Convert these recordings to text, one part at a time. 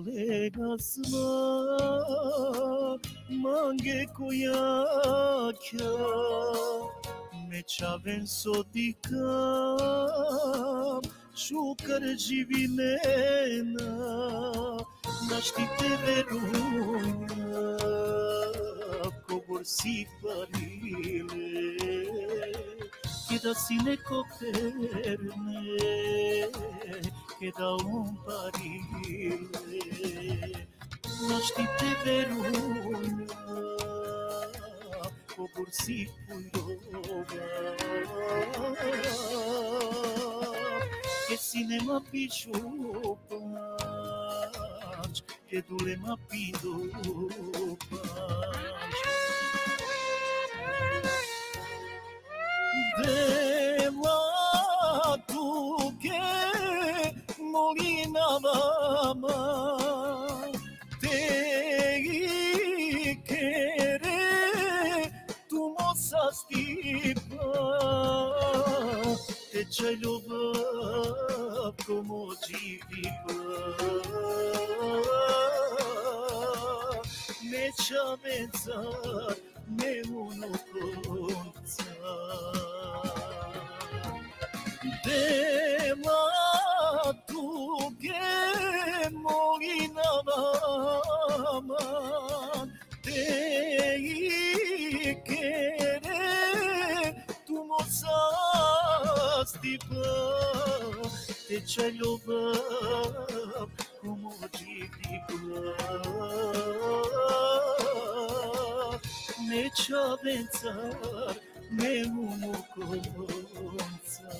Legasma mange koyakya meçaven sodikam shukar jivinena naștite verunya coborsi parile queda sine coperne queda un parile naștite verunya coborsi puiova che sinema pișopanci che dulema pindopanci de la tu che molinava te quere tu mosa stipa te ce ljubав como diviva neće avanzar ne uno konca Dema tuge molinavaman te quere tu mosa stipa te ce ljubав como diviva neće avanzar ne uno konca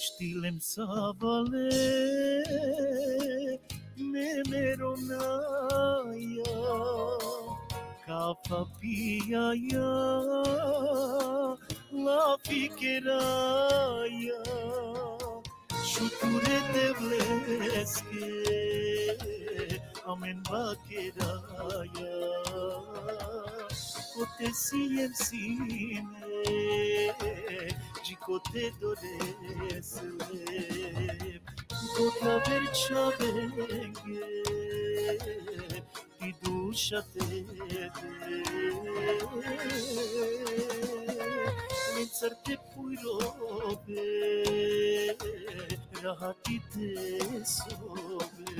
Stilem savale nemeronaya kafa piyaya la fikeraya şükür devleske amen bakeraya kote siem sine Cicote doresle Kotla verča venge I duša tebe Lencar te pujrobe Rahati te sobe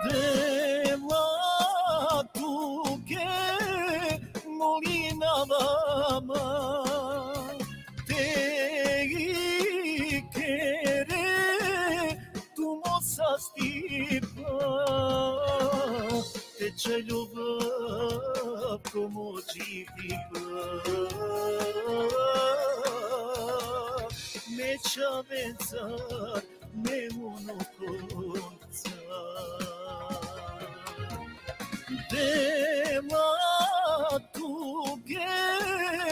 Deva tuge molinavama te quere tu mosa stipa te ce ljubав como diviva neće avanzar ne uno konca Dema tuge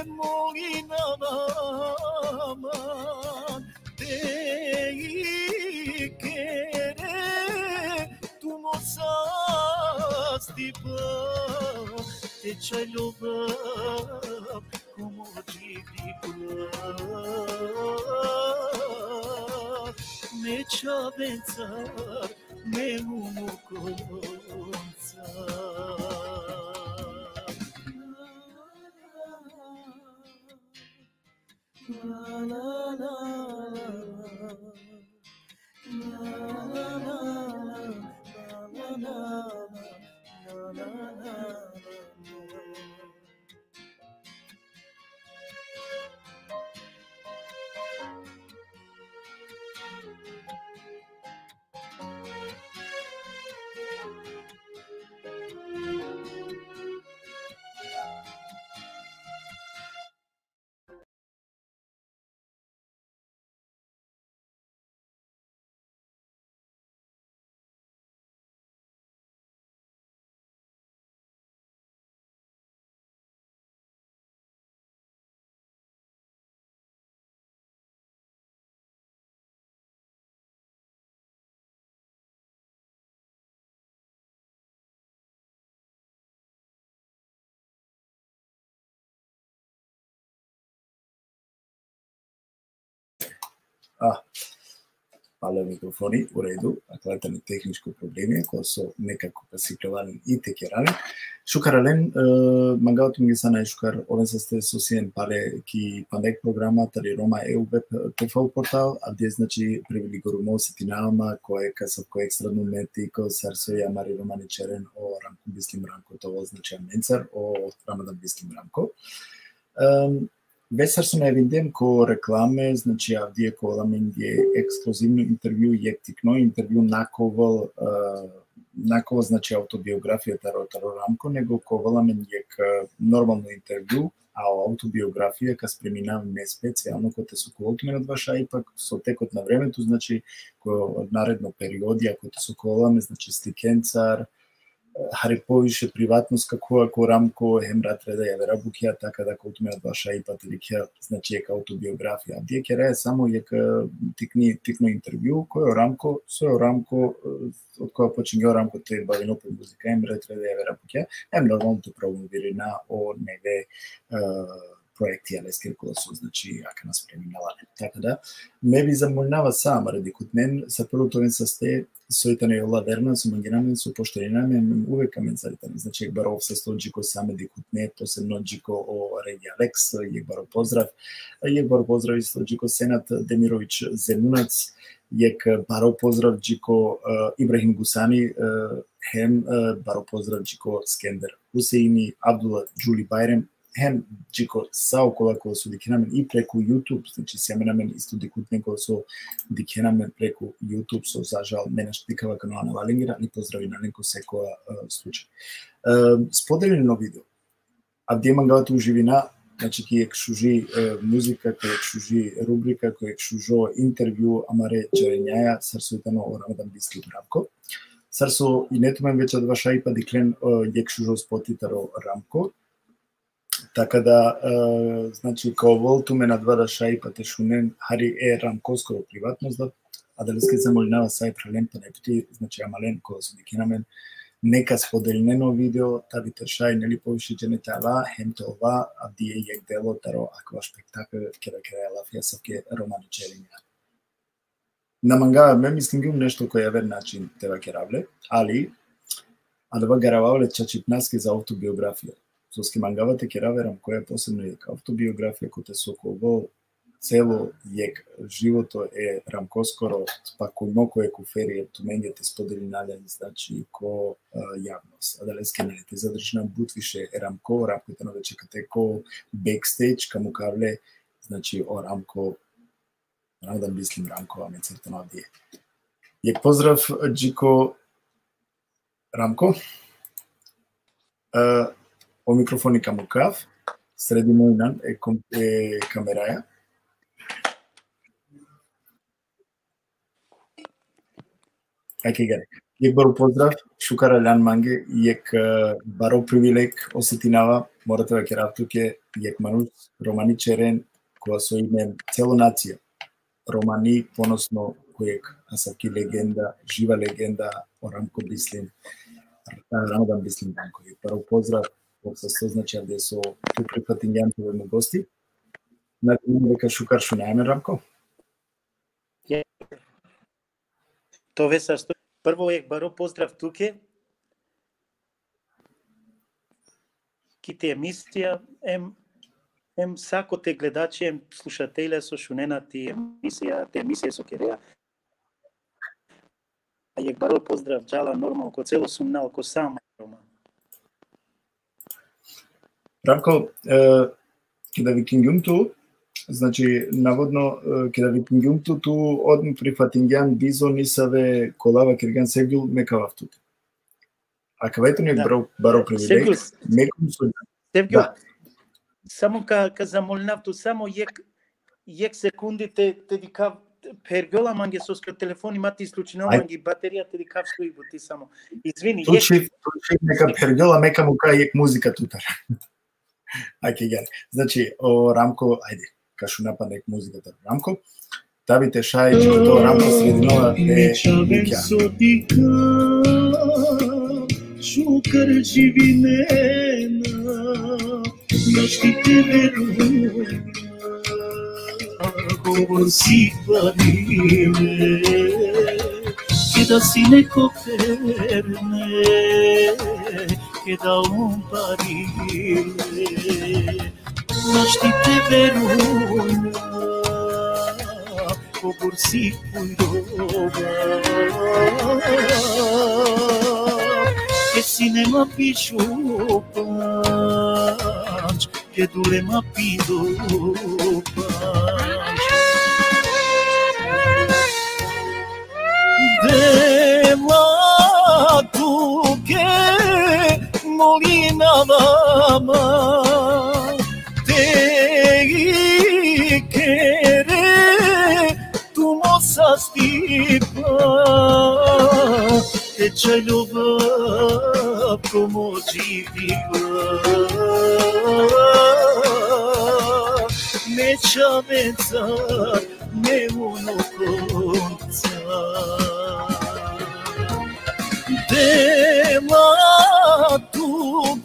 molinavaman te quere tu mosa stipa te ce ljubав como diviva neće avanzar ne uno konca Пале микрофони, у реду, аклетани техничко проблеми, кои со некако касиклевани и текерани. Шукарален, мангаото ми ги са најшукар, овен се сте сосиен пале ки пандек програма, тари Рома EU веб ТФЛ портал, а де значи привилегирумо сетинавама, кој касав кој екстрадно мети, кој сарсо ја мари Романи Черен, о Рамко Бислим Рамко, тоа значи Менцар, о Рамадан Бислим Рамко. Весар сум евидем ко рекламе, значи авдие ко ламен е ексклузивно интервју, јектикно интервју накова значи автобиографијата Ротаро Рамко, него ко ламен е нормално интервју, а автобиографија ка спреминав не специјално кој те со колтуме на ваша и пак со текот на времето, значи кој наредно периоди, ако те со коламе, значи стикенцар, хари повише приватност како Рамко хемрат реда ја вера букија така да колтуме од ваша и патерикја значи ека автобиографија. Дие ке само ека тикно интервју кој Рамко со Рамко од која почиња Рамко те бавино по музика хемрат реда ја вера букија. Нормално те промовира на о неве проекти алескер која со значи ака нас преминала. Така да ме би замолнава сама ради кутнен са првото вен састе сојтане јола верна со мангенамен со поштаринаме увек каменцарите. Значи баров се стоџико саме дикутне, посебно джико о Реги Алекс, јек баро поздрав. Јек баро поздрав и стоџико Сенат Демирович Земунац, јек баро поздрав джико Ибрахим Гусани, хем баро поздрав джико Скендер Хусеини, Абдула Джули Байрем, хем джико саокола кој со дикенамен и преку YouTube, значи семенамен исто дикутне кој со дикенамен преку YouTube, со за жал мене штикава кано Ана Валингера, и поздрави на ленко секоја случај. Споделено видео. Авдие мангаото уживина, значи ки ек шужи музика, кој ек шужи рубрика, кој ек шужо интервју, амаре Черењаја, сарсуитано о Рамадан Бислим Рамко. Сарсо и нетумен веќе од ваша ипа диклен ек шужо спотитаро Рамко. Така да, значи, као волтуме на два шаи пате шунен, хари Рамкоскоро приватност, а дали ske замолинава сај прелем па не пути, значи, амален која со дикенаме, нека споделнено видео, таби те шај, нели повише дженете ала, хемте ова, а дие јек дело, таро, аква спектакл, кера лафија савке Романи Черења. На мангава ме, мислим ги нешто кој е вер начин тева керавле, али, а да ба гарававле чачипнаски за автобиографија. Соски мангавате ке раверам која посебно е автобиографија кој соково цело јек живото е Рамкоскоро спакуно кој куфери тумењете сподели нален значи ко јавност. А дали скенете задржна бутвише Рамко, Рамко на вече кате ко бекстејдж каму кавле значи о Рамко Рамадан Бислим Рамко аме цртано дие. Јек поздрав джико Рамко. О микрофони каму кав, среди мојнан е камераја. Ајке гаре. Јек баро поздрав, шукара Лян Манге, јек баро привилег осетинава, морате да керав туке, јек манус Романи Черен, која со име цело нација. Романи поносно којек асавки легенда, жива легенда о Рамко Бислим, Рамадан Бислим Рамко. Јек баро поздрав, се значи да со прифатињантове му гости. Након дека шукар шунаеме Рамко. Тоа сарсто. Прво јек баро поздрав туке. Ките емисија сакоте гледачи, слушателите со шуненати емисија со Кереја. Јек баро поздрав джала нормално ко цело сумнал ко сам рома. Рамко, кеда викингјумту, значи наводно кеда викингјумту ту одм прифатингјан бизон исаве колава кирган сегил мекавафтут. А кавајто не баро привилег, мекум со Севгил, само ка замолнавту, само јек секундите те викав пергола манге со телефон имате исклучено манги батеријата викав стои во ти само. Извини, Тучи нека пергола мека му кај јек музика тутар. Ајде гар. Значи, Рамко, ајде, кашу нападнек музиката Рамко. Давите Шајич, тоа Рамко срединова е Никја. Шукар живинена, наштите веруна, говор си париме, ке да си неко перне, ке да париме, наштите веруна, говор си пујрова. Che cinema pisciu panci, che dure ma pido panci. De la tu che molina mama, te quere tu mossa stipa. Te c'è любов, pomoci ne c'ha pensar, ne uno conza. De ma tu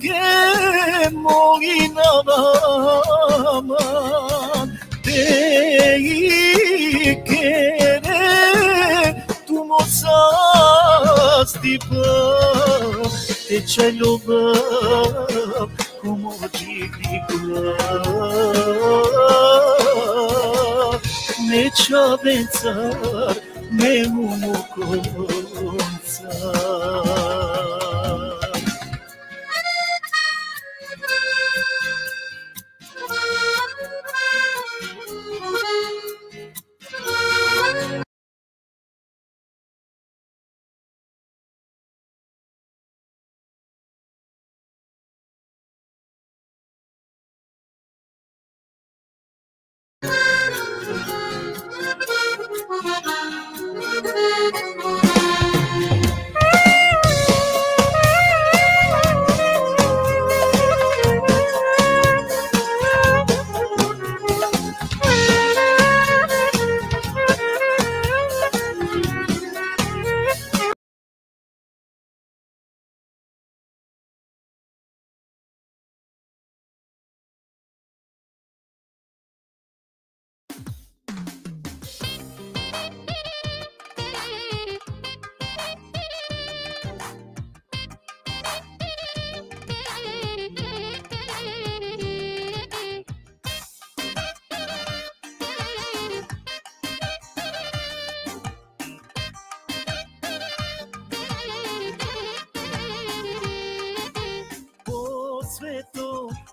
che molina mama, te quere tu mossa stipa, te c'è любов, pomoci ne c'ha pensar, ne uno conza.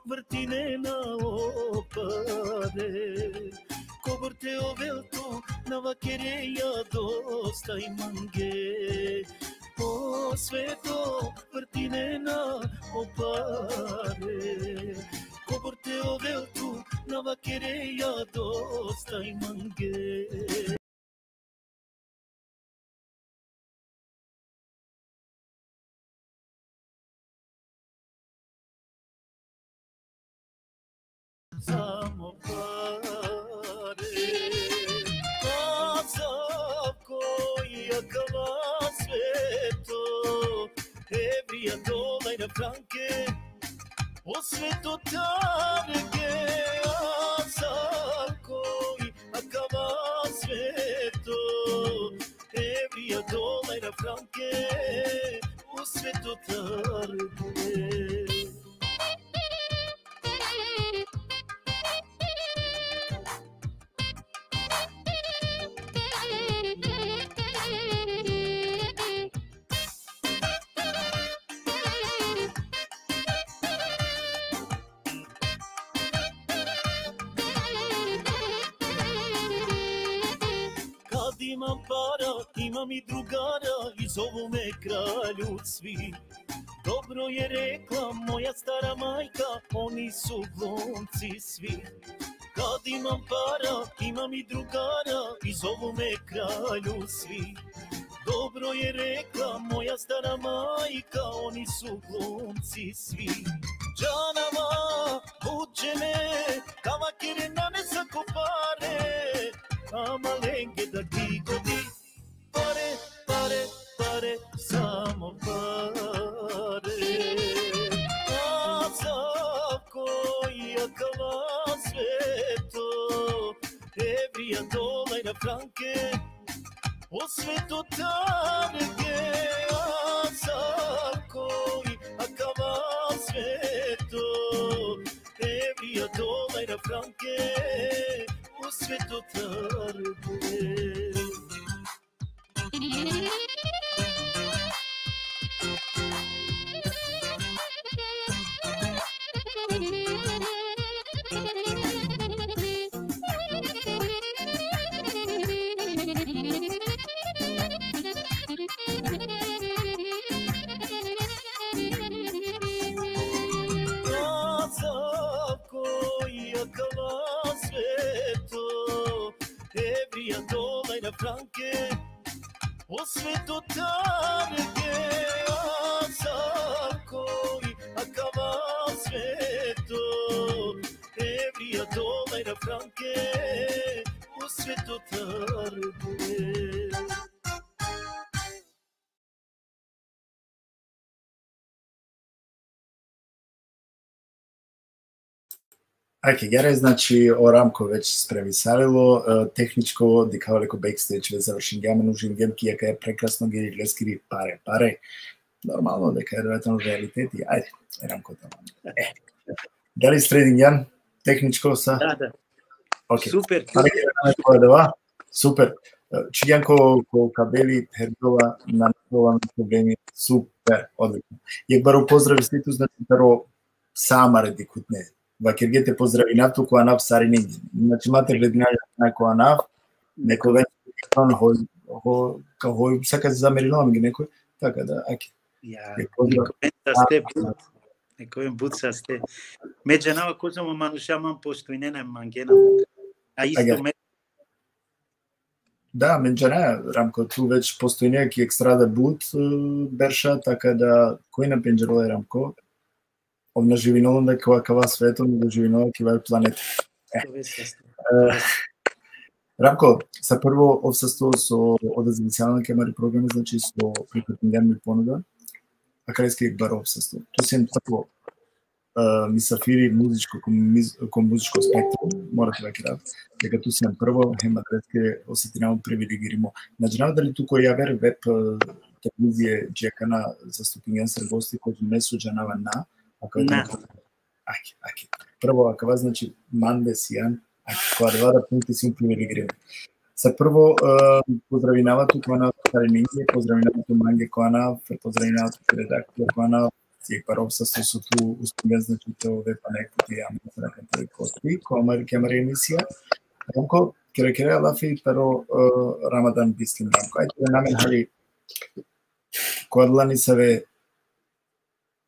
Vrtine na opade, coborte ovelto na vaquereia dosta i mange. O sveto vrtine na opade, coborte ovelto na vaquereia dosta i mange. Samo pare, Azab koji akava sveto, evrija dola i na franke, o sveto targe. Azab koji akava sveto, evrija dola i na franke, o sveto targe. imam para, imam i drugara i zovu me kralju svi. Dobro je rekla moja stara majka, oni su glumci svi. Kad imam para, imam i drugara i zovu me kralju svi. Dobro je rekla moja stara majka, oni su glumci svi. Džanama, buđene, kavakire nanesa kopare, a malenge da ti godi. Pare, pare, pare, samo pare. A za koja kava sveto, evrija, dolara, franke, o sveto targe, a za koja kava sveto, evrija, dolara, franke, o sveto targe. Franke, o sveto targe, a za koji akava sveto, evrija, dolara, franke, o sveto targe. Ajke, Gere, znači Орамко веќе спремисалило, техничко, дикавалеко бекстејдж ве завршен гјамен ужин гемки, јака е прекрасно ги глескири паре. Нормално дека е веројатно реалитет и ајде, Орамко таман. Дали стрединг јан? Техничко са? Да. Окей. Супер. Супер. Чијанко кабели Пергола на проблеми, супер, одлично. Јек баро поздрави сите, значи таро сама реди кутне. Вакергете поздрави нафту која нав сарининги. Значи мате гледнаја на која нав, некој веќе кој сака се замерилам ги некој, така да, аки. Ја, некој буца сте. Меѓа нава козомо манушаман постојнена мангена. А исто ме. Да, меѓа Рамко, ту веќе постојнија ки екстрада бут берша, така да, кој на пенџероле Рамко? Овна живинолом да кава светом и да живинолом кива планета. Рамко, са прво обсесто со одазивицијална кемари програми, значи со прикрепен понуда, а крајски бар обсесто. Ту се прво мисафири музичко кон музичко спектрум, морате да кират, дека ту се прво хема крајски осетинамо привилегиримо. Значи, дали туко јавер веб телевизија джекана заступинген се гости кои не суџанава на Аки. Прво, акава значи манде сијан, која да пункти си привилегирани. Са прво, поздравинава тук на Тарининги, поздравинава ту манге коана, поздравинава ту редактор коана, си паров са сосоту успега значи ове панекути јаме на раката кости, која кемари емисија. Рамко, кере лафи, перо Рамадан бислим Рамко. Ајде да намен хали, која длани саве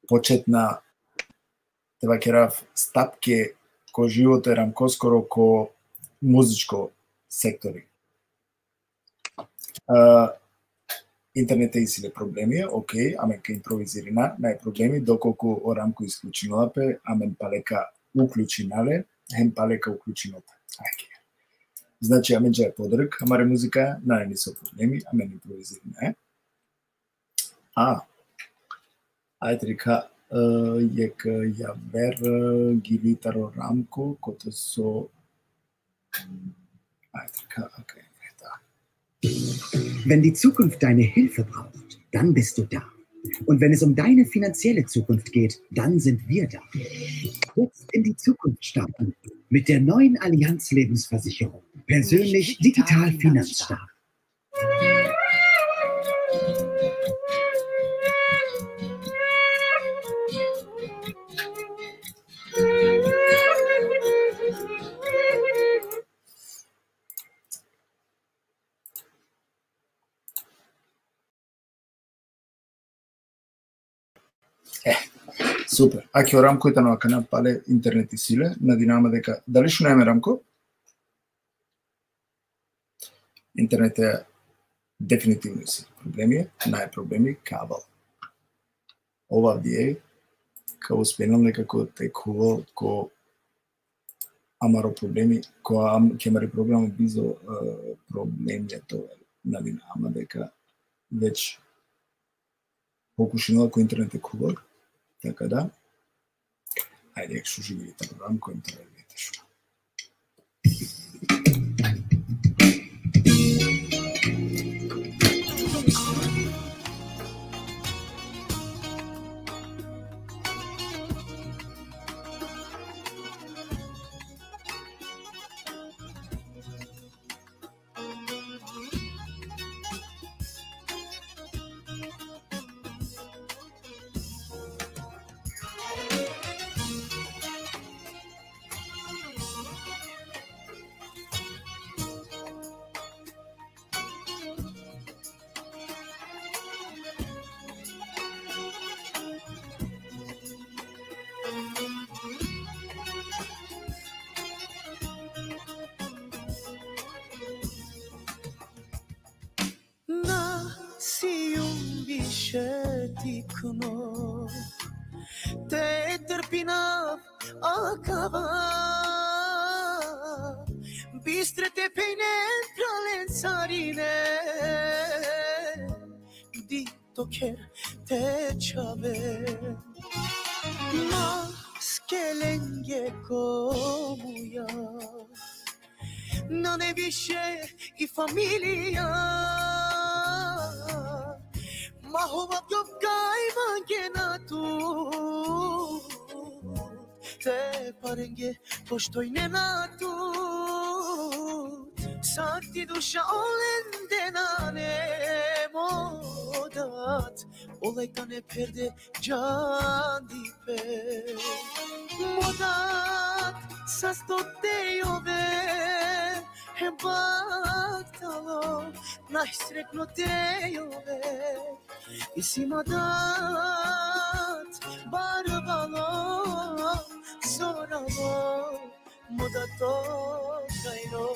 почетна вакерав стапке ко живот е Рамко скоро ко музичко сектори. Интернет и силе проблеми, окей, амен ка импровизирина, нај проблеми, доколку Орамко исклучиналапе, амен палека уклучинале, хем палека уклучинота. Ајке. Значи, амен джа е подрък, амаре музика, најни со проблеми, амен импровизирина. Ајде река, јек јавер гилитаро Рамко, кото со... Okay. Wenn die Zukunft deine Hilfe braucht, dann bist du da. Und wenn es um deine finanzielle Zukunft geht, dann sind wir da. Jetzt in die Zukunft starten mit der neuen Allianz Lebensversicherung. Persönlich digital finanzstark. Супер. А ќе рамкојте на канал пале интернет и силе, надинаме дека дали шунеме рамко? Интернет е дефинитивно си проблеми, најпроблеми кабел. Ова вие као успенам дека ко текува ко амаро проблеми, која ќе мари програма бизо проблемието надинаме дека веќе покушинала ко интернет е кувак. Така да, ајде ек шо живите програм кој интернет видите шо. Tikno te trpina akava bistre te peine pralen sarine di toker te chave maskelenge komuya non è visce I famiglia Mahova gopkai mangena tu te parenge postoine na tu sakti dusha olendenane modat olaytane perde can dipe modat sastote yove Baktalo, naisrekno tejove Isimadat, barbalo, zoralo Modato kajno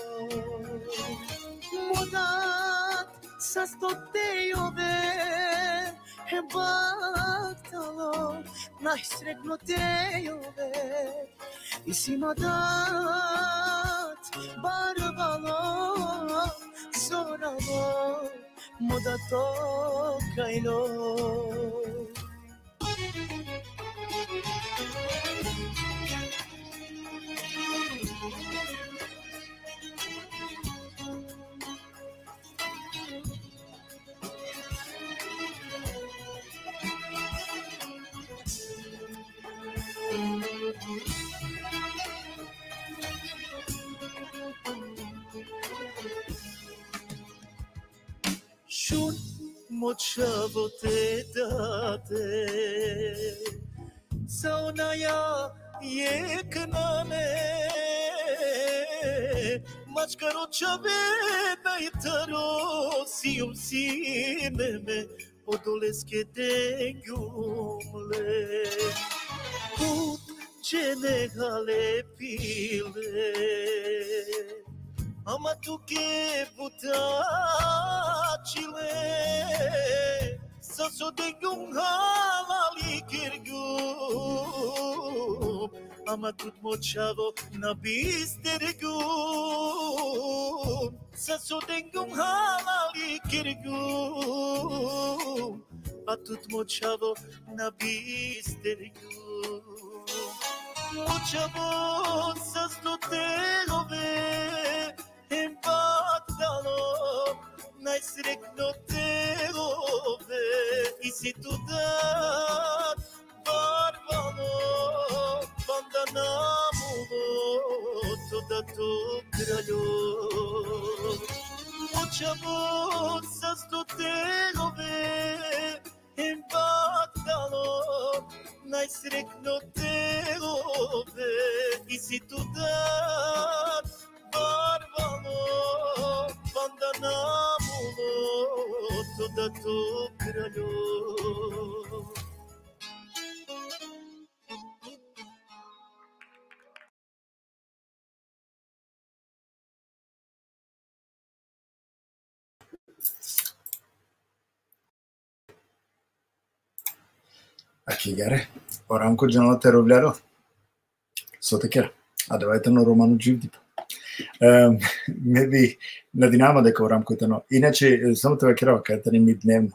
Modat, sasto tejove Baktalo, naisrekno tejove Isimadat, barbalo, zoralo, modato kajno Shun mochavo te date Saunaya yeknane Machkaro chave naitaro sium sineme Odoleske dengyumle Put cenegale pile Ama tu que butacile Saso de halali kirgum Ama tut mochavo na bistergum Saso de halali kirgum Atut mochavo na bistergum Mochavo sasto tegove Impactalo, naisrekno tegove I si tu dat, barbalo, bandanamulo Toda tu kraljo Mochavo sasto tegove Impactalo, naisrekno tegove I si tu dat, barbalo, bandanamulo, toda tu kraljo Аки гаре, Орамко джаналата ровляро. Сотекер. А давайте на Роману Дживдип. Не би надинама дека Орамко тано. Иначе само тоа керава кај ми дневно.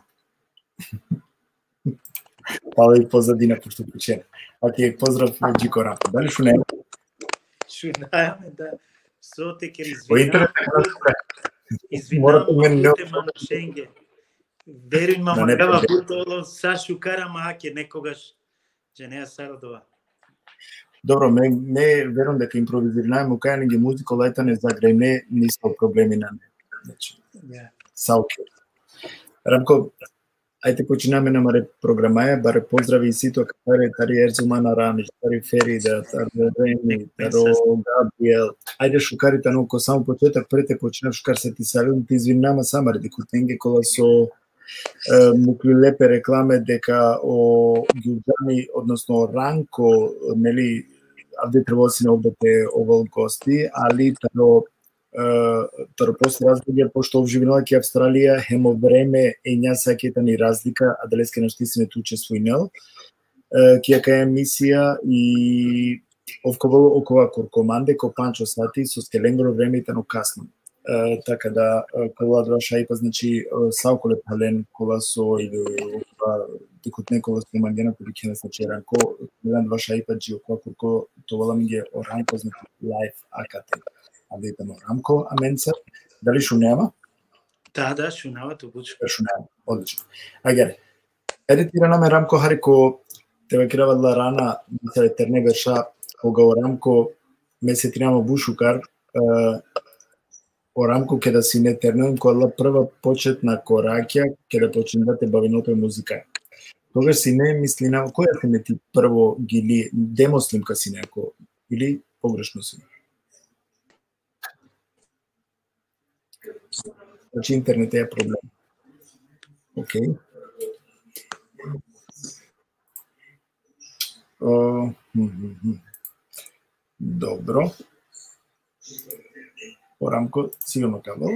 Пала и позадина пошто почена. Аки поздрав Джико Орамко. Дали шунеме? Шунаеме да. Сотекер Морате мен не Манушенге. Веруј мама гава бутоло Сашу Карамаке некогаш Дженеја Сародова. Добро, ме верувам дека импровизирање кај ги музика летане за греме нисто проблеми на не. Значи. Сауки. Рамко, ајде починаме на маре програмаја, баре поздрави и сито тари Ерзумана Рамиш, тари Ферида, тари Реми, таро Габриел. Ајде шукарите ко само почеток прете починав шукар се ти салим, ти извинама самаре деку тенге кола со муклилепе рекламе дека о Ѓурѓани, односно Ранко, нели, авде требало си на обдете овол гости, али таро после разлика, пошто обживинала ке Австралија, хемо време е њаса кета ни разлика, а далеске нашти се не туче својнел, ке кај емисија и овковало окова Куркоманде, ко Панчо Сати, со скеленгро време и тано касно. Така да, кола два шајпа, значи, сауколе пален кола со или декот некола со имагена коли ке не значи Ранко, jedan dva šajpa dži okova kurko to volam je o Ранко, значи live akate. А да идемо Рамко, аменца. Дали шунема? Да, шунава то бучка. Шунема, одлично. Ајде. Едитираме Рамко харико тебе кравала рана за етерне верша кога Рамко месетинама бушукар о Рамко ке да си не тернем кога прва почетна кораќа ке да починате бавиното и музика. Тогаш си не мисли на која се не ти прво гили демослимка си неко или погрешно си. Значи интернет е проблем. Окей. Добро. Порамко, сигурно кабел.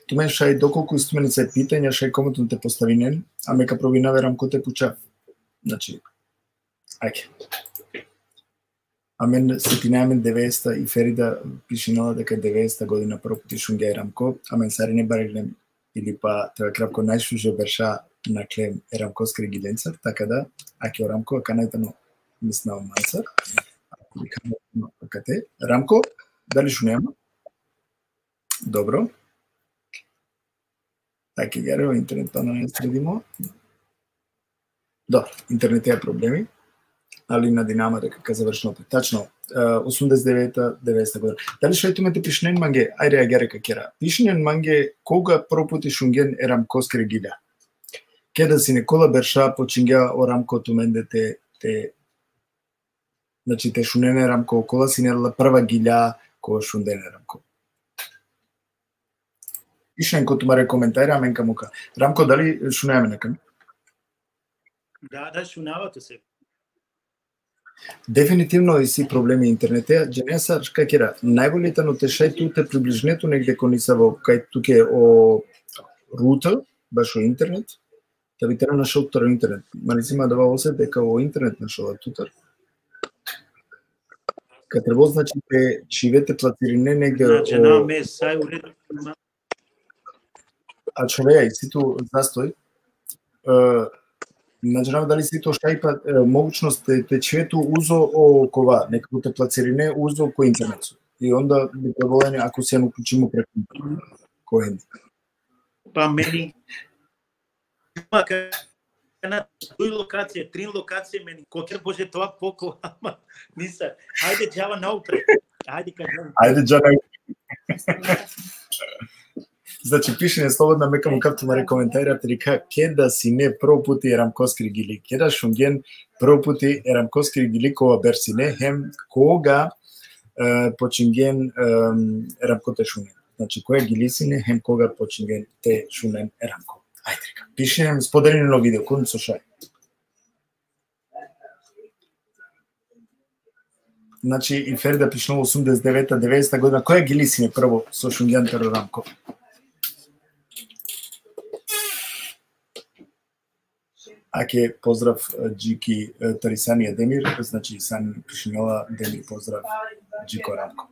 Ту мен шај доколку истуменица е питања, шај коментон те поставинен, а мека провинаве Рамко те пучав. Значи, ајке. А мен сетинаме 90-та и Ферида пишинала дека 90-та година прво пати шунге Рамко, а мен сари не бареглем или па тебе крапко најшуже берша на клем Рамко скригиленцар, така да, аке Рамко, ака најтано мислнава манцар, акате. Рамко, дали шунема? Добро. Така ја интернетот не средимо. Добро, интернет е проблеми. Али на Динамо дека завршено тачно 89-та 90-та година. Дали што имате пишнен манге? Ајде ја герека кера. Пишнен манге кога пропути шунген Рамко скрегиля. Кеда си некола берша почингја о Рамко туменде те значи те шунене Рамко кола си нерла прва гилја кога шундене Рамко. Пишнен ко тумаре коментари амен камука. Рамко дали шунеме некам? Да, шунавато се. Дефинитивно и си проблеми интернете, Дженеса шкакера. Најболите но те шајту те приближнето негде кониса во кај туке о рута, баш о интернет. Да би треба нашол тутар интернет. Малисима да осет дека о интернет нашола тутар. Кај треба значи те живете платирине негде значи на ме сај уредно. А човеја и ситу застој. Не знам дали си тоа шајпа могучност те чвето узо окова, некако те плацирине узо кој интернет. И онда би требало ако се му уклучимо преку кој. Па мени на дуј локација, 3 локација мени кокер боже тоа поко, ама ниса. Ајде џава наупред. Ајде кажам. Ајде џава. Значи пишење слободна мека му капту на коментарите река ке да си не прво пути Рамко скригили. Ке да шунген прво пути Рамко скригили кога берсине хем кога починген Рамко те шунен. Значи која гилисине хем кога починген те шунен Рамко. Ајде река. Пишење споделено видео кој со шај. Значи и Ферда пишнува 89-та 90-та година која гилисине прво со шунген Рамко. Аке, поздрав Джики Тарисани Демир, значи Сан Пишинела Демир, поздрав Джико Рамко.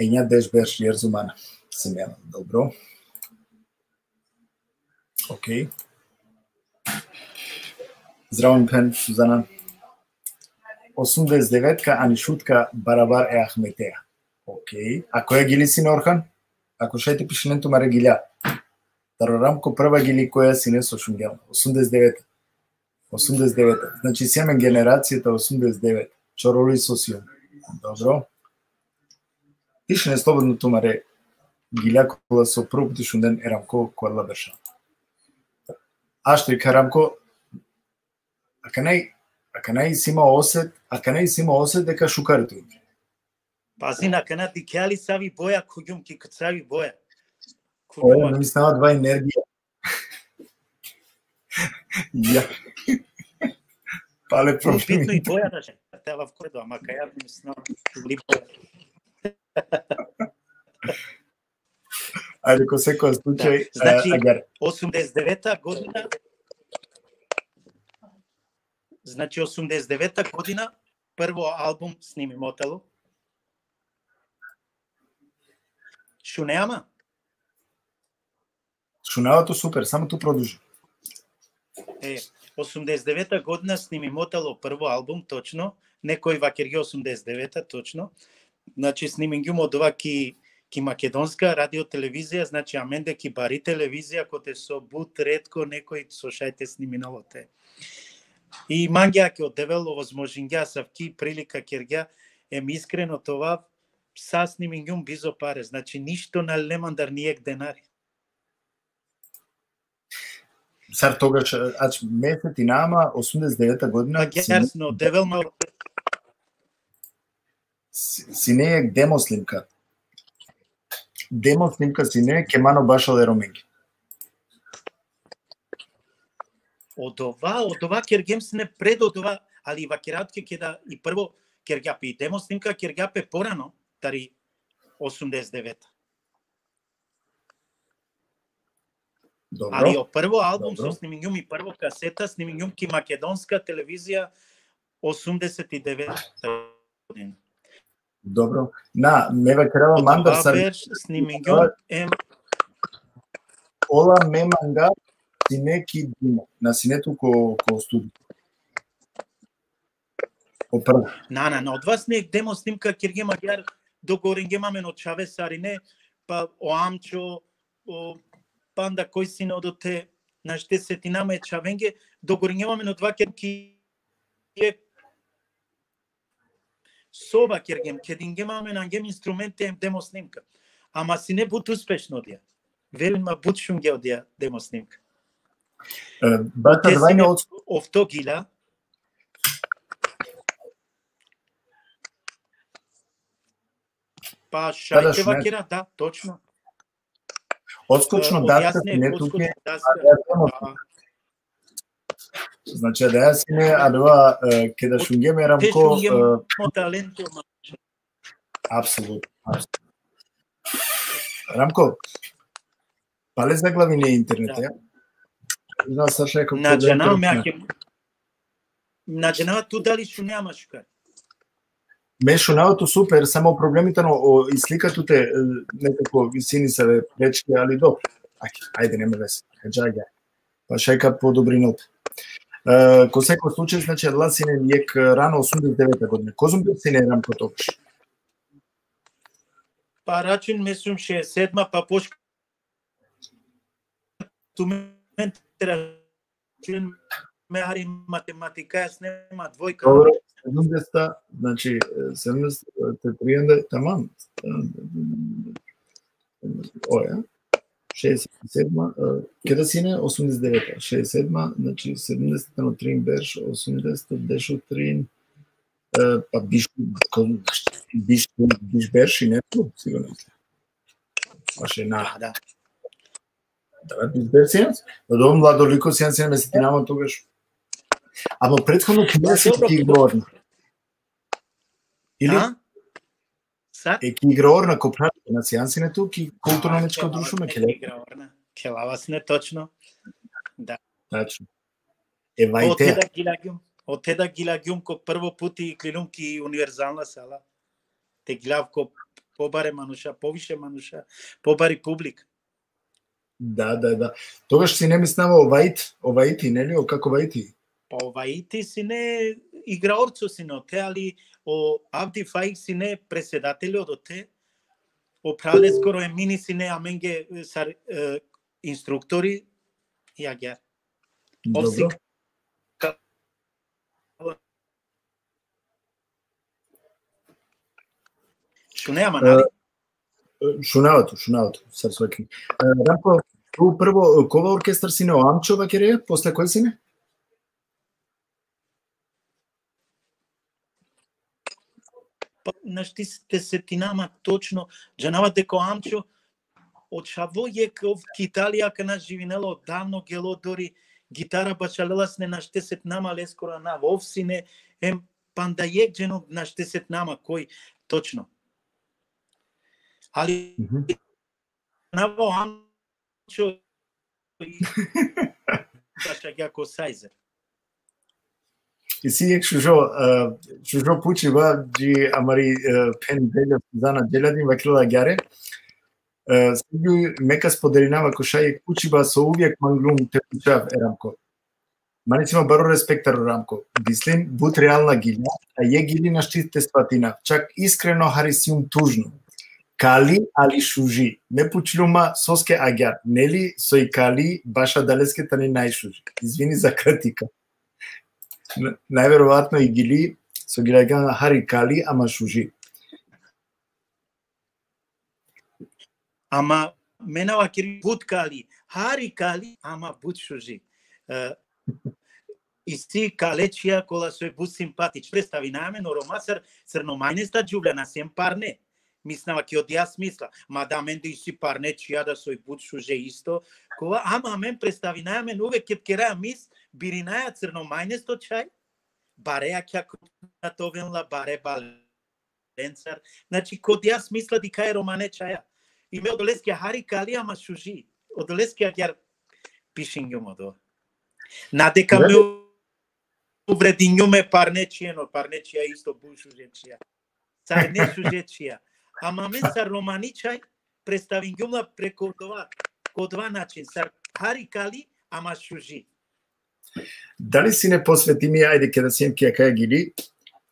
Ења деш беш Јерзумана. Семена, добро. Окей. Здраво Пен, Сузана. 89-ка Анишутка Барабар е Ахметеа. Окей. А која гили си Орхан? Ако шајте пишенето маре гиля. Тарорамко прва гили која си не со Шунгел. 89-та. 89-та. Значи семен генерацијата 89. Чороли со сион. Добро. Пишене слободно тумаре гиля кола со прв пати Шунден Ерамко кола берша. Аштри Карамко Аканај си има осет дека шукарите им. Пази на кана ти кјали сави боја куѓум ки кцави боја. Ова ми става два енергија. Ја. Пале проблеми. Битно и боја да се тела в коридор, ама кај ја ми снова липо. Ајде ко секој случај, значи 89-та година. Значи 89-та година прво албум сними Мотало. Шунеама? Шунеавато супер, само ту продолжи. 89-та година сними Мотало прво албум, точно. Некој вакерги 89-та, точно. Значи сними ги модова ки македонска радио телевизија, значи аменде ки бари телевизија, коте со бут ретко некој слушајте сниминало те. И мангја ке одевело возможиња савки прилика кергја ем искрено това са снимињум бизо паре, значи ништо на лемандар ниек денари. Сар тогаш месец и нама 89-та година Јасно девелма си не е демо снимка. Демо снимка си не ке мано башале роменги. Од ова кергем се не пред од ова, али вакератке ке да и прво кергјапе и демо снимка кергјапе порано, тари 89-та. Добро. Али о прво албум со снимињум и прво касета снимињум ки македонска телевизија 89-та година. Добро. На, ме вакерава мандар сар. Снимињум Ола ме манга си неки дима. На синету ко студи. Опрво. На од вас не демо снимка кирге магјар до горинге од Чаве Сарине, па о Амчо, о панда кој си не одоте, наште сетинаме Чавенге, до горинге од два ки е соба киргем, кединге ангем инструменте демо снимка. Ама си не бут успешно одија. Велима бут шунге одија демо снимка. Бата двајне од овто гила. Па шајте вакера, да, точно. Отскочно даска не туке. Значи да ја си не адова ке да шунгеме Рамко. Таленто. Апсолутно. Рамко. Пале заглави не интернет, ја? На джанал меаке. На джанал ту дали шунеама шукар. Ме шунавато супер, само проблемите но и сликатуте некако висини се пречки, али добро. Ајде, нема везе. Хаџаѓа. Па шајка подобринал. Ко секој случај, значи Ласинен јек рано 89-та година. Козум бил си не Рамко тогаш? Па рачун месум 67-ма, па почка тумент рачун меари математика, јас нема двојка. Добро, 70-та, значи 70-та, тамам. Оја. 67-ма, кеда си не? 89-та. 67-ма, значи 70-та на трин берш, 80-та дешо трин, па биш берш и нето, сигурно. Паше на. Да. Да, биш берш сијанс. Добро, младо лико сијанс не месетинама тогаш. Ама претходно кога си ти игрорна? Или? Ки игрорна ко прати на сеансинето, ки културно нечко друштво ме келе. Келавасне точно. Да. Тачно. Вајте. Отеда гилагјум ко прво пути клилум ки универзална сала. Те глав ко побаре мануша, повише мануша, побари публик. Да. Тогаш си не мислева о Ваити, нели? О како Ваити? Па о Ваити си не играорцо си не оте, али о Авди Фаик си не преседателјот оте. О прале скоро е мини си не аменге сар инструктори ја гер. Добро. Шунеама, нали? Шунавато, сар сваки. Рамко, прво, кова оркестар си не о Амчо вакереја, после кој си не? Па, нашти сте сетинама точно, джанава деко Амчо, од шаво ек ов Италија ка нас живинело одавно гело дори гитара бачалеласне наште сетнама лескора на овсине, ем панда ек джено наште сетнама кој точно. Али наво Амчо баша гако Сайзер. И си ек шужо пучива джи амари пен делја зана делјадин вакрила гјаре. Сигу мека споделинава ко шајек пучива со увек манглум те пучав ерамко. Маницима баро респектар рамко. Бислин бут реална гилја, а е гили на штите спатина. Чак искрено харисиум тужно. Кали али шужи. Не пучлума соске агјар. Нели сој кали баша далеске тани најшужи. Извини за критика. Најверојатно и гили со гилагана хари кали, ама шужи. Ама менава кири бут кали, хари кали, ама бут шужи. Исти калечија кола сој бут симпатич. Представи најме, но ромасар црномајнеста џубля на сем парне. Мислава ки од јас мисла, ма да мен да иси парне чија да сој бут шуже исто. Кола, ама мен представи најме, увек ке кереа мис, биринаја црномајнесто чај, бареја ќа купнатовенла, баре баленцар. Значи, код јас мисла дика е романе чаја. И ме одолескија хари кали, ама шужи. Одолескија гјар пишињумодо. Надека ме увредињуме парнечијено, парнечија исто бу шужечија. Сар не шужечија. Ама мен сар романичај представињума преко два начин. Сар хари кали, ама шужи. Дали си не посвети ми, ајде ке да сијем ке каја гили,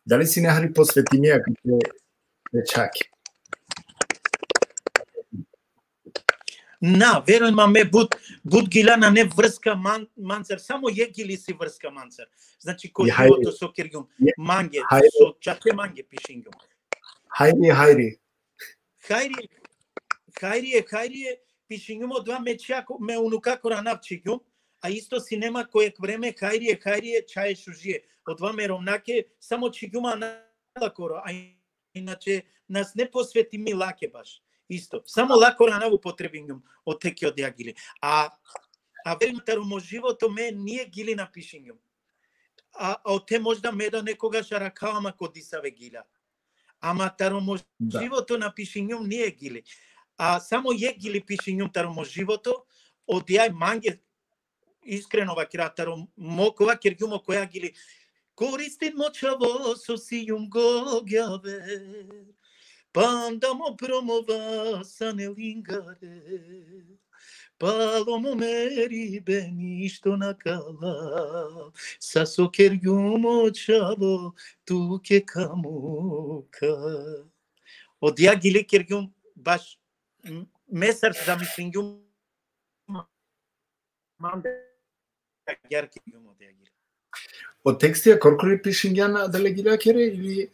дали си не хари посвети ми, ако те чаки? На, веројно ме бут гилана не врска манцар, само е гили си врска манцар. Значи кој живото со киргум, манге, со чаке манге пишингум. Хајри. Хајри пишингумо два ме унука кора навчигум, а исто си нема којек време хајри чај шужие. Од два ме ромнаке само чигума на кора, а иначе нас не посвети ми лаке баш. Исто. Само лако ранаву потребингум од теки од ја гили. А верите мо живото ме ние гили на пишингум. А од те можда ме да некогаш ракавама ко дисаве гиля. Ама таромо живото на пишингум ние гили. А само е гили пишингум таромо живото од јај манге искрено вакира таромо кова киргумо која гили. Користин мочаво со сијум гогјаве. Panda mo promova sanelingare, palomo meri benisto na kala, saso kergumo chavo tu ke kamuka. Od ja gili kergum baš mesar zamislingum manda ger kergum od ja gili. Од текстија колку ли пишињана дали ги лакере или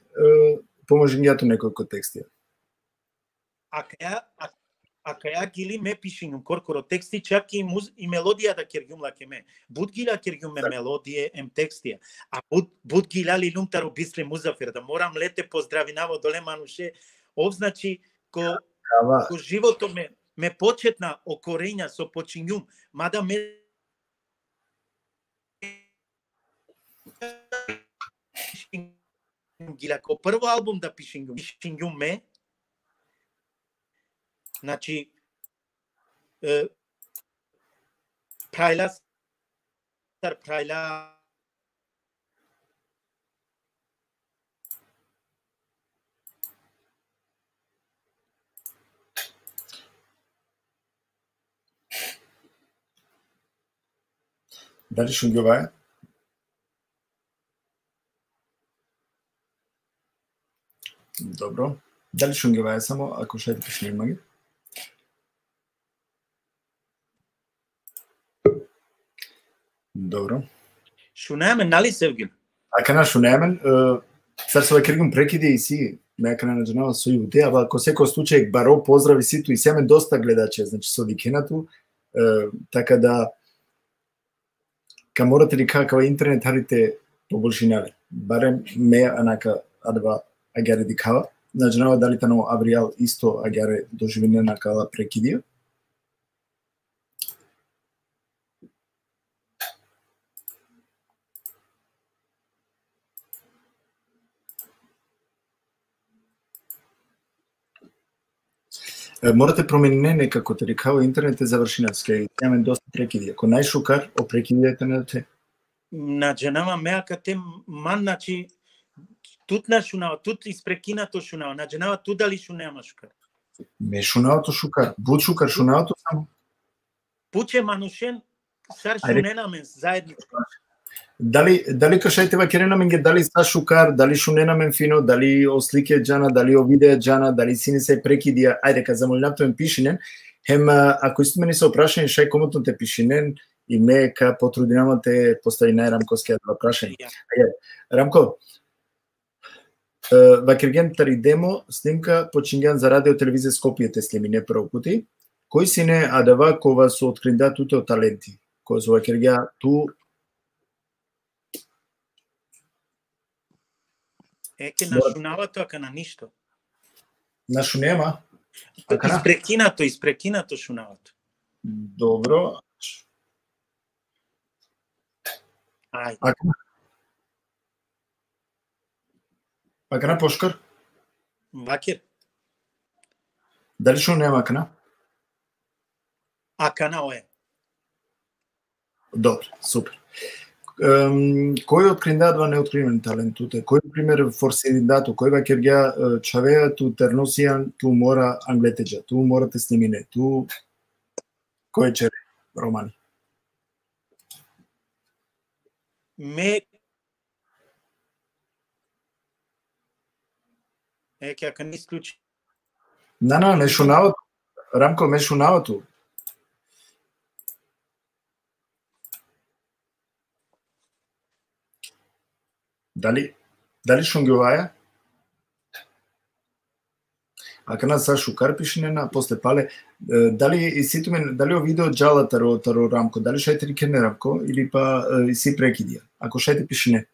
поможењето неколку текстија? А каја гили ме пишињум коркоро тексти, чак и мелодија да кергјум лаке Буд гила кергјум ме мелодија ем текстија. А буд гила ли лумтаро бисле музафер, да морам лете поздравинаво доле мануше. Ов значи ко живото ме почетна окорења со почињум, мада ме гила ко прво албум да пишињум ме. Значи Praila sar praila Дали шунгевая? Добро. Дали шунгевая само, ако шајте пишне имаги? Добро. Шунаемен, нали Севгил? Акана шунаемен, сар се вакиргам прекиди и си, мека на наџанава со јуте, ава ако секој случај баро поздрави ситу и семен доста гледаче, значи со викенату, така да ка морате ли какава интернет харите поболшинале. Барем ме анака адва агјаре дикава, наџанава дали тано авријал исто агјаре доживине на кала прекидија. Морате промените некако терикао интернет е завршинаска. Имаме доста прекиди. Ако најшукар, о прекидијата на те. На джанама меака те ман, значи, тут на шунава, тут испрекинато шунава, на джанава ту дали шунема шукар. Не шунавото шукар, буд шукар шунавото само. Пуче манушен, сар шунена мен заедничко. Дали кашајте вакерена менге, дали са шукар, дали шунена мен фино, дали ослике джана, дали овидеа джана, дали сине се прекидија, ајде ка замолнато ем пишинен, хем ако исто мене се опрашање шај комотно те пишинен и ме ка потрудинама те постави нај Рамковскија да прашање. Рамко, вакерген тари демо снимка починган за радио телевизија Скопје те слеми не прво пути. Кој сине адава кова со откринда туте од таленти, кој со вакергја ту Еке на шунавато, ака на ништо. на шунема? Испрекинато шунавато. Добро. Ај. Акана Пошкар? Вакер. Дали шунема акана? Акана ое. Добро, супер. Кој откриндадва неоткривен талентуте? Кој пример форсидато? Кој вакергја чавеа ту терносијан, ту мора англетеџа, ту морате снимине, ту кој чере романи? Ме Еке ака не исклучи. Не шунавото. Рамко, ме шунавото. Дали шунгеваја? Акана са шукар пишинена, после пале. Дали и ситумен, дали о видео джала таро Рамко, дали шајте рикене Рамко или па и си прекидија? Ако шајте пишине.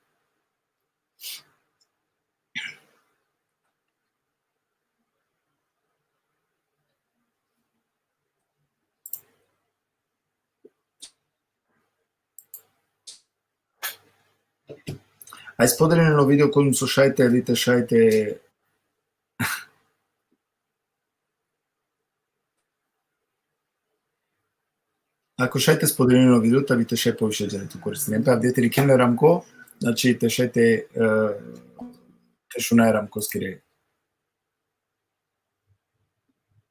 Ај споделено видео кој со шајте, елите шајте. Ако шајте споделено видео, та вите шај повише джането користене. Па дете рикене Рамко, значи те шајте те шунај Рамко скире.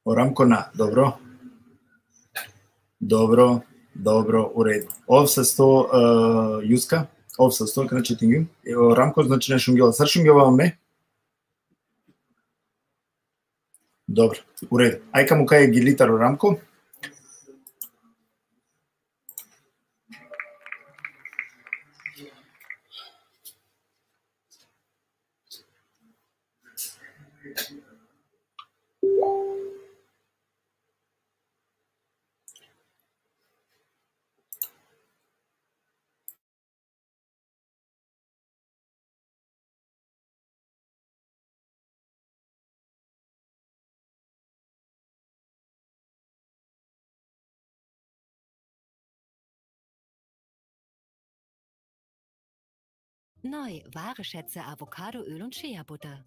О Рамко на, добро. Добро, уреду. Ов се 100 јуска. Ов се 100 на четингим. Рамко значи не шунгела. Сар шунгела ме? Добро, уреду. Ајка му кај гилитаро Рамко. Neu, wahre Schätze, Avocadoöl und Shea-Butter.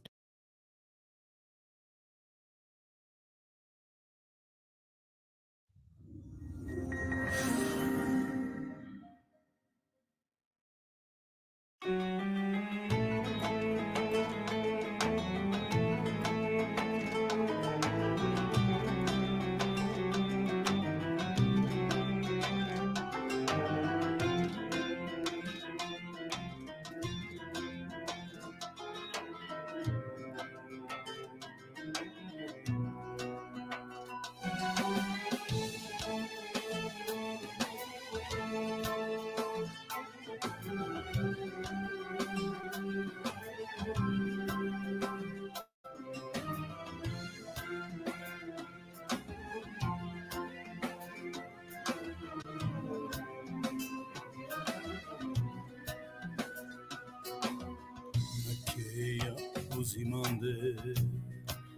così mande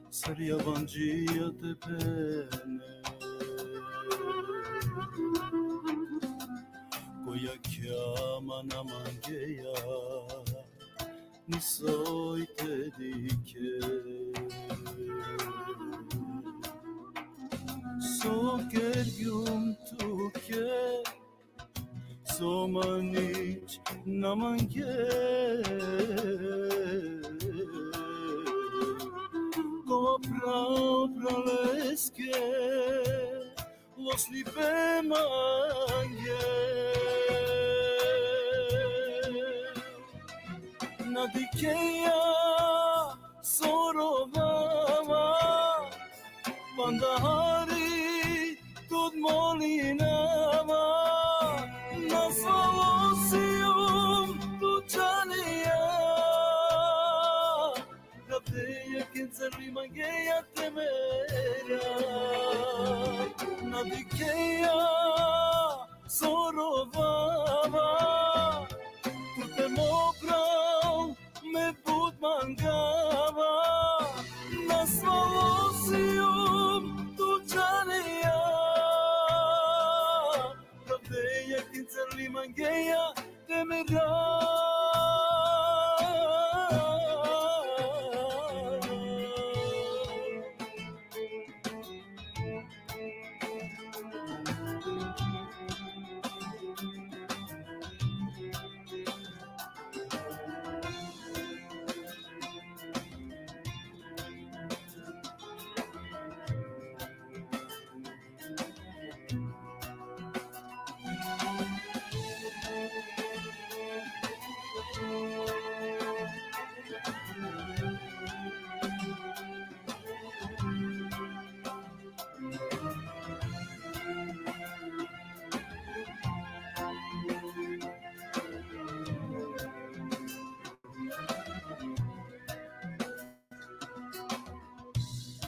saria vangia te pene Koya chiama na mangeia ni soi te dike So gergium tu ke So manic na mange Go praleske Los lipe mange Na dikeja sorovava Bandaharitud molinava Na svalosium tučanija Rapeja kencerli mangeja temera Na dikeja sorovava Tu te mobrao me bud mangava Na svalosium tučanija Rapeja kencerli mangeja temera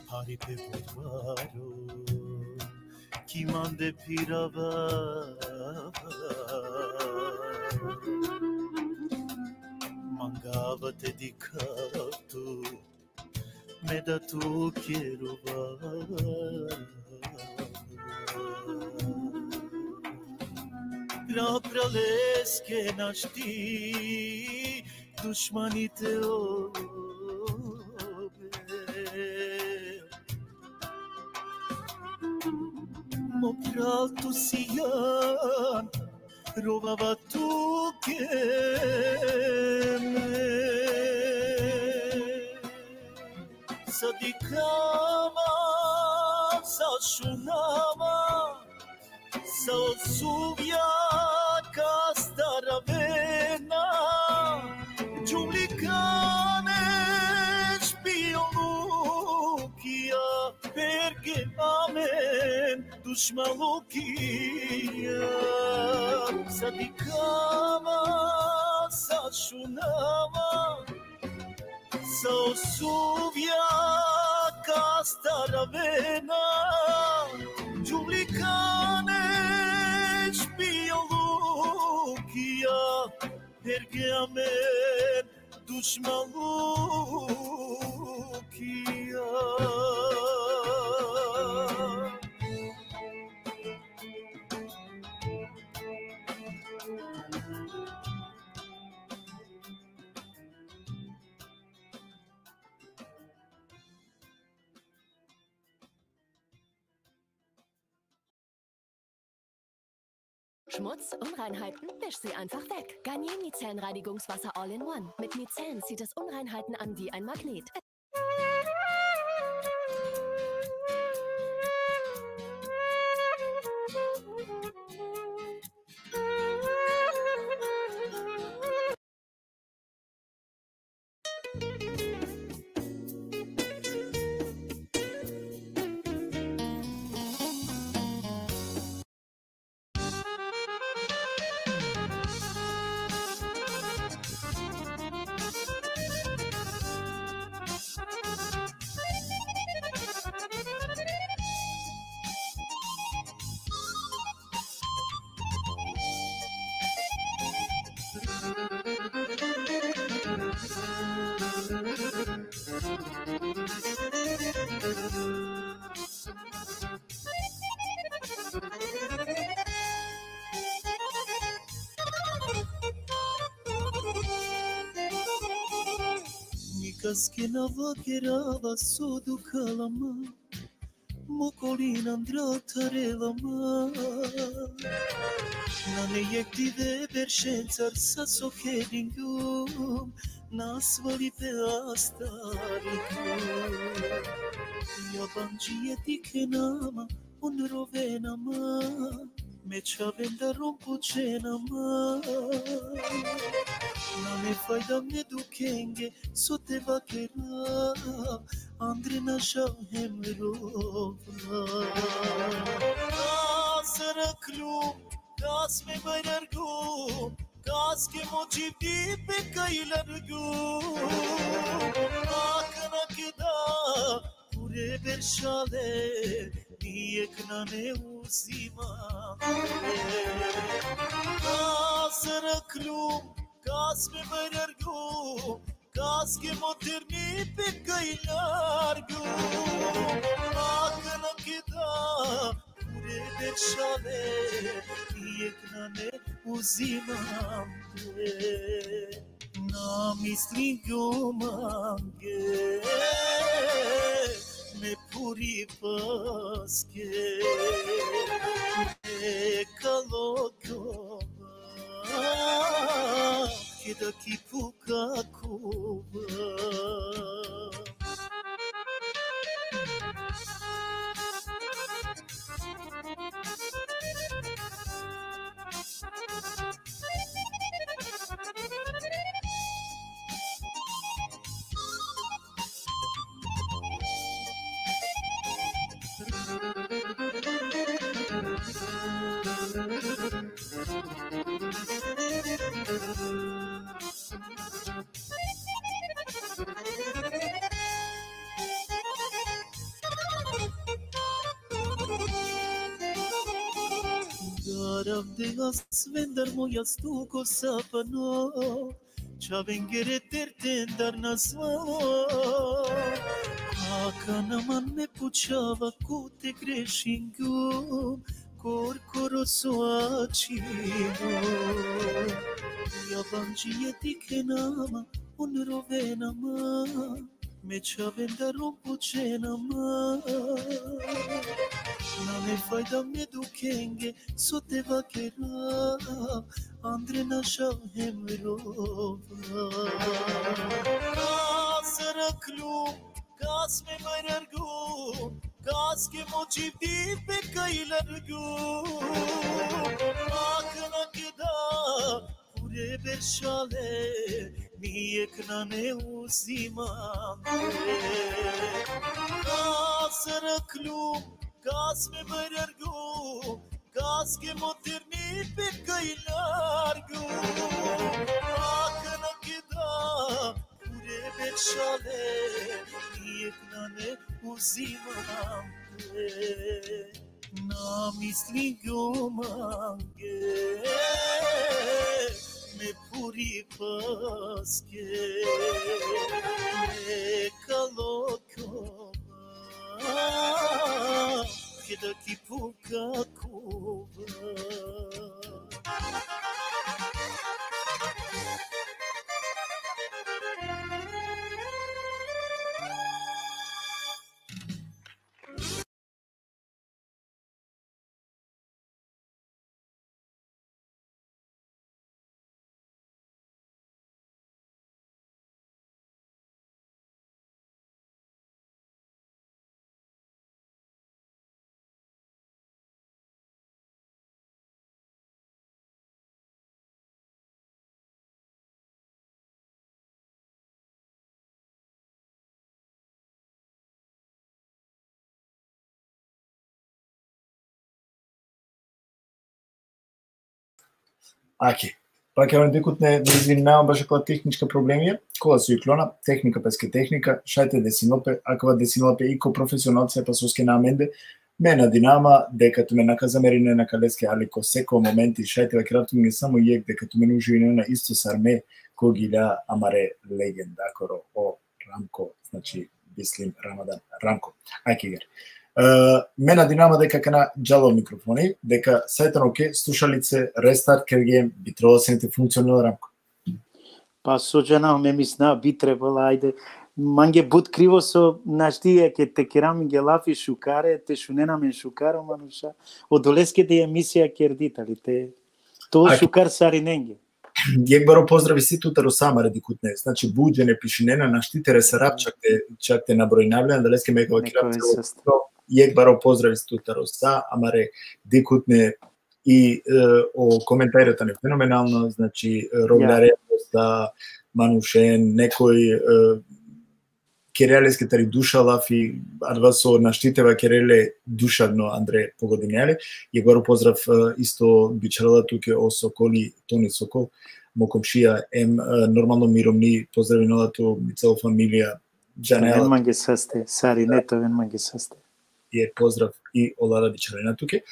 Pari pe budvaro Ki mande pirava Mangava te dikatu Me da tu kjerova Praleske našti Dušmanite Mopral tu sijan, rovava tu keme Sadikama, sašunama Sa odsuvja kastaravena Džumlikane špionukija Perge amen dušmalukija Sadikama, sašunama Sa osuvja kastaravena Džumlikane špionukija Perge amen dušmalukija Schmutz, Unreinheiten, wisch sie einfach weg. Garnier Micellenreinigungswasser All-in-One. Mit Micellen zieht es Unreinheiten an wie ein Magnet. Taskena vakerava sodu kalama Mokolina andratare ma Nane yekti de bershentsar saso keringum Nasvali pe astarikum Yabancıya dikenama unrovenama Meçavenda rompucenama Nane faydam ne dukenge sote vakera Andrina şahemrova Saraklum Gaz me bayrargum Gaz ke mocivdi pe kaylargum Akana keda Pure berşale Niyekna ne uzima Saraklum Gaz me bayrargum Gaz ke moderni pe kaylargum Akana keda Pure berşale Niyekna ne uzima Na mislim gomange Me puri paske Me kalokova Keda kipuka kova Darav de asvendar moja stuko sapano Čavengere terten dar nazvalo Akanaman me pučava kute grešingum Korkoro soačino Yabancıya dikenama unrovenama Meçavenda rompucenama Nane faydam ne dukenge sote vakera Andrena şahemrova Saraklum Gaz me bayrargum Gaz ke mocivdi pe kaylargum Akana keda Pure berşale Niyekna ne uzimam Saraklum Gaz me bayrargum Gaz ke moderni pe kaylargum Akana keda Pure berşale Niyekna ne uzimam Na mislim gomange Me puri paske Me kalokova Keda kipuka kova Аки. Пак ја декот не извинувам баш ако техничка проблеми, кола се уклона, техника песке техника, шајте десинопе, аква десинопе ико професионалци па соске наменде, мене динама дека ту ме наказамерине на калеске алико секо моменти шајте ва крату ми само јек дека ту ме уживине на исто сарме когиля амаре легенда коро о Рамко, значи Бислим Рамадан Рамко. Ајке гер. Мена динама дека кана джало микрофони, дека сајтан оке, слушалице, рестарт, кергем, би требало да се функционира Рамко. Па соđena me misna bi trebala, ajde, Mange bud krivo so naštije, ke te keram gelafi šukare, te šunena men šukaro manusha. Odolesке de емисија кердитали те. То шукар сариненге. Јек баро поздрави си тутаро сама ради кутне. Значи буџене пишинена на штитере сарап чак те набројнавлен да леске мека кирам цело. Јек баро поздрави си тутаро са, амаре дикутне и о коментарите не феноменално, значи ровляре да манушен некој керелеске тари душа лафи адва со наштитева кереле душадно Андре погодинеле. Ја баро поздрав исто бичарала туке о Соколи Тони Сокол, мо комшија нормално миромни поздрави нолато ми цела фамилија Джанела. Вен манге састе, сари нето вен манге састе. Е поздрав и олада бичарена туке.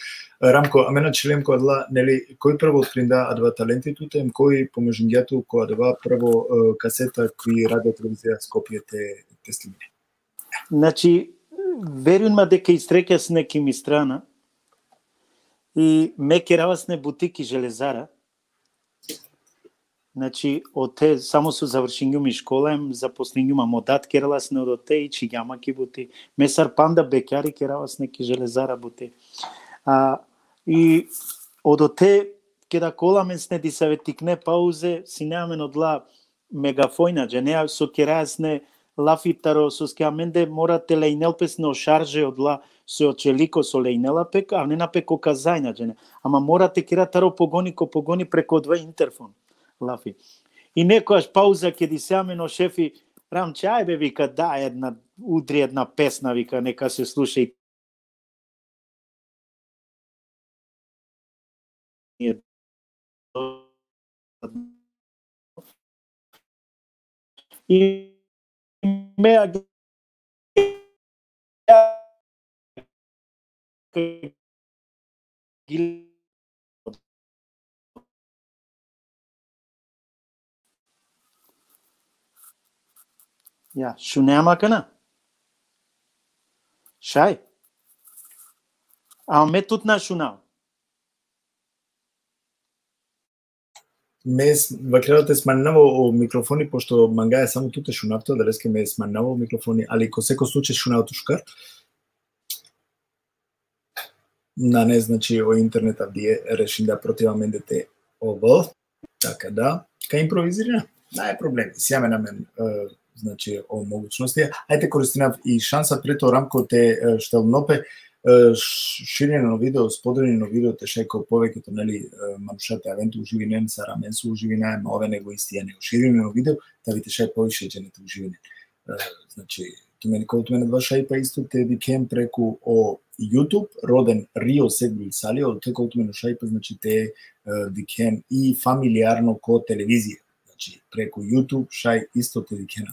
Рамко, амена челемко адла, нели, кој прво откринда адва таленти тутем, кој помежу јату кој адва прво касета кој радио телевизија Скопје те снимне? Значи, верувам дека истрекас неки ми страна и ме керавасне бутики железара. Значи, оте само со завршењу ми школем, запослењу модат кераласне од оте и чигамаки бути. Месар панда бекари кераласне ки железара бути. И од оте кеда коламен сне ди саветикне паузе, си неамен одла мегафојна, джа неа со керасне лафитаро со скаменде мора телејнелпес на шарже одла со очелико со лејнелапек, а не напек оказајна, джа не. Ама мора те кератаро погони преко два интерфон. Лафи. И некојаш пауза ке ди сеамено шефи Рамче, ајбе вика, да удри една песна, вика, нека се слуша и ме Ja, шунеама кана. Шај. А ме тут на шунал. Ме вакрелате сманнаво о микрофони, пошто манга е само туте шунавто, да леске ме сманнаво о микрофони, али ко секој случај шунаото шукар. На не значи о интернет авдие решим да противаме дете ово, така да, ка импровизирана, не е проблем, сјаме на мен, значи о могучности. Ајте користинав и шанса прето рамко те штелнопе ширење видео, споделено видео те шеко повеќето нели манушата евенту уживинен са рамен су уживина, ма ове него истија него ширење видео, да ви те шај повише дженете уживинен. Значи то мене колку мене два шај па исто те викем преку о YouTube, роден Рио Сегбил Салио, те колку мене шај па значи те викем и фамилиарно ко телевизија. Значи преку YouTube шај исто те викем.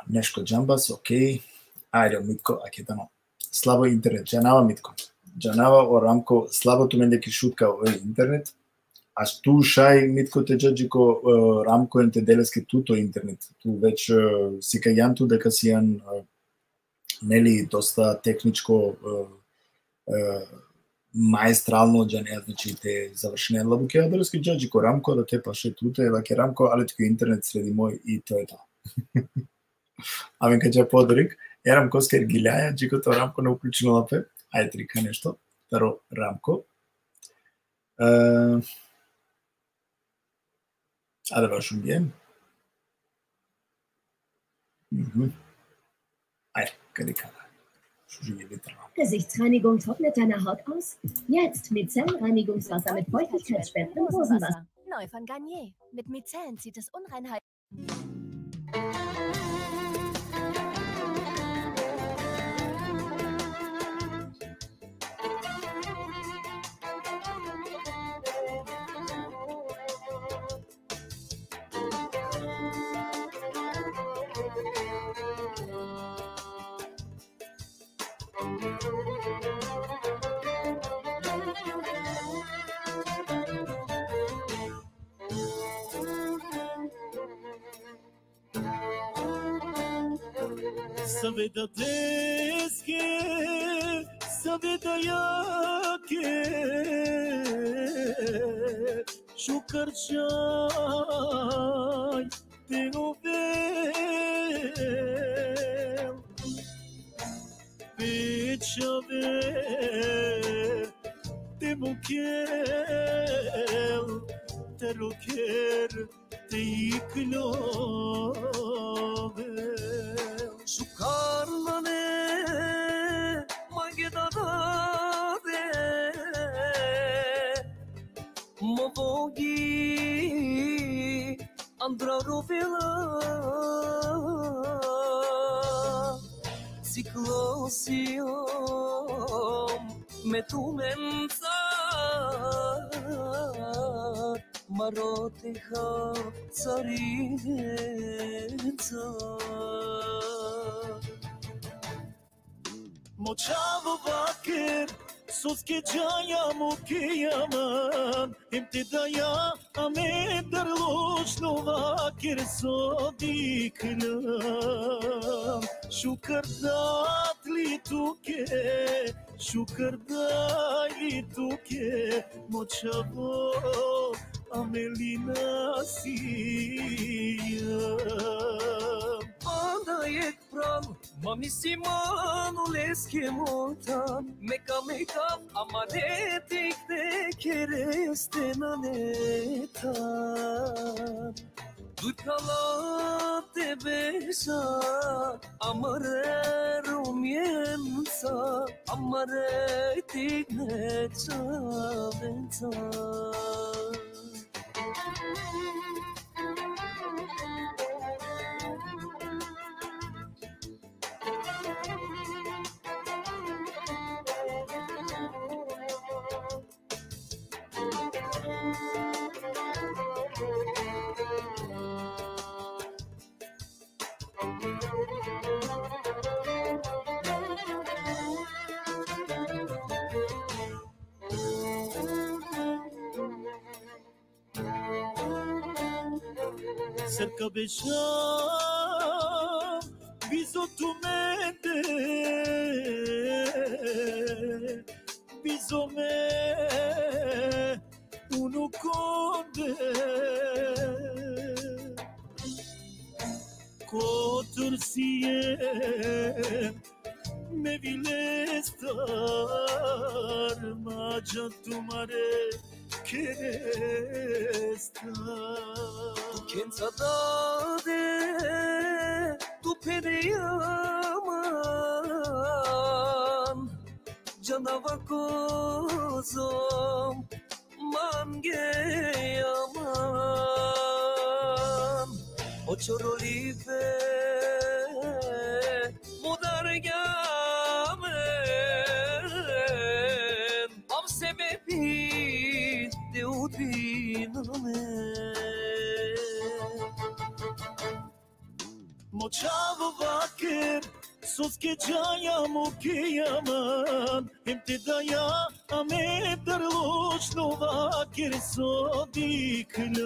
Нешко джамбас, окей. Ајде, Митко, акетано. Слабо интернет, джанава Митко. Джанава о рамко, слабото мен деки шутка овој интернет. А ту шај Митко те джаджико рамко ен те делеске туто интернет. Ту веќе сика јанту дека си јан нели доста техничко маестрално джане, значи те завршене лабуке, а делеске джаджико рамко да те паше туто е ваке рамко, али тако интернет среди мој и тоа е тоа. Амен кај подарик, ерам коскер гилјаја, джикото рамко не уклучено лапе, ајде трика нешто, таро рамко. Ајде вашум бием. Aïe, Gesichtsreinigung trocknet deine Haut aus? Jetzt Mizellen-Reinigungswasser mit feuchtigkeitsspendendem Rosenwasser. Neu von Garnier. Mit Mizellen zieht es Unreinheiten. Saveda deske, saveda yake, shukarchay, te ovel pe chave te mukel te roker te iklovel Sukarmane magedadade movogi andrarovela Ciclosium metumenza maroteha царица Mochavo vaker soske jaya mukiyaman imtidaya amedar loshno vaker sodiklam shukardat li tuke shukardat li tuke mochavo amelina siya Андает прав, мами симану леске мота, мека амаретик де керестена нета. Дукала те беса, амаре руmienza, amaretik necha venza. Cerca besham bizotumente bizome unu konde kotursiye me vilestar maja tumare kerestar Kenzadade tu periyaman Canava kozum mangeyaman Oçorolive mudargamen Av sebebi de udinamen Mochavo vaker soske jaya mukiyaman imtidaya amedar loshno vaker sodiklam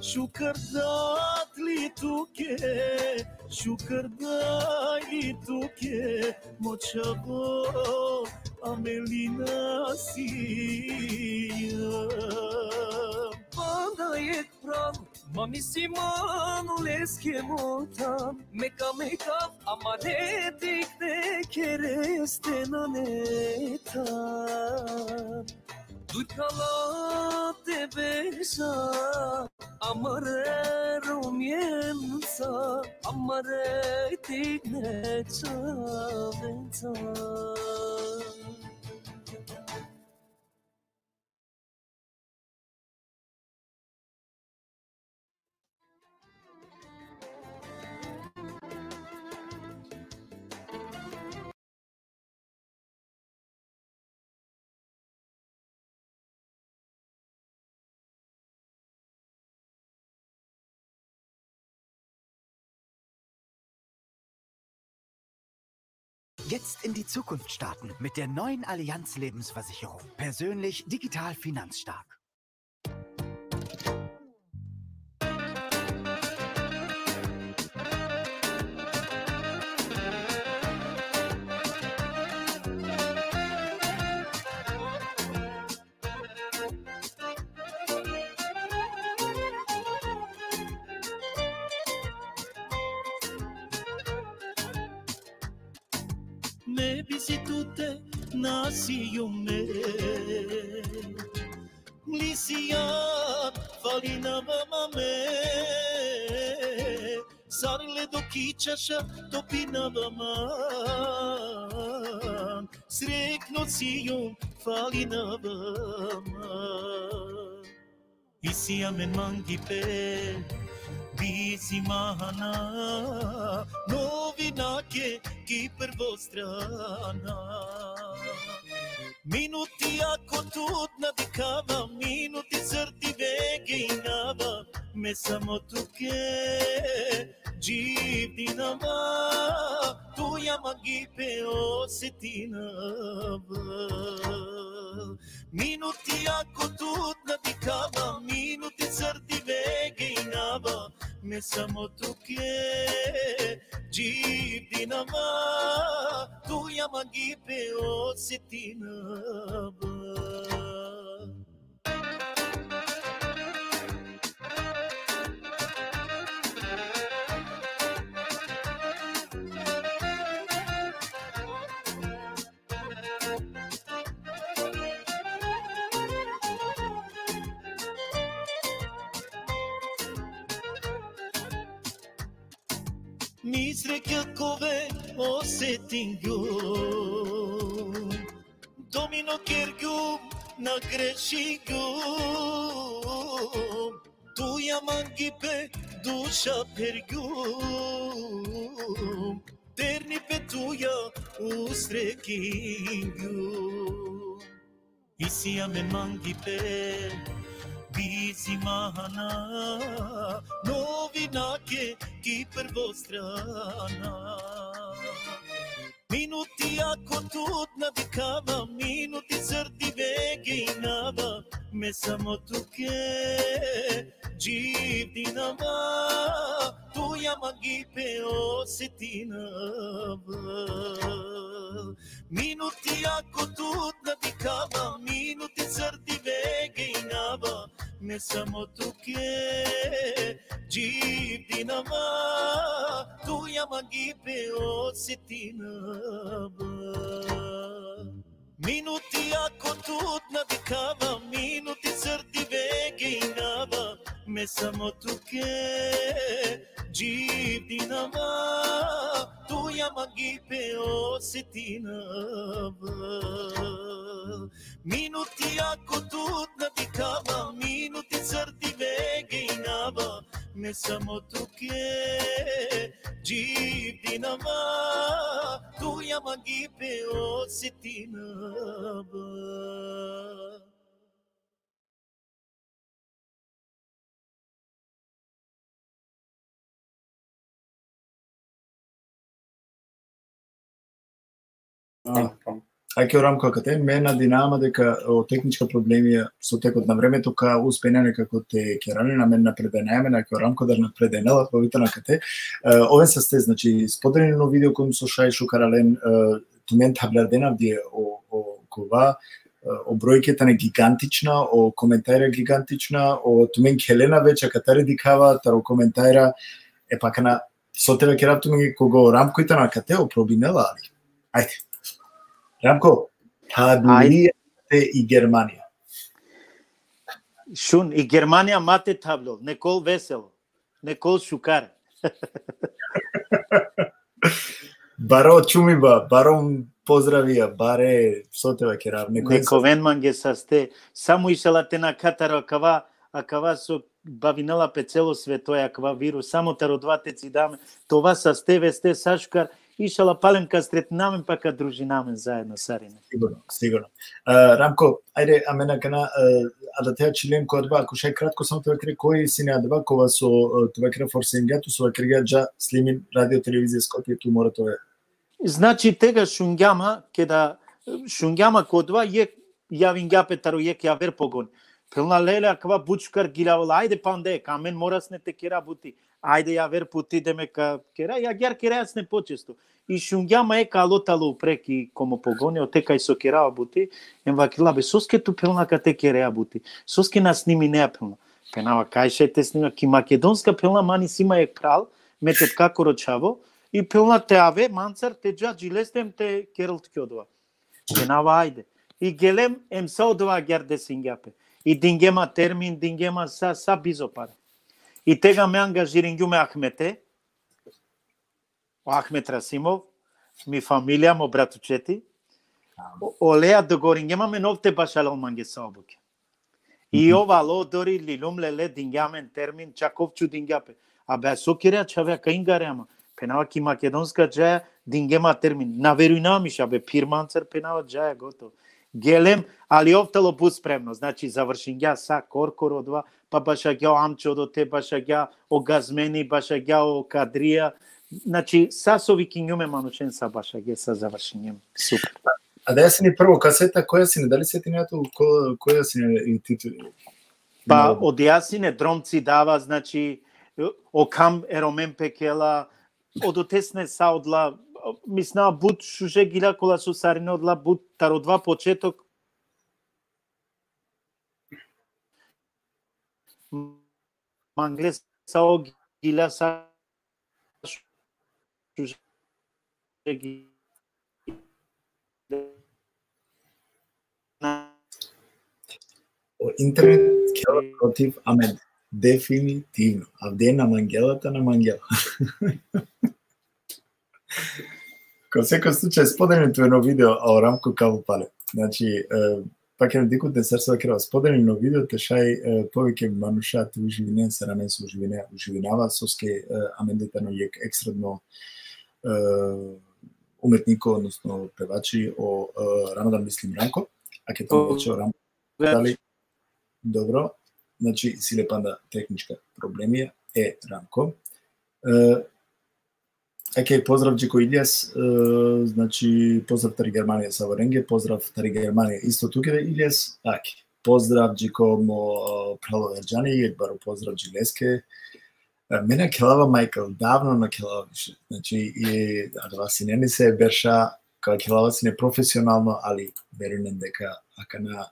shukardat li tuke shukardat li tuke mochavo amelina siya Андает прав, мами симану леске мота, мека амаретик де керестена нета. Дукала те беса, амаре руmienza, amaretik necha venza. Jetzt in die Zukunft starten mit der neuen Allianz Lebensversicherung. Persönlich, digital, finanzstark. me visitute nasiume Lisian falina mame Sarle do kichasha topina man Srek nocium falina Isi amen mangipe Visi mahana Novina ki per vostrana Minuti ako tut nadikava Minuti srti veginava Me samo tuke Jivdinava Tuja magipe osetinava Minuti ako tut nadikava Minuti srti veginava Me samo tuke Jivdinava Tuja magipe osetinava Nisrekjakove osetinju Domino kergu na grešinju Tuja mangipe duša pergu Terni pe tuja usrekinju Isi amen mangipe Visi mahana Novina ki per vostrana Minuti ako tut nadikava Minuti srti veginava Me samo tuke Jivdinava Tuja magipe osetinava Minuti ako tut nadikava Minuti srti veginava Me samo tuke Jivdinava Tuja magipe osetinava Minuti ako tut nadikava Minuti srti veginava Me samo tuke Jivdinava Tuja magipe osetinava Minuti ako tut nadikava Minuti srti veginava Me samo tuke Jivdinava Tuja magipe osetinava Ајке Рамко, кате мена динама дека техничка проблеми со текот на времето ка успене како те керани на мен напреденаеме на Ајке Рамко да напреденела повито на кате. Овен се сте, значи, споделено видео кој со Шај Шукарален тумен таблардена вдие о кова о бројката не гигантична, о коментајра гигантична, о тумен Хелена веќе катаре дикава, таро коментајра е пака на со тебе ќе раптуме кого Рамкоите на кате опробинела али. Ајде. Рамко, таблија и Германија. Шун, и Германија мате табло, Некол Весело, Некол Шукар. Баро чумиба, баром поздравија, баре со тебе ќе рав. Нековен манге састе, само ишала те на катаро, акава со бавинела пе цело свето, акава вирус, само тародвате цидаме, това састе весте Сашкар, ишала паленка стретнамен пака дружинамен заедно сарине. Сигурно. Рамко, ајде амена кана да теа член кодба, ако шај кратко само тоа кре кој си неадба кога со тоа кре форсенгјато со крега джа слимин радио телевизија Скопје ту мора тоа. Значи тега шунгјама кодва је јавингјапе таро је ќе авер погон. Пилна леле аква бучкар гилавала, ајде панде, камен морасне те кера бути. Ајде ја вер пути деме ка кера, ја гер кереас не почесто. И шунгјама е калотало упреки комо погони, отека и со керава бути, ем вакила бе соске ту пилна ка те кереа бути. Соске на сними неа пилна. Пенава кајше те снима ки македонска пилна мани сима е крал, метет како рочаво, и пилна те аве мансар те джаджилестем те кералт кёдва. Генава айде. И гелем емсаудва герде сингапе. И дингема термин, дингема са бизопар. И тега ме ангажирингюме Ахмете, Ахмет Расимов, ми фамилија, мо братучети, олеа догорингема ме новте башалал манге саобуке. И ова ло дори лилум леле дингямен термин, чаковчу дингяпе. Абе, сокиря чавя каингарема. Пенава ки македонска джая дингема термин. Наверујнамиш, абе, пирманцер пенава джая готов. Гелем, али овтало бу спремно. Значи, завршингја са коркородва, па башагја амчодо, те башагја о газмени, башагја о кадрија. Значи, са со викињуме манучен са башагја, са завршињем. Супер. А да си ни прво касета, која си не, дали се ти нето, која си не титул? Па, од јасине дромци дава, значи, окам еромен пекела, од отесне са одла, мисна буд шуже гила кола со сарине одла буд тародва почеток. Мангле са о гила са шуже гила. Интернет кела против Амед. Дефинитивно. Авде на мангелата на мангела. Ко секој случај споделено едно видео о Рамко Калупале. Значи, пак е дикот не срсва крева споделено видео те шај повеќе мануша те уживине се рамен со уживинава соске Амендетано е екстрадно уметнико, односно певачи о Рамадан мислим Рамко, а ке тоа вече о Рамко. Дали добро, значи силепанда техничка проблемија е Рамко. Океј, поздрав Джико Илијас, значи поздрав Тари Германија Саваренге, поздрав Тари Германија исто туке Илијас, аке. Поздрав Джико мо Прало Ерџани, баро поздрав Джилеске. Мене келава Майкл, давно на келава више. Значи, и адва си не се берша, као келава си не професионално, али верувам дека акана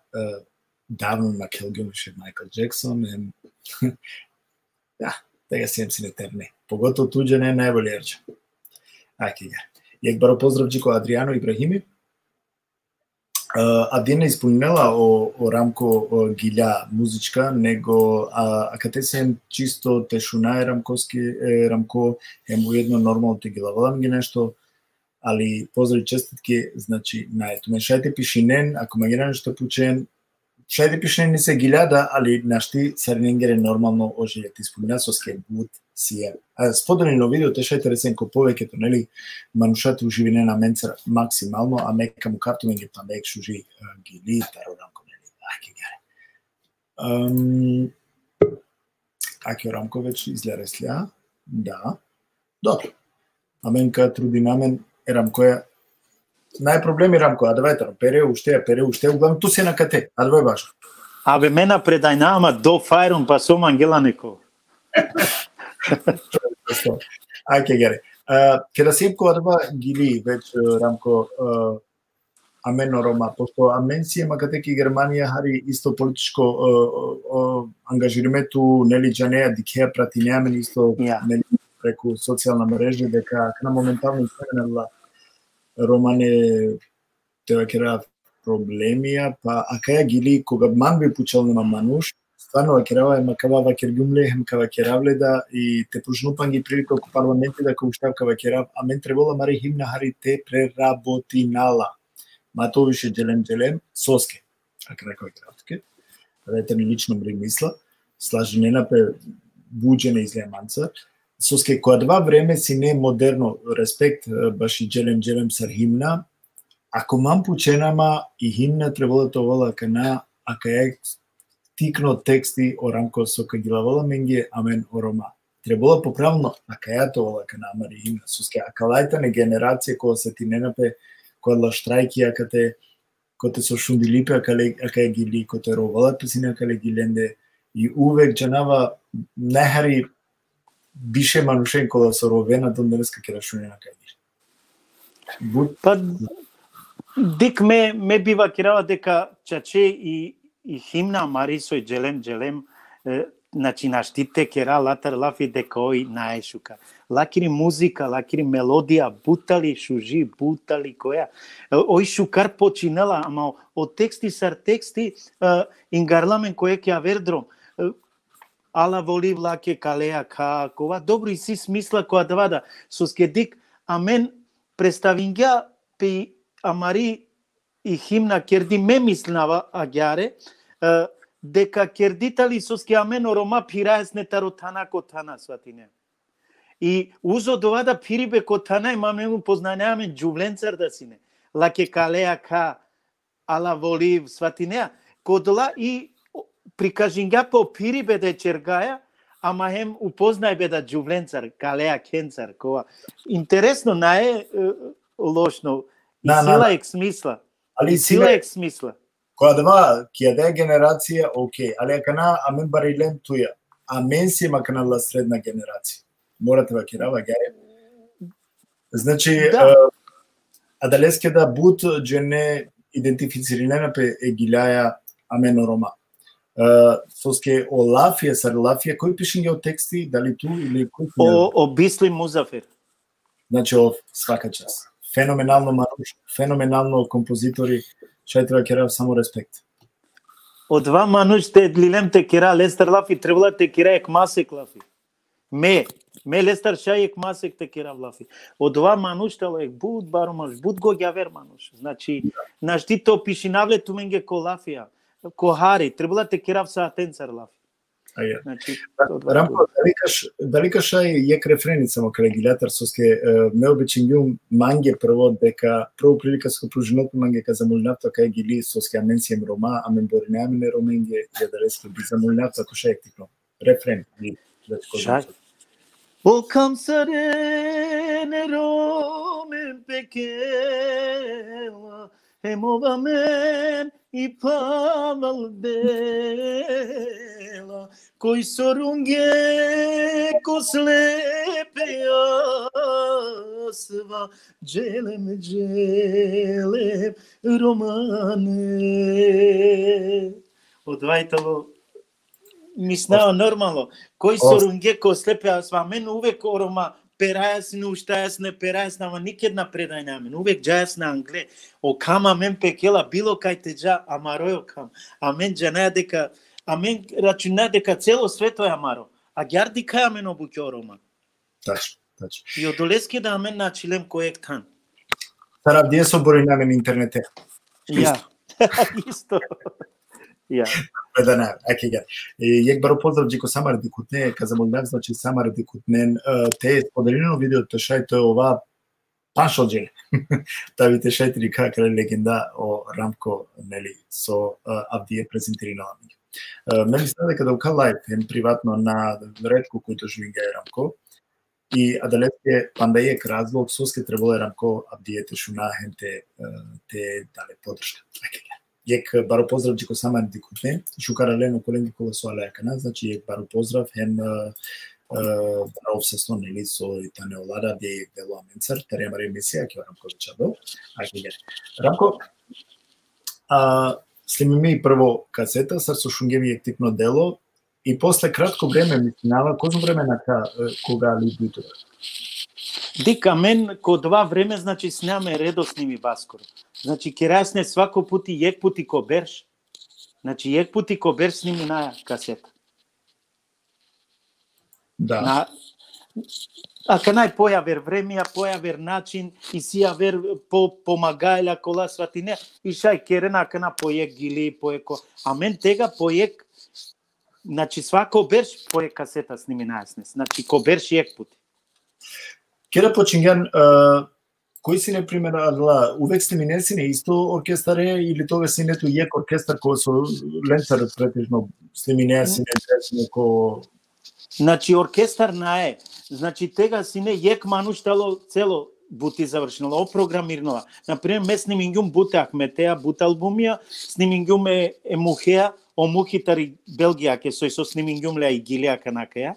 давно на келгам више Майкл Джексон, да, тега си не терне. Поготово туѓе не е најболи ерча. Аке ја. Јек баро поздрав Джико Адријано Ибрахими. Адија не исполнила о Рамко гилја музичка, него акатесен чисто тешуна е Рамко е му едно нормално те гилавалам ги нешто, али поздрави честитки, значи наето. Не шајте пишинен, ако ме гира нешто пучен, шајте пишинен не се гилјада, али нашти сарненгере нормално ожелјат исполнила со скебут сија. Споделено видео те шајте ресенко повеќето, нели, манушате уживине на менцер максимално, а мека му картуме ги памек шужи гили, таро Рамко, нели, аке гаре. Аке Рамко веќе излере сля, да, добро. Аменка труди намен, Рамко е најпроблеми Рамко, а давајте, пере уште, углавно ту се на кате, а давај баш. Абе, мена предајна, ама до фајрум, па сом Ангела неко. Ајке гаре. Ке да сепко адва гили веќе Рамко амено Рома, пошто амен си ема катеки Германија хари исто политичко ангажиримету, нели Джанеја Дикеја прати неамен исто нели преку социјална мрежа дека на моментално изменела Романе тева кера проблемија, па акаја гили кога ман би пучал нема мануш, стварно вакерава ема кава вакергумле, ем кава керавледа и те пружнупан ги прилика ко парламенти да кауштав кава керав, а мен требола мари химна хари те преработинала. Ма то више джелем, соске. А крај кога керавтке. Дадете ми лично мри мисла, слаженена пе буџене излеманца. Соске која два време си не модерно респект баш и джелем сар химна, ако мам пученама и химна требола тоа кана, ака е тикно тексти о Рамко со кагилавала менге амен о Рома. Требола поправно, ака ја тоа кана мари химна. Соске, ака лајта не генерација која се ти ненапе, која ла штрајки, ака те со шундилипе, ака е гили, која те ровала песина, ака е гиленде, и увек джанава нехари бише манушен кола со ровена до денеска ке рашунена кај Па дик ме бива кирава дека чаче и химна Марисо и джелем Значи наштите кера латар лафи дека ој наешука. Лакири музика, лакири мелодија, бутали шужи, бутали која. Ој шукар починала, ама од тексти сар тексти ингарламен кој ќе авердром. Ала воли влаке калеа ка кова добро и си смисла која давада со скедик амен представингја пи амари и химна керди ме мислнава агјаре дека кердитали соске амен орома пираес нетаро тана котана сватине. И узо довада пирибе котана и маме му познањамен джувленцар да сине. Лаке калеа ка ала волив сватине. Кодла и прикажинга по пирибе да чергаја, ама хем упознај бе да джувленцар, калеа кенцар, кова. Интересно, наe лошно. И сила ек смисла. Али сила ек смисла. Која дава, ќе да генерација, окей, али акана амен барилен туја. Амен си маканала средна генерација. Морате ва керава гере. Значи, адалеске да бут джене идентифицирина пе егилјаја амен орома. Соске о Лафија, сар Лафија, кој пишинге о тексти, дали ту или кој? О Бисли Музафер. Значи, о свака час. Феноменално Маруш, феноменално композитори, шај треба керав само респект. Од два мануш те лилем те кера Лестер Лафи, требала те кера ек масек Лафи. Ме Лестер шај ек масек те кера Лафи. Од два мануш тало ек буд бару мануш, буд го гјавер мануш. Значи, нашти то пишинавле туменге ко Лафија. Кохари, требала те керав са атенцар Лафи. Значи, Рамко, дали кашај јек рефреница мо крегилјатар соске ме обичињу манге прво дека прво прилика со пружиното манге ка замолнавто кај гили соске аменсием рома, амен боринамине роменге ја далеске би замолнавто кашај типно. Рефрен. Шај. O camsarene romen pequela, removamen e paval bela, coi sorunge coslepe asva, gelem romane. Od vajtalo мислеа нормално. Кој сорунге ко слепе, а мен увек орома перајас не уштајас не перајас нама никедна предај на мен. Увек джајас на англе. О кама мен пекела било кај те джа амарој кам. А мен джанаја дека а мен рачунаја дека цело свето е амаро. А гјарди кај мен обуќе орома. Тачно. И одолеске да мен начилем кој тан. Тарав дие со бори на мен интернете. Ја. Исто. Ја. Предана, акега. Јек баро поздрав Джико Самар Дикутне, казамолнав, значи Самар Дикутнен, те споделено видеото шај тој ова пашоџеле. Та вите шајтри кака легенда о Рамко, нели, со Авдие презентиринала ми. Мене става дека да лайв приватно на ретко којто живинга е Рамко, и адалетке пандајек разлог соске требало е Рамко Авдиете шунахен те дале подршка. Акега. Јек баро поздрав Джико Самар Дикутне, шукаралено коленги кога со алеакана, значи јек баро поздрав хем баро обсесно нели со Итане Олара де дело аменцар, тере мари емисија ке Рамко Чадо. Ајде. Рамко снимиме и прво касета сар со шунгеви јек типно дело и после кратко време мислинава козно време на кога ли битува. Дика мен ко два време значи сняме редо сними баскоро. Значи керасне свако пути јек пути ко берш. Значи јек пути ко берш сними на касета. Да. А канај појавер времија, појавер начин и си јавер помагајла кола сватине и шај керена кана појек гили поеко. А мен тега појек значи свако берш појек касета сними најасне. Значи ко берш јек пути. Кера почињан кој си не пример увек сте ми несине исто оркестар е или тога си нету јек оркестар кој со ленцар претежно сте ми несине ко Значи оркестар наe. Значи тега си не јек мануштало цело бути завршнало опрограмирнала. Например ме снимингум буте Ахметеа бут албумија, снимингум е Мухеа, о Мухитари Белгија ке сој со снимингум ле и гилија канакаја.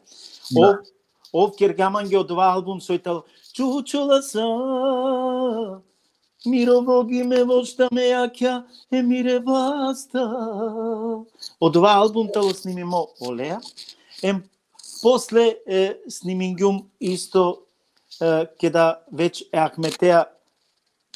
Ов кергаман ги од два албум сојтал Чучула са Мировоги ме вошта ме јакја мире баста. Од два албум тало снимимо Олеа. После снимингјум исто кеда веќе Ахметеа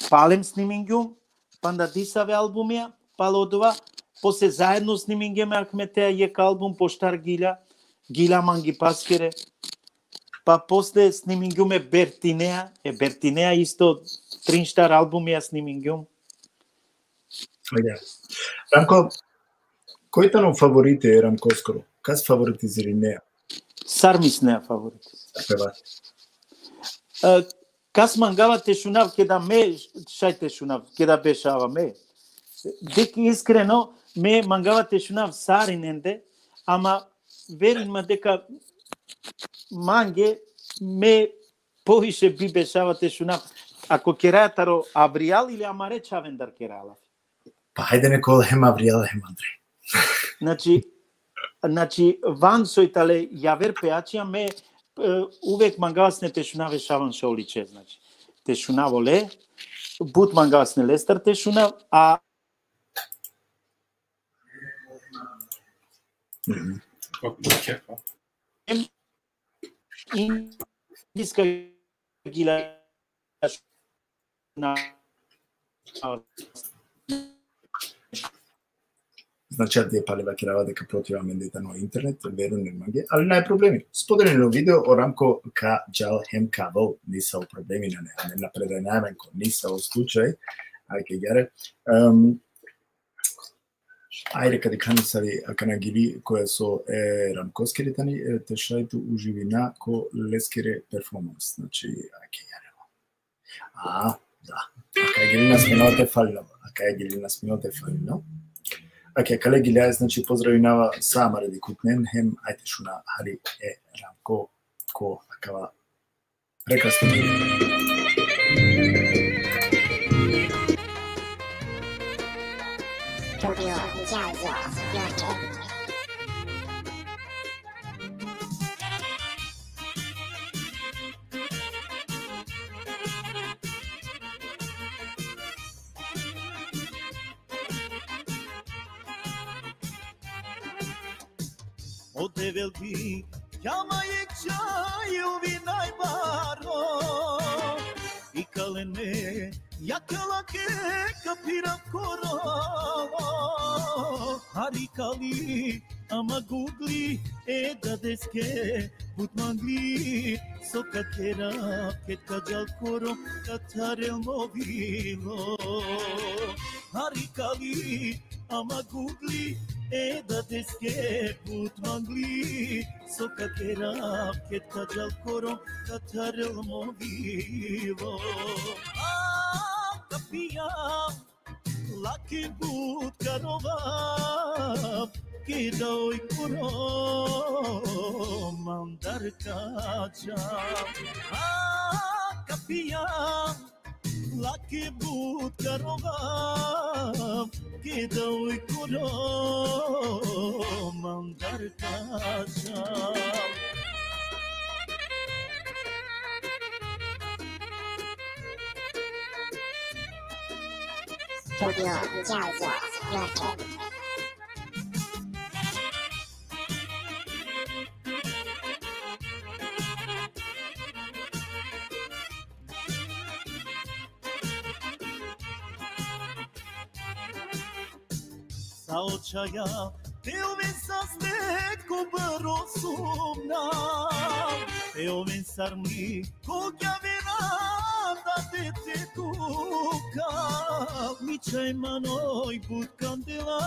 палем снимингјум, панда дисаве албумија, палодова, после заедно снимингјаме Ахметеа јек албум поштар Гиля манги паскере, па после снимингјуме Бертинеа исто тринштар албум ја снимингјум. Рамко, кој тану фаворите е Рамко скоро? Кас фаворитизири неа? Сармис неа фаворитизири. Кас мангава те шунав кеда ме шајте шунав кеда бешава ме. Дек искрено ме мангава те шунав сариненде, ама верима дека манге ме повише би бешава те шунав. Ако керајатаро Авриал или Амаре Чавендар керала. Па хајде некој хем Авриал хем Андре. Значи ван сојтале јавер пеачија ме увек мангавас не те шунаве шаван шауличе, значи. Те шунаво ле, бут мангавас не лестар те шунав, а индиска гила на Значи, тие палива керава дека протива мендета на интернет, веру не маге, али не е проблеми. Споделено видео о Рамко ка джал хем кавал, ниса о проблеми на неа, не напредај најменко, ниса о случај, ајке гере. Ајде каде канисари канагили која со Рамковскери тани, те шајту уживина ко лескере перформанс, значи, ајке гере. Да. Ајке гили нас миноте фалино. Аке колеги леа, значи поздравинава сама ради кутнен, хем ајте шуна хари Рамко ко акава прекрасно видео. Odevelbi Yamaye çayuvi naybaro İkalene yakalake kapira koro Harikali ama gugli eda deske Butmangli sokakera ketka jal koro katarel movilo Harikali ama gugli eda deske Butmangli sokakera ketka jal koro katarel movilo Kapiyam laki but karova Kidoi kuro mandar kacha Kapiyam laki but karova Kidoi kuro mandar kacha Studio Jazz Record. Saočaja, teo vensaste kubaro sumna, teo vensarmi kogja veranda te tuka, mičaj manoj bud kandela,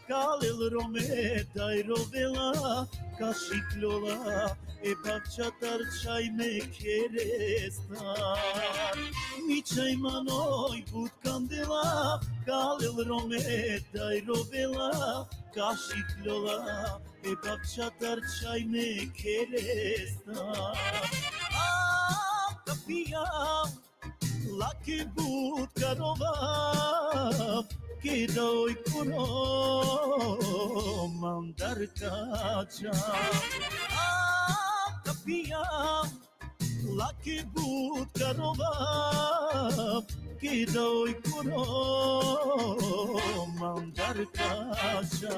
kalel rometa i rovela, kašiklola, e bakčatar čaj me kerestar. Mičaj manoj bud kandela, kalel rometa i rovela, kašiklola, e bakčatar čaj me kerestar. Kapijam, laki bud karova, Kidoi kuro mandar kacha Kapiyam laki but karova Kidoi kuro mandar kacha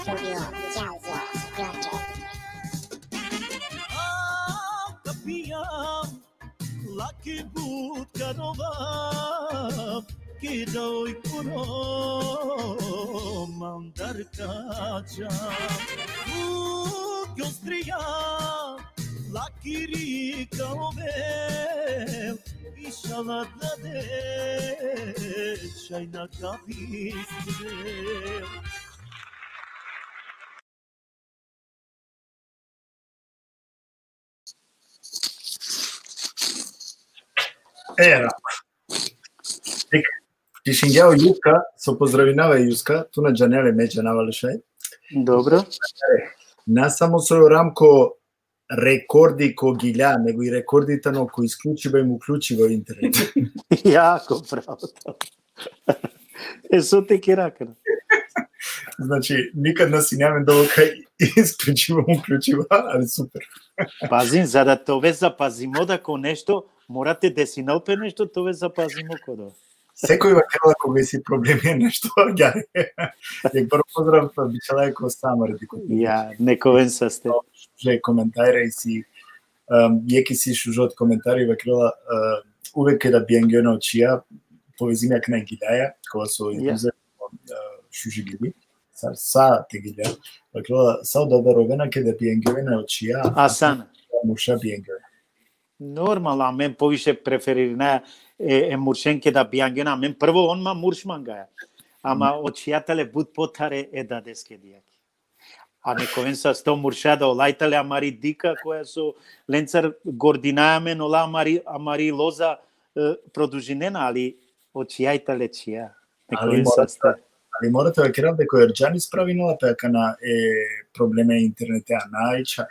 studio 叫做热点。 Kapiam, laki budka nova, kidoj kuro, mandar kača. Gjostrija, laki rika ovel, išala dade, čajna kapistel. Рак. Тишингяо Юска, со поздравинава Юска, ту на Джанеле меѓа навалешај. Добро. Не само со Рамко рекорди ко гилја, него и рекордите но кои исклучива и му уклучива интернет. Јако право. Со те ке ракна. Значи, никад не си нямам доволка исклучива, уклучива, али супер. Пазим, за да тоа запазимо дако нешто, морате да си наупе нешто, тоа запазимо кодо. Секој вакела кога си проблеми нешто, ѓаре. Јак прво поздрав бичалај ко сама ради кој. Ја, нековен са сте. Же коментари и си јеки си шужот коментари вакела увек да биенгено очија повезимјак на гилјаја, кога со изузе шужи гили. Са те гилја. Вакела са одобаровена ке да биенгено очија. Асана. Муша биенгено. Нормално, а мен повише преферирна е муршенке да биангена. Мен прво он ма муршмангаја. Ама очијателе буд потаре е да деске дијаки. А нековен са сто муршада олајтале амари дика која со ленцар гординајаме ола амари лоза продужинена, али очијајтале чија. Нековен са сте. Али морате да керам дека Ерџани справинала пека на проблеме интернете анајча.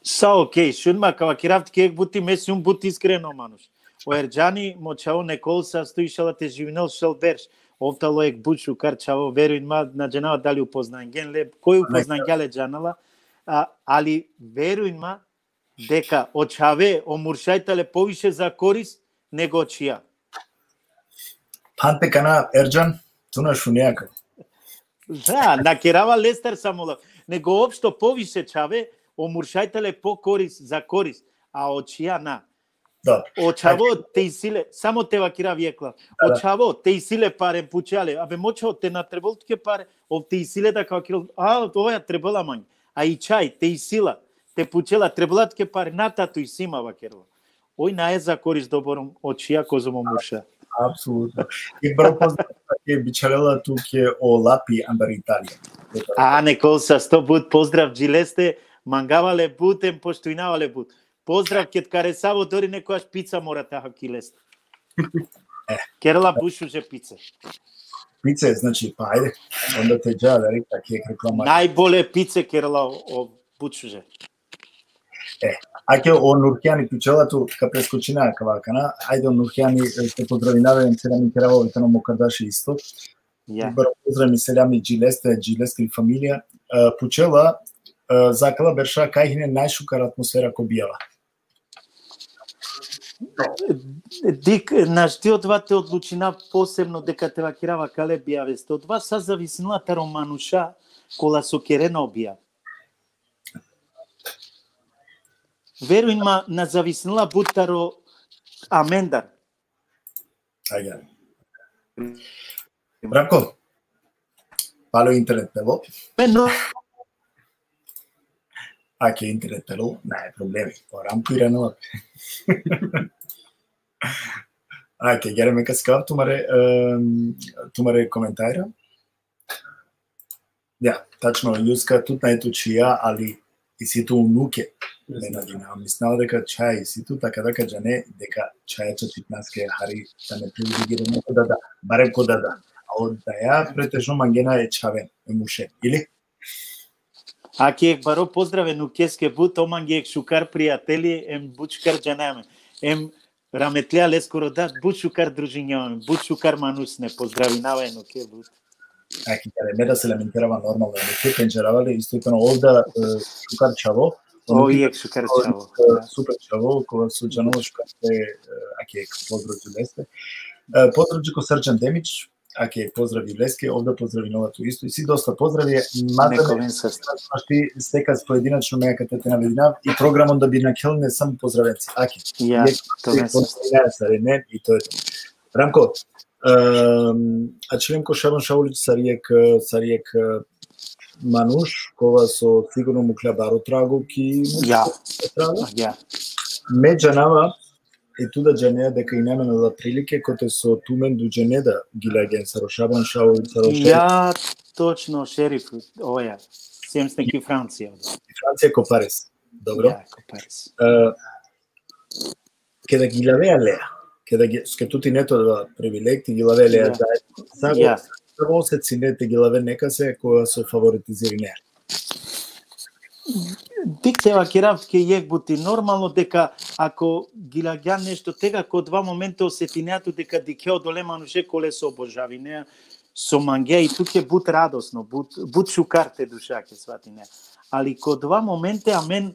Са окей, шунма кава киравт кек бути месиум бути искрено мануш. O Erđani moćao nekol sa stojišala te živnel šelberš. Овтало ек бучу карчаво веруин ма на джанава дали упознан ген ле кој упознан гале джанала, али веруин ма дека очаве омуршајтале повише за корис него очија. Панте кана Ерџан туна шунеака. Да, на керава Лестер самола. Него општо повише чаве омуршајтале по корис за корис, а очија на. Да. Очаво те изиле, само те вакира виекла. Очаво те изиле паре пучале, абе мочо те на треболтке паре, ов те изиле да какирол, ова требола мањ. А и чај те изила, те пучела треболатке паре на тату и сима вакерла. Ој на е за корис добором очија козомо муша. Апсолутно. И бро поздрав ке бичалела туке о лапи андар Италија. А некол са 100 бут поздрав джилесте, мангавале бутем поштуинавале бут. Поздрав ке ткаресаво дори некојаш пица мора таха килест. Керла бушуже пица. Пице, значи, па ајде, онда те джа да река ке реклама. Најболе пице керла о бушуже. Аке о Нуркјани пичелату ка прескочина кавакана, ајде о Нуркјани те поздравинавам селями кераво витано му кардаши исто. Бро поздрави селями джилесте фамилија. Пучела закала берша кајхине најшукар атмосфера ко бијава. Дик, наш ти од това те одлучина посебно дека те вакирава кале бијавесте. Од вас са зависила та романуша кола со керена обија. Веруин ма на зависила бутаро амендар. Ајде. Брако, пало интернет пело. Мено. Аке интернет пело, не е проблеми. Рамко и рано. Аке, гереме каскав, тумаре коментајра. Ja, tačno, Juska тут на ето чија, али и сите унуке ме надина. Мислела дека чај си тут, така дека джане, дека чајача титнаске хари да не привилегира neko да да, барем ко да да. А од да ја претежно мангена е чавен, е муше, или? Аки ек баро поздраве нукеске бут, оманги ек шукар пријатели, ем бучкар джанеме, ем раметлија лескоро да, бучукар дружињаваме, бучукар манусне, поздравинавај нуке бут. Аки, не да се лементирава нормално, не ке пенџеравале, истото овда шукар чаво. Ојек шукар чаво. Супер чаво, кога со джаново шукарте, аки ек поздрав джулесте. Поздрав джико Срđan Демич, Аке, поздрави Леске, овде поздрави новото исто и си доста поздрави. Мадаме, ти стекат поединачно меја ката те навединав и програмон да би накелне само поздравенци. Аке, не, и тоа е тоа. Рамко, ачелем ко Шабан Шаулич сариек Мануш, кога со сигурно му клабаро трагу ки меѓанава и туда джанеа дека и наменала прилике коте со тумен ду джанеда гилаген Шабан Шаулич Ја точно шериф оја семстеки Франција. Франција ко Парис. Добро. Ја ко Парис. Ке да ги лавеа леа. Ке тути нето да привилегти ги лавеа леа да. Само се цинете ги лаве нека се која со фаворитизира неа. Дикцева керав ке јек бути нормално дека ако ги лагја нешто тега ко два момента осетинеато дека дикео доле мануше коле со обожави неа со мангеа и туке бут радосно, бут шукарте душа ке свати неа. Али ко два моменте амен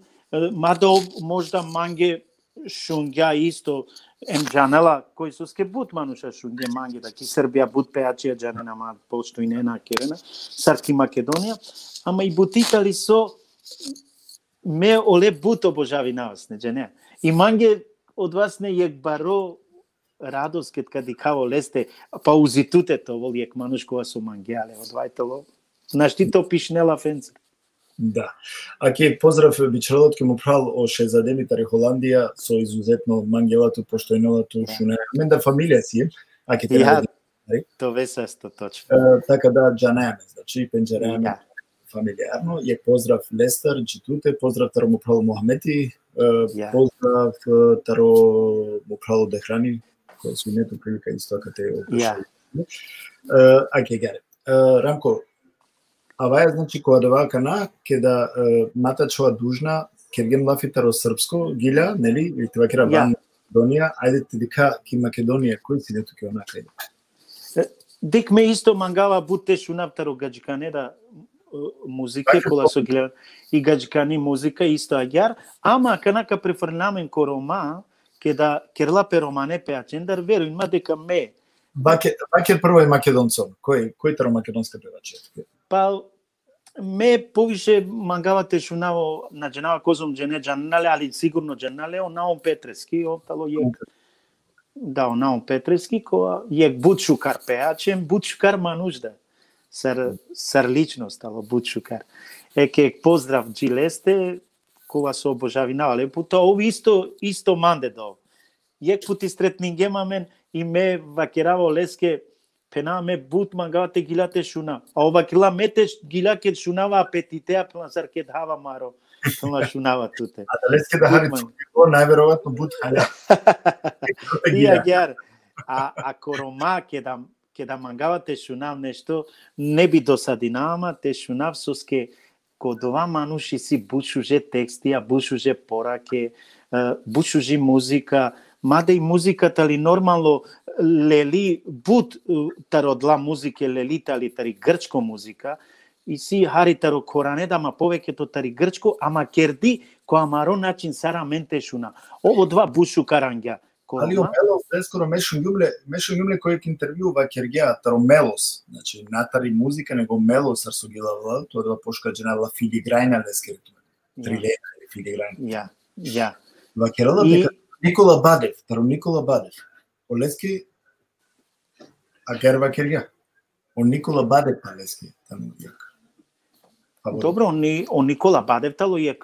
мадо можда манге шунгја исто емџанела кој со ске бут мануша шунге манге да ки Србија бут пеачија джанена ма почто и нена керена Сарски Македонија, ама и бутитали со ме оле бут обожави на вас, не. И манге од вас не јек баро радост кет кади каво лесте па узитутето вол јек мануш кога со мангеале одвајтело. Наштито пишнела фенца. Да. Аке поздрав бичралот ке му прал о Шезадемитар Холандија со изузетно мангелато постојнолато шуне. Мен да фамилија си, аке те ја тоа сесто точно. Така да джанаеме, значи пенџареме фамилиарно. Је поздрав Лестар, Джитуте, поздрав таро му прало Мохамети, поздрав таро му прало Дехрани, кој си нето прилика исто кате опишали. Аке гаре. Рамко, ава е значи кога да кана ке да матачова дужна керген лафитаро српско гиля, нели? И това кера ван Македонија, ајде ти дека ки Македонија кој си нето ке онака иде. Дек ме исто мангава буте шунавтаро гаджикане да музика кола со гиля и гаджикани музика исто агјар, ама канака префрнамен ко Рома ке да керла перомане пеачендар веру има дека ме Бакер прво е македонцом. Кој таро македонска певаче? Па ме повише мангавате шунаво на дженава козум джене джанале, али сигурно джанале Наум Петрески, отало јек. Да, Наум Петрески, која јек бутшукар пеачен, бутшукар манужда. Сар личност, ало бутшукар. Еке поздрав джилесте, кога со обожавинавале. Путо ови исто манде до. Јек пути стретнингема мен и ме вакераво леске пена ме бут мангавате гилате шуна. А ова кила мете гила ке шунава апетитеа плансар ке дава маро. Тоа шунава туте. А да леске да хари цукиво, најверојатно бут халя. Ја гјар. А корома ке да мангавате шунав нешто, не би досадинама, те шунав соске кодова мануши си бушуже текстија, бушуже пораке, бушужи музика, маде и музиката ли нормално лели бут тародла музике лели тали тари грчко музика и си хари таро коране да ма повеќето тари грчко, ама керди која маро начин сара менте шуна. Ово два бушу карангја. Али о Мелос, дескоро мешун јумле кој интервјува кергја таро Мелос, значи натари музика него Мелос арсо гилавла, тоа два пошка дженала филиграјна лескериту. Трилена или филиграјна. Ја. Вакерала дека Никола Бадев, таро Никола Бадев. Олески а керва кергја. Он Никола Бадев Олески таму јак. Добро, он Никола Бадев тало е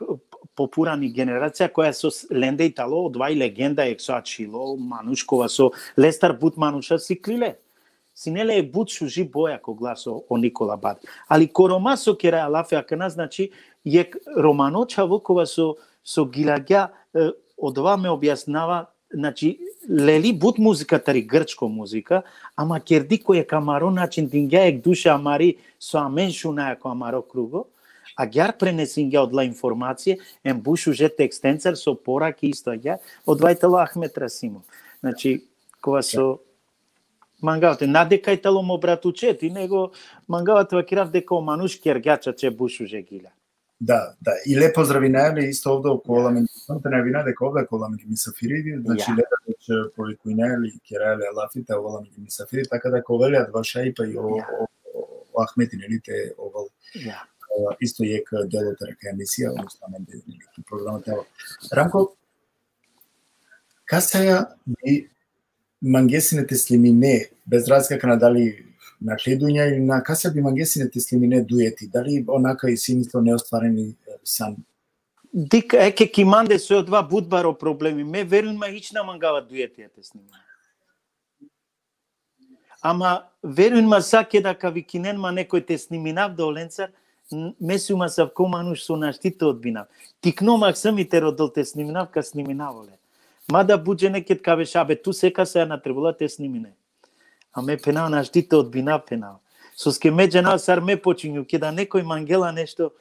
попурани генерација која со ленде и тало одва и легенда е со ачило манушкова со Лестар бут мануша си клиле. Синеле е бут шужи боја ко гласо о Никола Бадев. Али корома со кера лафе акана значи е романочаво кога со гилагја од ова ме објаснава, значи лели бут музика тари грчко музика, ама керди кој е камаро начин дингјаек душа амари со амен шунаја ко амаро круго, а гјар пренесинѓа одла информација, ем бушу же текстенцар со пораки исто ја, одвајтало Ахмет Расимов. Значи, кога со мангавате, надекајтало мо братучет, и него мангавате вакирав дека о мануш кергјача че бушу же гиля. Да, да. И лепо здрави најавле исто овде околу ламентите најавина дека овде околу ламенти мисафири, значи лета веќе повеќе најавли ќе раеле лафите овола ламенти мисафири, така дека овелиат вашаи па и о Ахмети нели те овол. Исто ек делот река емисија, односно менде неки програмата. Рамко касаја би мангесините слимине без разлика на дали накледуња или на каса би мангесините слимине дуети, дали онака и синисто неостварени сан. Дика еке киманде со два будбаро проблеми. Ме верувам хична мангава дуетијате снимање. Ама верувам саке да кавикиненма некој те сниминав до Оленцар, месума сав комануш со наштите одбинав. Тикномак самите родол те сниминав ка сниминаволе. Мада буџе некет кавеш абе ту сека се на требула те снимине. А ме пенал наштите одбинав пенал. Со ски меѓанал сар ме почињу ке да некој мангела нешто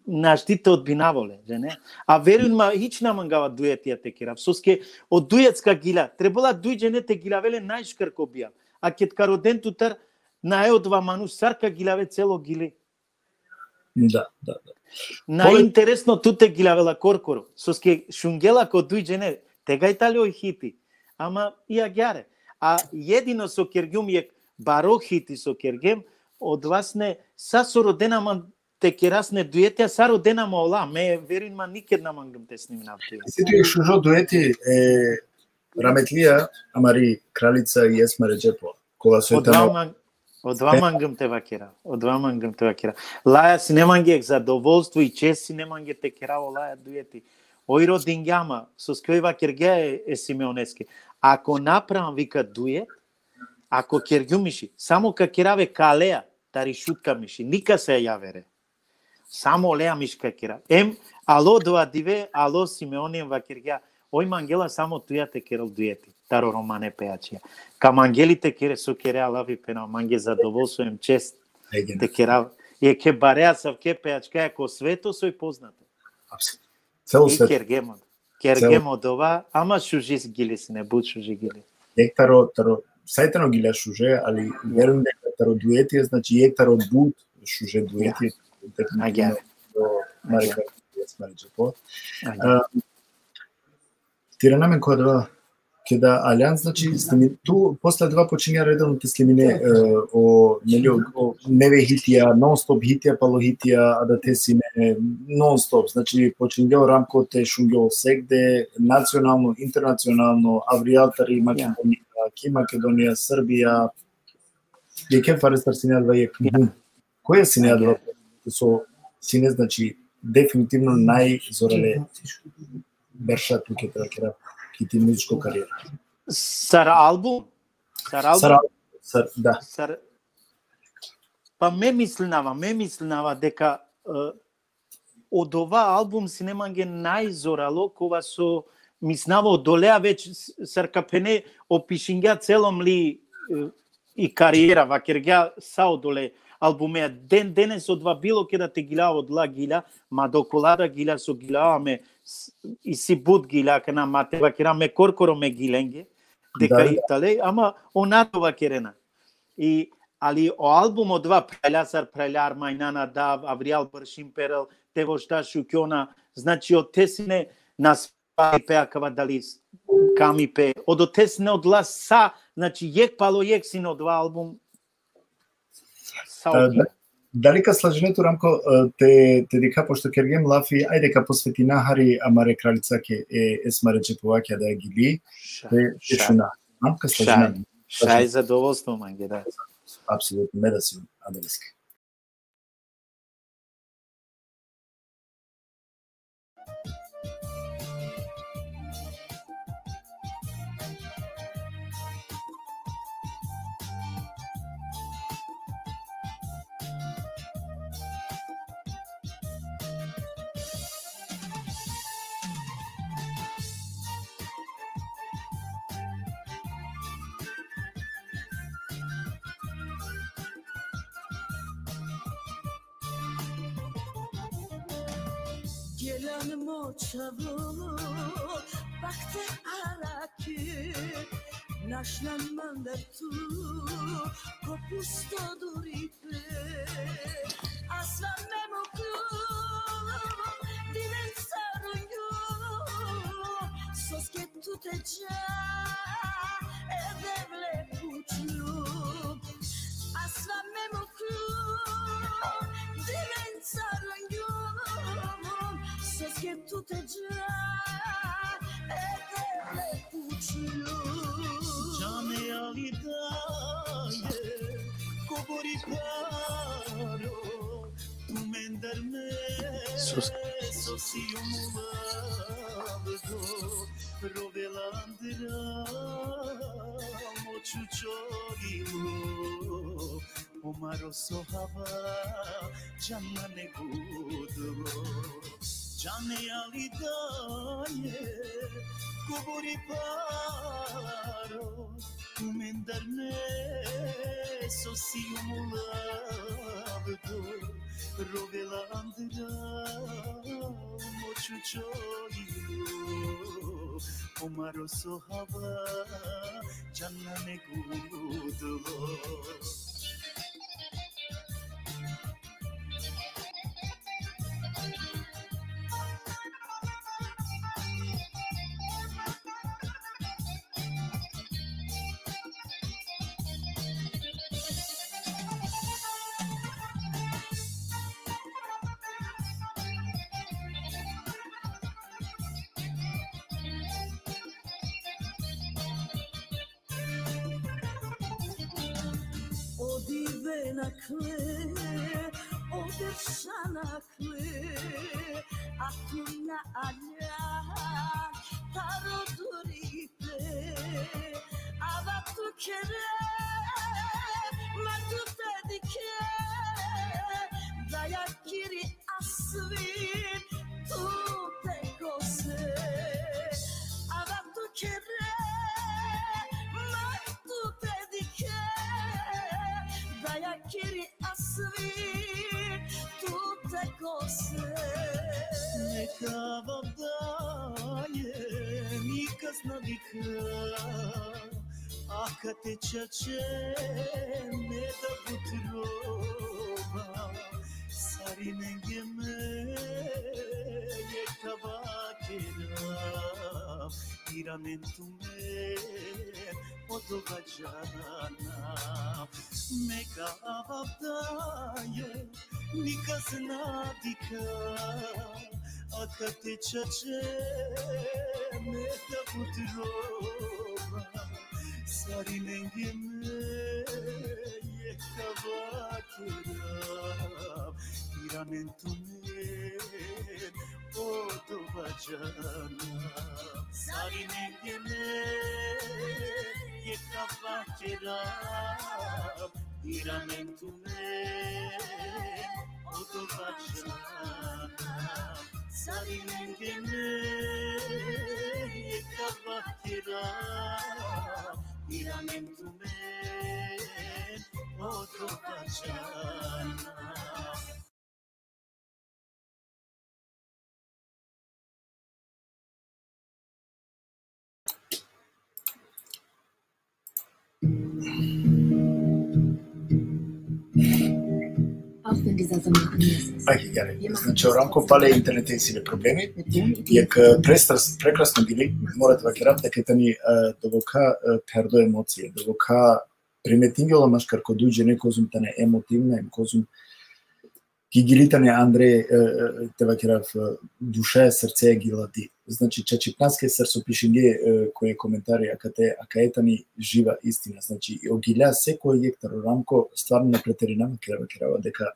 наштите одбинаволе, не? А верувам хична мангава дуетија те керав. Со ски од дуетска гила требула дујџе не те гилавеле најшкрко бија. А кет кароден тутар на еодва мануш сарка гилаве цело гили. Да. Најинтересно туте гилавела коркоро. Со ски шунгела ко дујџе не тега италио хити. Ама ја гјаре. А едино со кергјум е баро хити со кергем од вас не са со роденама те керасне дуетија са роденама ола. Ме верувам никед на мангам те снимнав. Сето е шужо дуети Раметлија, Амари Кралица и Есма Реджепо. Кола со Од два мангам те вакера. Лаја си не манге задоволство и чест си не манге те кераво лаја дуети. Ојро дингјама со ској вакерге е Симеонески. Ако направам вика дует, ако кергјумиши, само ка кераве калеа, тари шутка миши, ника се јавере. Само леа мишка кера. Ало доа диве, ало Симеонија вакергја. Ој мангела само туја те керал дуети. Таро романе пеачија. Ка мангелите кере со кереа лави пена, манге задоволство им чест те керав. И ке бареа сав ке пеачка, ако свето сој познато. Апсолутно. Цело свет. Кергемот ова, ама шужис гили си, не буд шужи гили. Ектаро, сајтано гиле шуже, али верувам дека таро дуетија, значи ектаро буд шуже дуетија. Агјаре. Марика Реджепо. Тиранамен која ке да Алијанс, значи ту после два почиња редовно те слимине о неве хитија, нон-стоп хитија, палохитија, а да те си не нон-стоп, значи почињео Рамко те шунгео сегде, национално, интернационално, Авријалтари, Македонија, Ки Македонија, Србија, Јеке Фарестар синеадва ек бум. Која синеадва со сине, значи дефинитивно најзореле берша туке тракера кити музичко кариера. Сар албум? Да. Па ме мислинава дека од ова албум си немање најзорало кога со миснава одолеа веќе саркапене опишиња целом ли и кариера вакергја са одоле албумеа денес од два било ке да те гила од ла гила, ма до колада гила со гилаваме и си буд гила кана мате вакера ме коркоро ме гиленге дека итале, ама онато вакерена. И али о албумо два Прелясар Преляр Мајнана Дав, Авријал Бршим Перел, Тевошта Шукјона, значи од тесине на спаи пеа кава дали ками пе, од тесине од ла са, значи јек пало јек син од два албум. Дали ка слаженето Рамко те дека пошто кергем лафи, ајде ка посвети нахари Амаре Кралица ке Есма Реджепова ќе да ја гили. Шуна. Рамка слаженето. Шај задоволство манге, да. Апсолутно, не да си аделиски. Gelen moçavu bakte araki Našlan da tu kopusto duripe Aslan me moklu già ed è le cucciu asla memo cu diventare un se che tu te già ed è le cucciu Jane alidaye kobori paro tu menderme sociumulado rovelandra mochuchorilo omaro sohava janane gudulo Jane alidaye kobori paro tu menderme sociumulado rovelandra mochuchorilo omaro sohava janane gudulo O divenakle, o dersanakle, aklına ala, taroduripe, avatu kere, matu pedike, dayak kiri asvin, tu te kose, avatu kere, matu pedike, Kiri asvin tutte cose Neka vadaye nikas nadika akate chache me da butroba sarinengeme yekavakera iramentume odovajana Meka avadaye nikas nadika akate chache me da butroba sarinengeme yekavakera iramentume odovajana sarinengeme yekavakera iramentume odovajana sarinengeme yekavakera iramentume odovajana Auch wenn dieser Sommer anders ist. Значи, Рамко пале интернетни силе проблеми, јака прекрасно били, морате да керам дека тани довока пердо емоција, довока приметингела машкар ко дуѓе не козум тане емотивна, им козум гигилитане Андре те керав душа срце гилади. Значи, чачипнаске срцо пишинге кој коментари ака етани жива истина. Значи, огиля секој гектар Рамко стварно не претеринава керава дека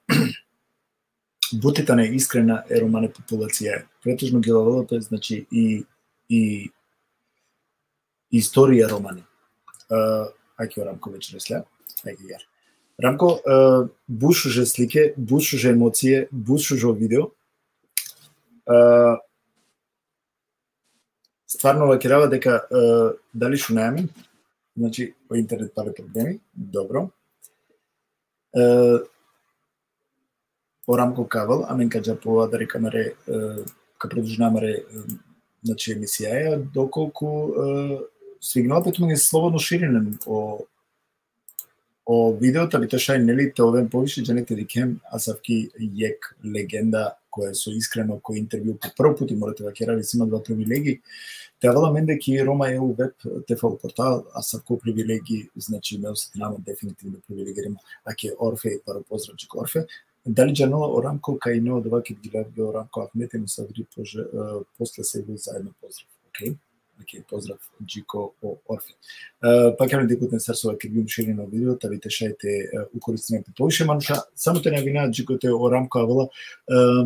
бутитане искрена е романе популација. Претежно гилалото, значи и историја романе. Ајке Рамко веќе ресля, ајке јар. Рамко бушуже слике, бушуже емоције, бушуже видео. Стварно вакирава дека дали шу неами, значи по интернет пале проблеми, добро. Рамко кавал, амен каджа по да рекамере, ка продолжнамере, значи емисија, доколку свигналот е слободно ширенен о видеото, би тоа нели те овен повише джанете дикем асавки јек легенда кое со искрено кој интервју по прв пат и морате да ќе ради има два привилегии. Те вала мен дека Рома EU веб ТФ портал, а сакко привилегии, значи ме осетинаме дефинитивно привилегираме, а ке Орфе и паро поздрав чек Орфе. Дали джанала Орамко кај нео два ке гилабе Орамко Ахмете му садри после себе заедно поздрав. Океј? Океј, поздрав Джико о Орфе. Пак ја декот не сарсова ке би шери на видео, та ви тешајте укористиме повише мануша. Само те навина Джико те Орамко авала.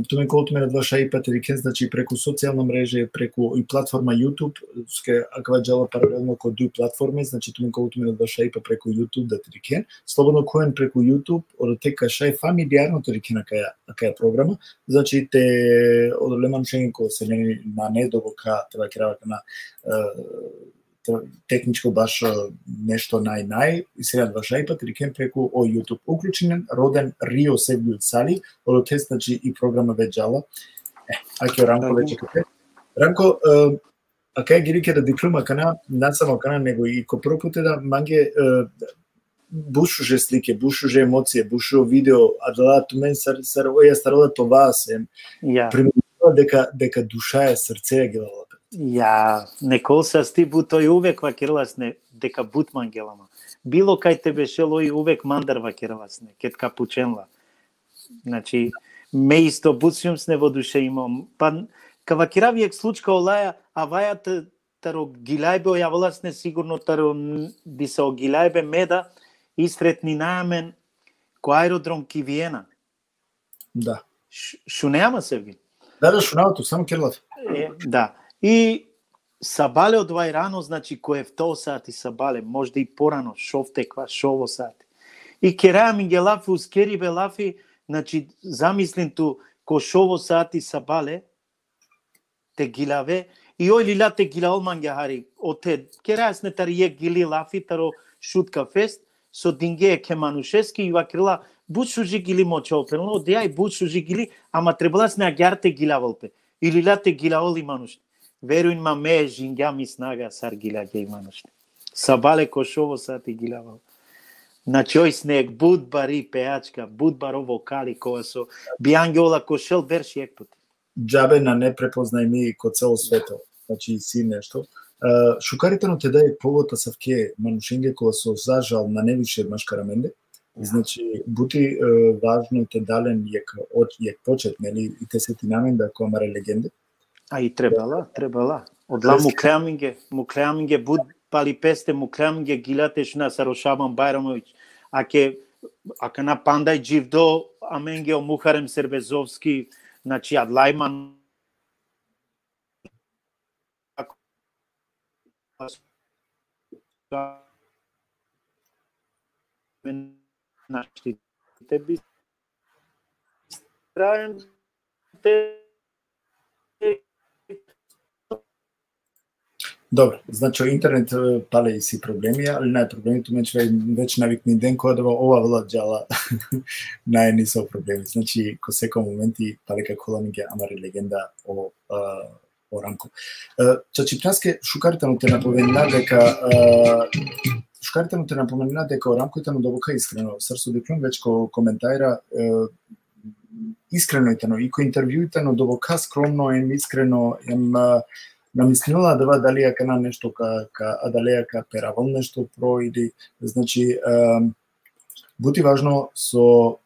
Туме колку ме два шаи патерикен, значи преку социјална мрежа, преку и платформа YouTube, ске акваџала паралелно ко дуј платформи, значи туме колку ме два шаи па преку YouTube да терикен. Слободно коен преку YouTube, од тека шаи фамилиарно терикена каја програма, значи те од леман шенко се на недовока треба керавака на техничко баш нешто нај и сега два шаи патерикен преку о YouTube уклучен роден Рио Себју Сали, од тест значи и програма веќе аќе Рамко веќе кај. Рамко а кај гирике да диплома кана насамо кана него и ко прв пат да манге бушуже слике, бушуже емоции, бушува видео, а да мен сар оја старода това се. Приметува дека душа е срце ги лала. Ја, некол са стибу тој увек вакерласне дека бутман гелама. Било кај тебе шело и увек мандар вакерласне, кет капученла. Значи, ме исто бутсјумсне во душе имам. Па, кавакиравиек случка олаја, а вајата таро гилајбе ојаволасне сигурно таро би се огилајбе меда истретни најамен ко аеродром Кивиена. Да. Шунеама се ви? Да, шунавато, само керлав. Да. И сабале од вајрано, значи кој е в тоа сати сабале, можда и порано, шовтеква, шово сати. И кераја ми гелафи, ускери белафи, значи замислим ту ко шово сати сабале, те гилаве, и ој лила те гила олман гехари, оте, кераја сне тари ек гили лафи, таро шутка фест, со динге ке манушески, и вакрила, бучужи гили моча опелно, одејај бучужи гили, ама требала сне агјарте гилаволпе, и лила те гилаоли мануште. Веруј ма ме жингја ми снага сар гила ге иманоште. Сабале кошово сати гилавал. Значи ој снег будбари пеачка, будбаро вокали која со биангеола кошел верши екпут. Џабе на непрепознајми ко цело свето. Значи си нешто. Шукарите но те дај повота савке манушинге која со зажал на невише машкараменде. Значи бути важно те дален јек почет, нели, и те сети намен да која маре легенде. А и требала. Одла муклеаминге буд пали песте муклеаминге гилате шуна Сарошабан Байрамович. Ака на пандај дживдо аменге о Мухарем Сербезовски, значи адлајман те би траен Добро, значи интернет пале и си проблеми, али најпроблемите веќе навикни ден која да ова вела џала најни со проблеми. Значи, ко секој моменти пале како ланге амари легенда о Рамко. Чачипраске шукарите те напомена дека о Рамко итано добока искрено. Срсо диплом веќе коментаира искрено итано и ко интервјуитано добока скромно искрено намислила дали ја кана нешто адалеја ка перавол нешто про или значи бути важно со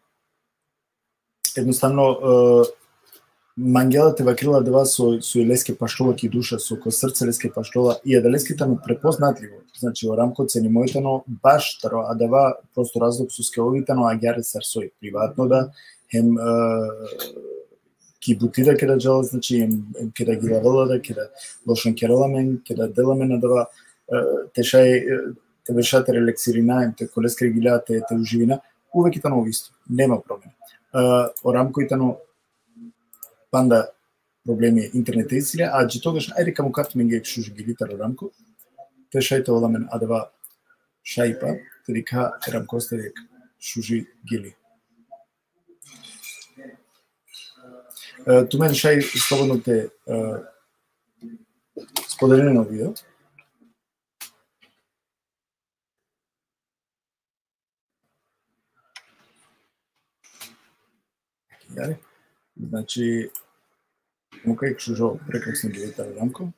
едноставно мангелата вакрила дава со леске паштола ки душа со ко срце леске паштола и адалеските но препознатливо значи о Рамко цени мојтано баш таро а дава просто разлог со скеовитано агјаре сарсој приватно да хем ки бутира ке да джала, значи ке да ги лавала да ке да лошен кераламен, ке да деламен да те вешате релаксирина, те колескри гилеа, те уживина, увек итано исто, нема промена. О Рамко итано панда проблеми интернет исиле, а джи тогаш ајде каму карту менге шужи гилитар о Рамко, те шајте оламен адава шајпа, те рика Рамко сте шужи гили. Тумен шај слободно те споделено видео. Значи, му кај Кшужо, прекак сам ги ветал Рамко.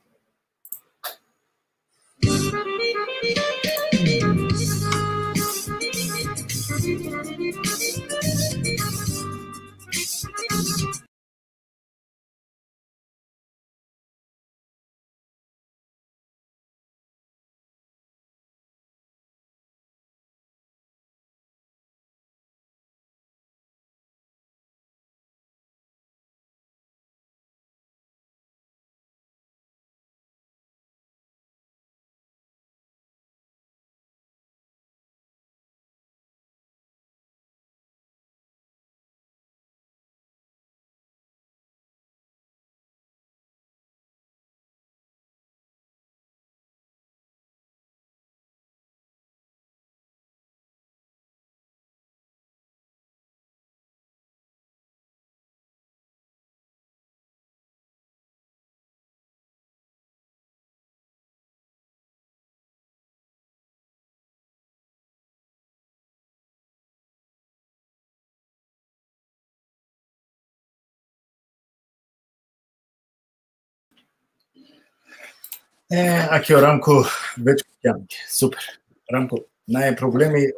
Акио Рамко, веќе ќе супер. Рамко, нај проблеми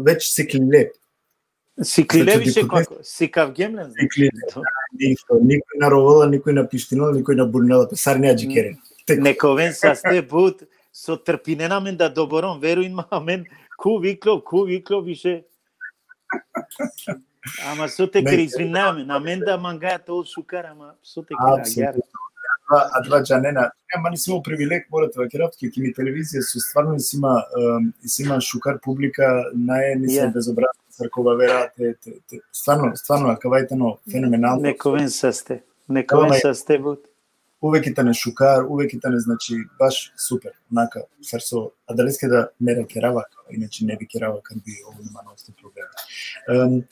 веќе се клиле. Си клилевише како? Си кавгемлен? Никој на ровола, никој на пиштинол, никој на бурнела, песар не аџикерен. Нековен са сте бут, со трпинена мен да добором, веруин ма, мен, ку викло више. Ама со те кер извинаваме, на мен да мангајат ол шукар, ама со те кер агар. А два джанена, ама не симо привилек, морате вакеравски, ки ми телевизија со стварно си има шукар публика, не се безобразна цркова вера, стварно акавајтано феноменално. Нековен са сте бут. Увеќе не шукар, увеќе не значи баш супер, онака срцо, а дали ске да ме ракерава, иначе не би керава кад би ово нема носта проблем.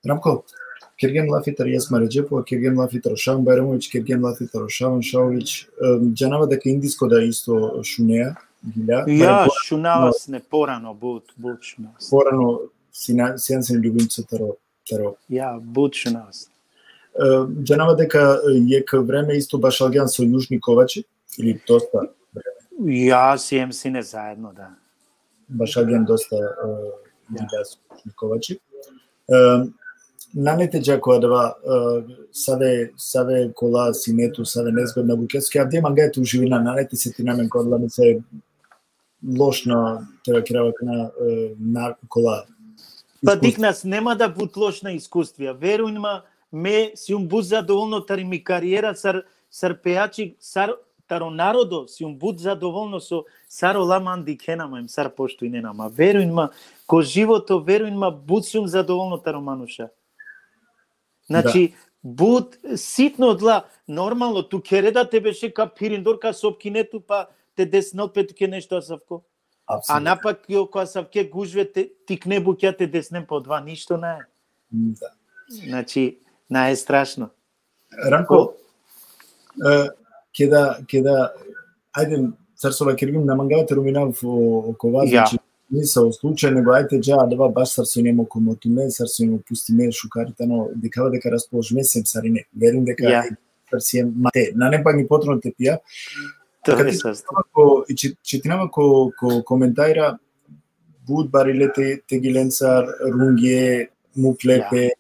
Рамко, Кирген Лафитар Јасма Реджепова, Кирген Лафитар Шаван Байрамович, Кирген Лафитар Шаван Шаович, джанава дека индиско да исто шунеа, гиля. Ја шунавас не порано, бут шунавас. Порано сијан се љубимцо таро. Ја, бут шунавас. Джанава дека ек време исто Башалгјан со Јужни Ковачи, или доста време? Ја, сием сине заедно, да. Башалгјан доста гиля со Јужни Ковачи. Нанете джакоа дава саве кола синету саве незгодна букетски а дема гајте уживина нанете се тинамен кола ми се лошна тоа крава на кола. Па дикнас нема да бут лошна искуствија. Верујн ма ме си бут задоволно тари ми кариера сар пејачи таро народо си бут задоволно со саро ламан дикенама им сар пошто и ненама. Верујн ма ко живото верујн ма бут сум задоволно таро мануша. Значи, бут ситно дла, нормално, ту кере да те беше ка пириндорка сопкинету, па те деснал петуке нешто асавко. А напак јо која савке гужве тикне буќа те деснем по два, ништо не е. Да. Значи, не е страшно. Ранко, кеда, ајде, царсова киргим, намангавате руминав око вас, значи, не се случај, него ајте джа, дава баш сарсо немо комотуме, сарсо немо пустиме шукарите, но декава дека расположиме сем сарине. Верим дека сарсием мате. На не пак ни потребно те пија. Тоа е саста. И четинама ко коментајра бут бариле те гиленцар, рунге, муклепе,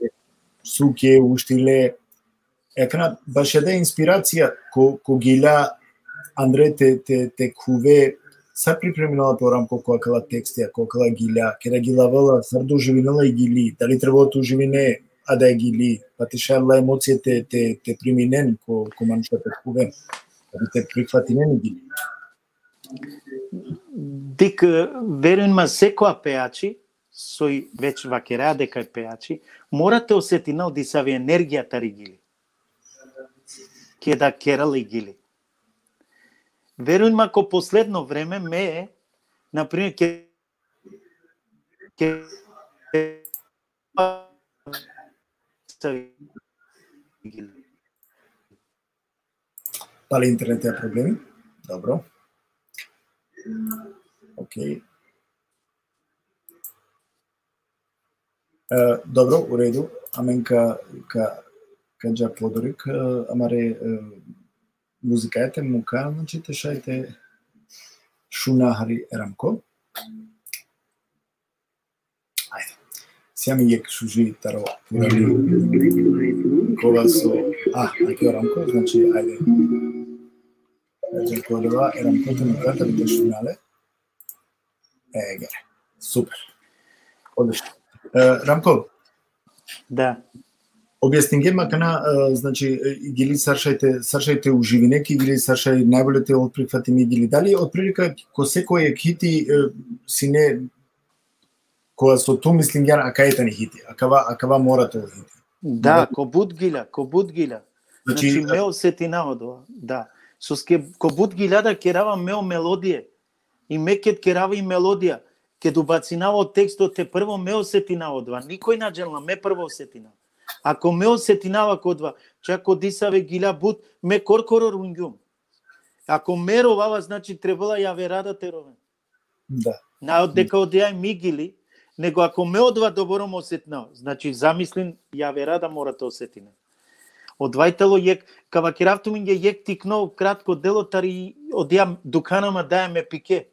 суке, уштиле. Екна баш еда инспирација ко гиля Андре те куве сар припреминала по рамко која кала текстија, која кала гиля, кеда гилавала, сар доживинала и гили, дали требало да уживине, а да е гили, па те шарла емоција те приминен ко мануша те куве, да те прифатинен и гили. Дик, верујн ма секоја пејачи, сој веќе вакереа дека е пејачи, морате осетинал ди сави енергијата ри гили. Кеда керала и гили. Верујн ма ко последно време ме, например, Пали интернет е проблеми? Добро. Океј. Добро, у реду. Амен ка Каджа Подорик, амаре музикајте мука, значи те шајте Шуна Хари Рамко. Ајде. Сјами јек шужи таро урали кога со... аки Рамко, значи ајде. Каджа Подорова, Рамко те муката бите шунале. Еге, супер. Одлично. Рамко, Да. објасни макана, значи гили саршајте уживинеки или саршај најболете од прифатими гили дали од прилика ко секој е хити си не кога со ту мислим ја акајта ни хити, акава морате од хити. Да, ко Будгиля. Значи мео сетина одова. Да. Ко Будгиля да керава мео мелодија. И мекет керава и мелодија. Ке добацинава текстот те прво мео сетина одва. Никој наџелна ме прво сетина. Ако ме осетинава кодва, чако дисаве гиля бут, ме коркоро рунгјум. Ако ме ровава, значи требала ја верада те ровен. Да. На дека одеја ми гили, него ако ме одва добро осетнав, значи замислин ја верада мора те осетине. Одвајтало јек, кава керавтуминге јек тикнов кратко делотари одеја дуканама даја ме пике.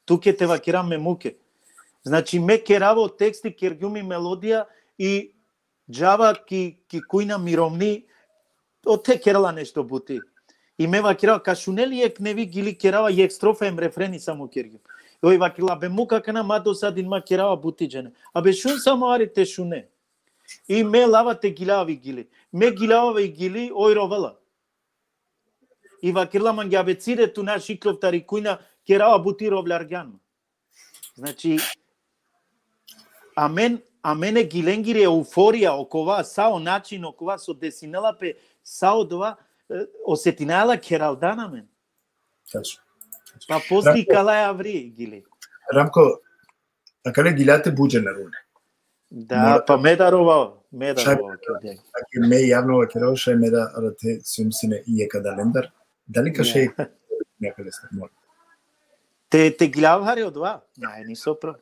Туке те вакирам ме муке. Значи ме кераво тексти, кергјуми мелодија и джава ки кујна миромни, од те керала нешто бути. И ме вакирава, кашунели ек неви гили керава и екстрофа ем рефрени само кергју. Ој вакила, бе мука кана мадо садин ма керава бути джене. Абе шун само ари те шуне. И ме лавате гилави гили. Ме гилави гили, ој ровала. И вакила манги, абе цире ту на шикловтари кујна керава бути ровларган. Значи, а мене гиленгири еуфорија окова сао начин окова со десинелапе сао дова осетинаела кералдана мен. Точно. Па после кала ја ври гили. Рамко, а кале гилате буџе на руне? Да, па медарова ке Аки ме јавно керо шај меда рате сумсине и екадалендар. Дали каше некаде сте мора? Те гилавари одва? Нај, ни сопро.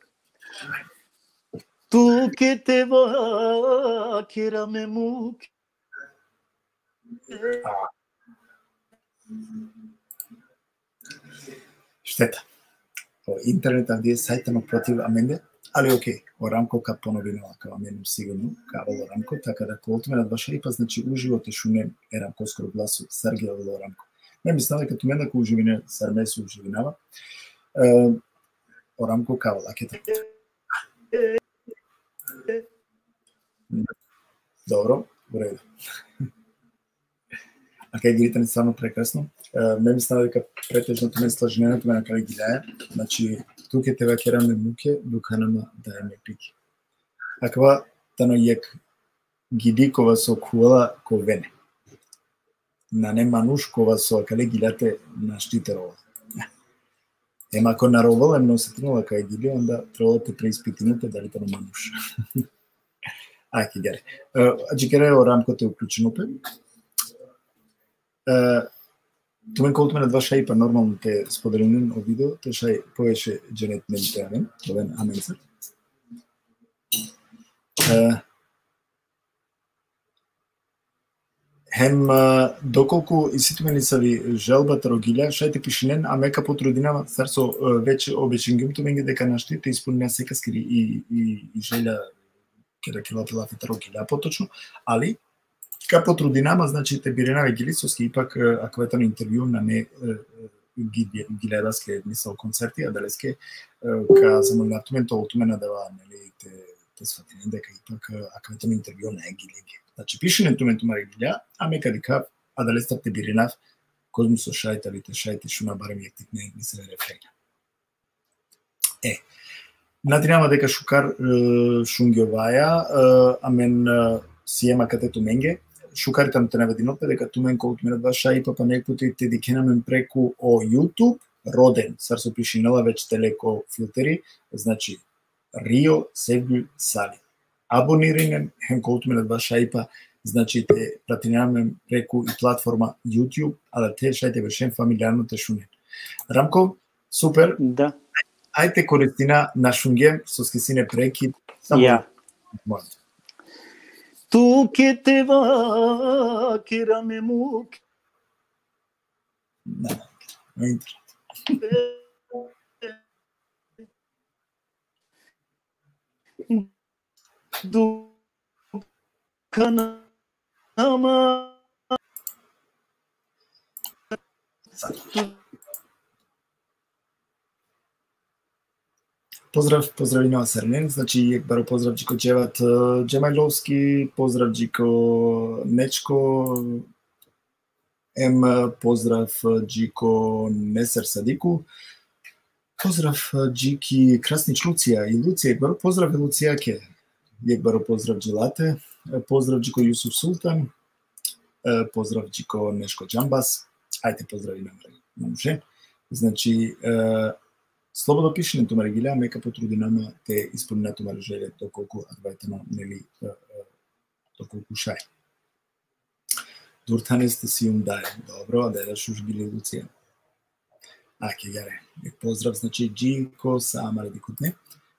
Tu que te vakirame muke. Штета. По интернет овде сајтено против Аменде, али окей, о Рамко ка поновинала као мену сигурно, кавало Рамко, така да колтуме на ваша ипа, значи уживо те шунем е Рамко скоро гласу Саргија во Рамко. Не мислам дека туме дека уживине Сармесу уживинава. О Рамко кавало, акета. Добро, во реду. А кај гирите не стварно прекрасно. Ме мислам дека претежното место жененото ме на кај гилеја, значи туке те вакераме муке, дуканама даеме пики. Аква тано јек гидикова со куела ко вене. На не манушкова со кај гилјате на штитерова. Ема ако наровала ме осетинала кај гили, онда требало те преиспитинуте дали тано мануш. Ајки гари. Аџикере о Рамко те уклучено пе. Тумен колтуме на два шај па нормално те споделен о видео, те шај повеше дженет медитеавен, овен аменсер. Хем доколку и сите мене са ви желбата рогилја, шај те пишинен, а мека потрудинава стар со веќе обеченгим туменге дека нашти те исполнија секаскри и желја кера килатела фитарогилја поточно, али ка потрудинама, значи те биренаве гилисовски ипак акветано интервју на не гиледаске мисал концерти, а далеске ка замолнатумен толтумена дава, нели, те сватини дека ипак акветано интервју на гилеги. Значи пишене тумен маре гилја, а мека дека а далестар те биренав, козму со шајталите, шајте шуна барем јектик не мисле рефрења. Натринама дека шукар шунгјоваја, амен сиема кате туменге, шукарите на тенавединопе, дека тумен колут мене два шај, па некои те дикенамен преку о YouTube, роден, сар со пишинела веќе телеко филтери, значи Рио Сегу Сали. Абониринен, хем колут мене два шајпа, значи те пратинаме преку и платформа YouTube, а да те шајте вешен фамилиарно те шунен. Рамко, супер. Да. Ајте користина на шунгем со скисине прекид. Ја. Tu che te va, che ramemu, Da, nu intră. Dukanama. Pozdrav Inova Srnen, znači Ekbaro pozdrav Điko Đevat Đemajlovski, pozdrav Điko Nečko, pozdrav Điko Neser Sadiku, pozdrav Điki Krasnić Lucija i Lucija Ekbaro, pozdrav Lucijake, Ekbaro pozdrav Đelate, pozdrav Điko Jusuf Sultan, pozdrav Điko Neško Džambas, ajte pozdravi nam muže, znači slobodno пиши на тумаре гилеа, мека потруди нама те исполни на тумаре желе доколку адвајтано нели доколку шај. Дуртане сте си дај. Добро, да шуш гиле Луција. Аке јаре. Поздрав значи Джико Самаре дикутне.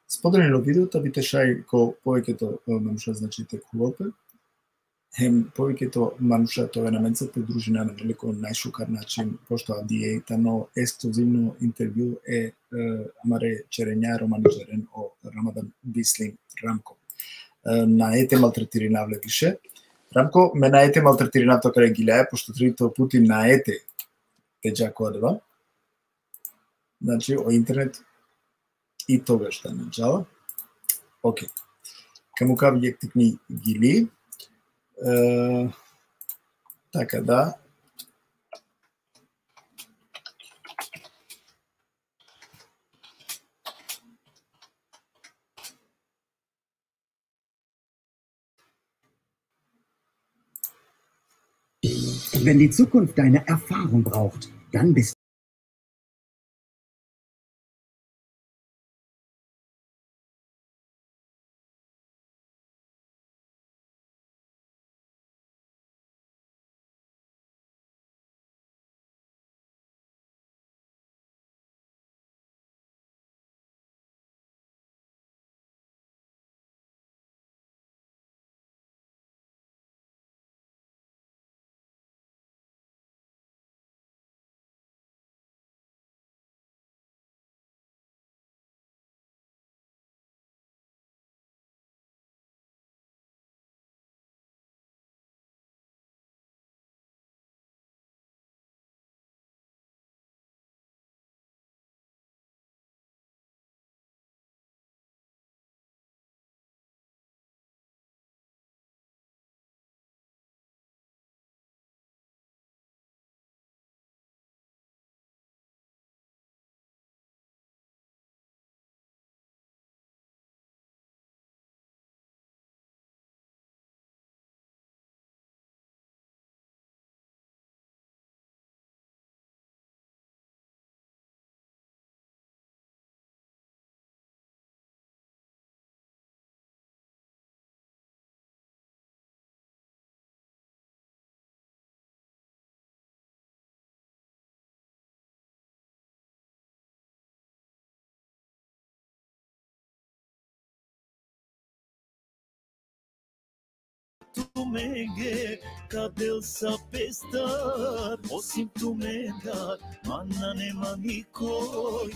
Споделено видеото би те шај ко повеќето мануша значи те кулопе. Хем повеќето мануша тоа на мен се придружи на мене ко најшукар начин, пошто диетано ексклузивно интервју е Маре Черења романижерен о Рамадан Бислин Рамко. На ете малтретири навле више. Рамко, ме на ете малтретири на тоа каде гилеа, пошто трите пути на ете те джакодва. Значи, о интернет и тогаш да наджала. Окей. Каму кав јектикни гили. Така да. Wenn die Zukunft deine Erfahrung braucht, dann bist Tu mege kadel sa pestar, osim tu me dar, mana nema nikoj.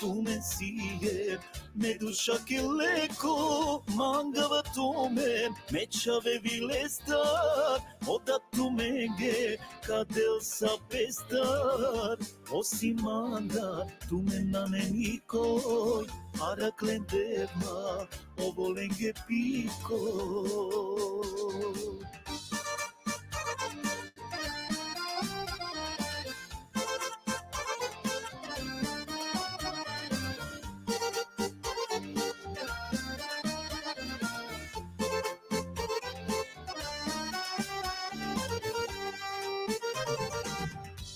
Tu me sije, me duša ke leko, mangava tu me čave vile star, oda tu mege kadel sa pestar, osim mandar, tu me nane nikoj, araklen devma, ovolenge piko.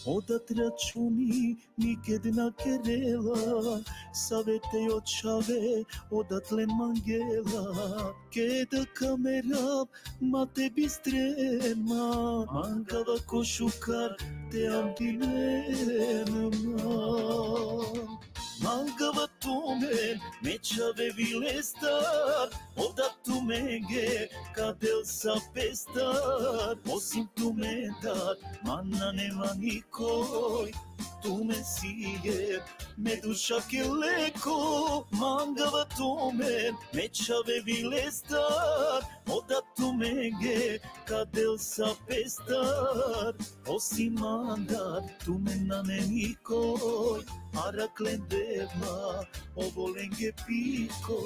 Odat računi nikad na kerela, savete od šave, odatle mangela, keda kamera, ma tebi strema, mangava košukar, te ambilenma. Mangava tumen, me c'avevi l'estar, ho dato menghe, cadel sapestar, ho sintumentat, manna ne manicoi, tu me sigue, me duša che leko, mangava tumen, me c'avevi l'estar, ho dato menghe, cadel sapestar, ho si mandat, tu me namenicoi, Araclendeva, o volenghe pico.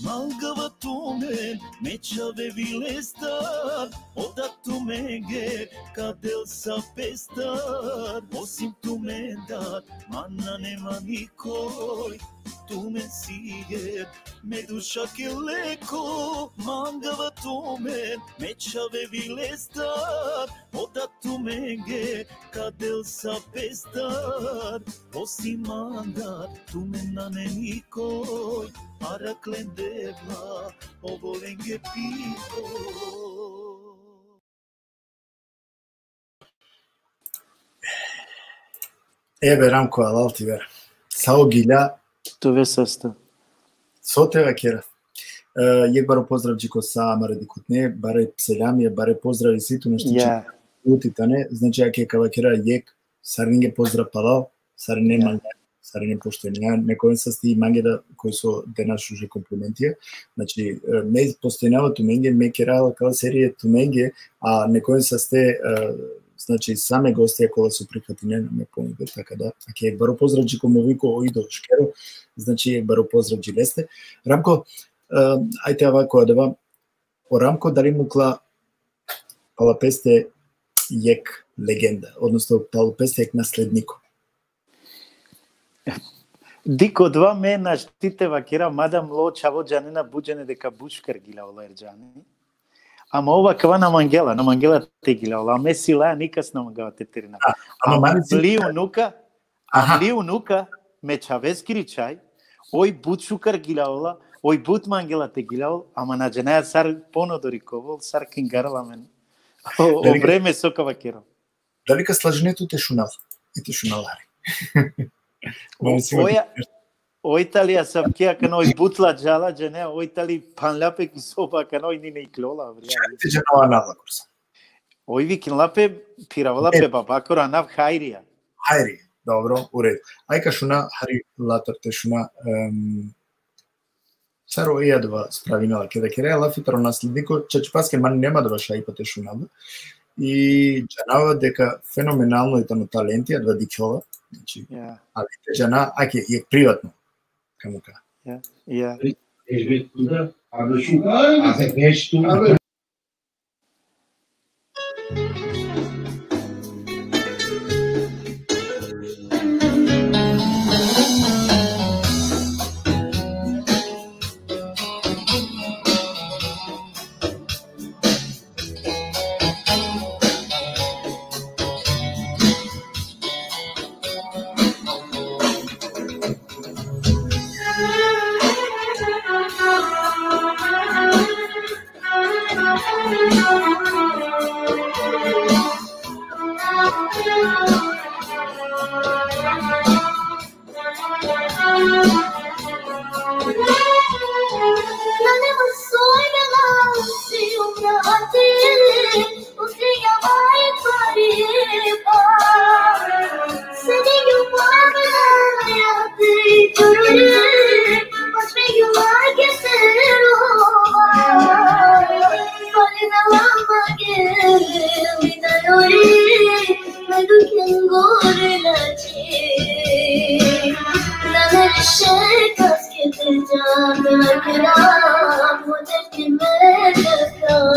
Mangava tumen, me c'avevi l'estar, ho dato menghe, cadel sapestar, ho sintumentat, manna ne manicoi, tu me sigue, me duša che leko, mangava tumen, me c'avevi l'estar, ho dato menghe, cadel sapestar, ho si mandat, tu me namenicoi, Araclendeva, o volenghe pico. Ranko, alal ti ver. Sao Gilja. Това също. Сотева кера. Јек баро поздрав джико са амаре дикутне, баре селамија, баре поздрави ситу нешто че утитане. Значи јаке кавакера јек саринге поздрав палал, сарине манга, сарине поштенија, некој са сти мангеда кои со денаш уже комплиментија. Значи ме постојнава туменге, ме керала као серија туменге, а некој са сте значи саме гостија кола су прихватине ме помогат, така да. Аке јек баро поздрав джико мовико оидо шкеро, значи јек баро поздрав джилесте. Рамко, ајте авако одева. О Рамко дали мукла Палапесте јек легенда, односно Палапесте јек наследнико. Дико два ме наштите вакера, мадам ло чаво джанена буджене дека бушкар гила ола ерджани. Ама ова кава на мангела те гила ола, ме сила никас на мангава те терина. Ама ли унука, ме чавескири чај, ој бушкар гила ола, ој бут мангела те гила ола, ама на джанаја сар понодори ковол, сар кингарала мен. О време сока вакера. Дали ка слажнето те шунал? И те шуналари. O Italia sapkia că noi but la jala genea, o Italia panlape ki sopa că noi nine iklola vria. Te genova na cursa. O vikin lape piravala pe babakor anav hairia. Hairi, dobro, u redu. Aj ka šuna hari latar te šuna Царо ејадва справинала ке да ке реала фитро наследнико чачпаске ман нема да ваша ипате шунава и джанава дека феноменално е тано таленти адва дикова, значи али джана аке е приватно камука. Elbette abi şu abi geçti. Mujer que me dejaba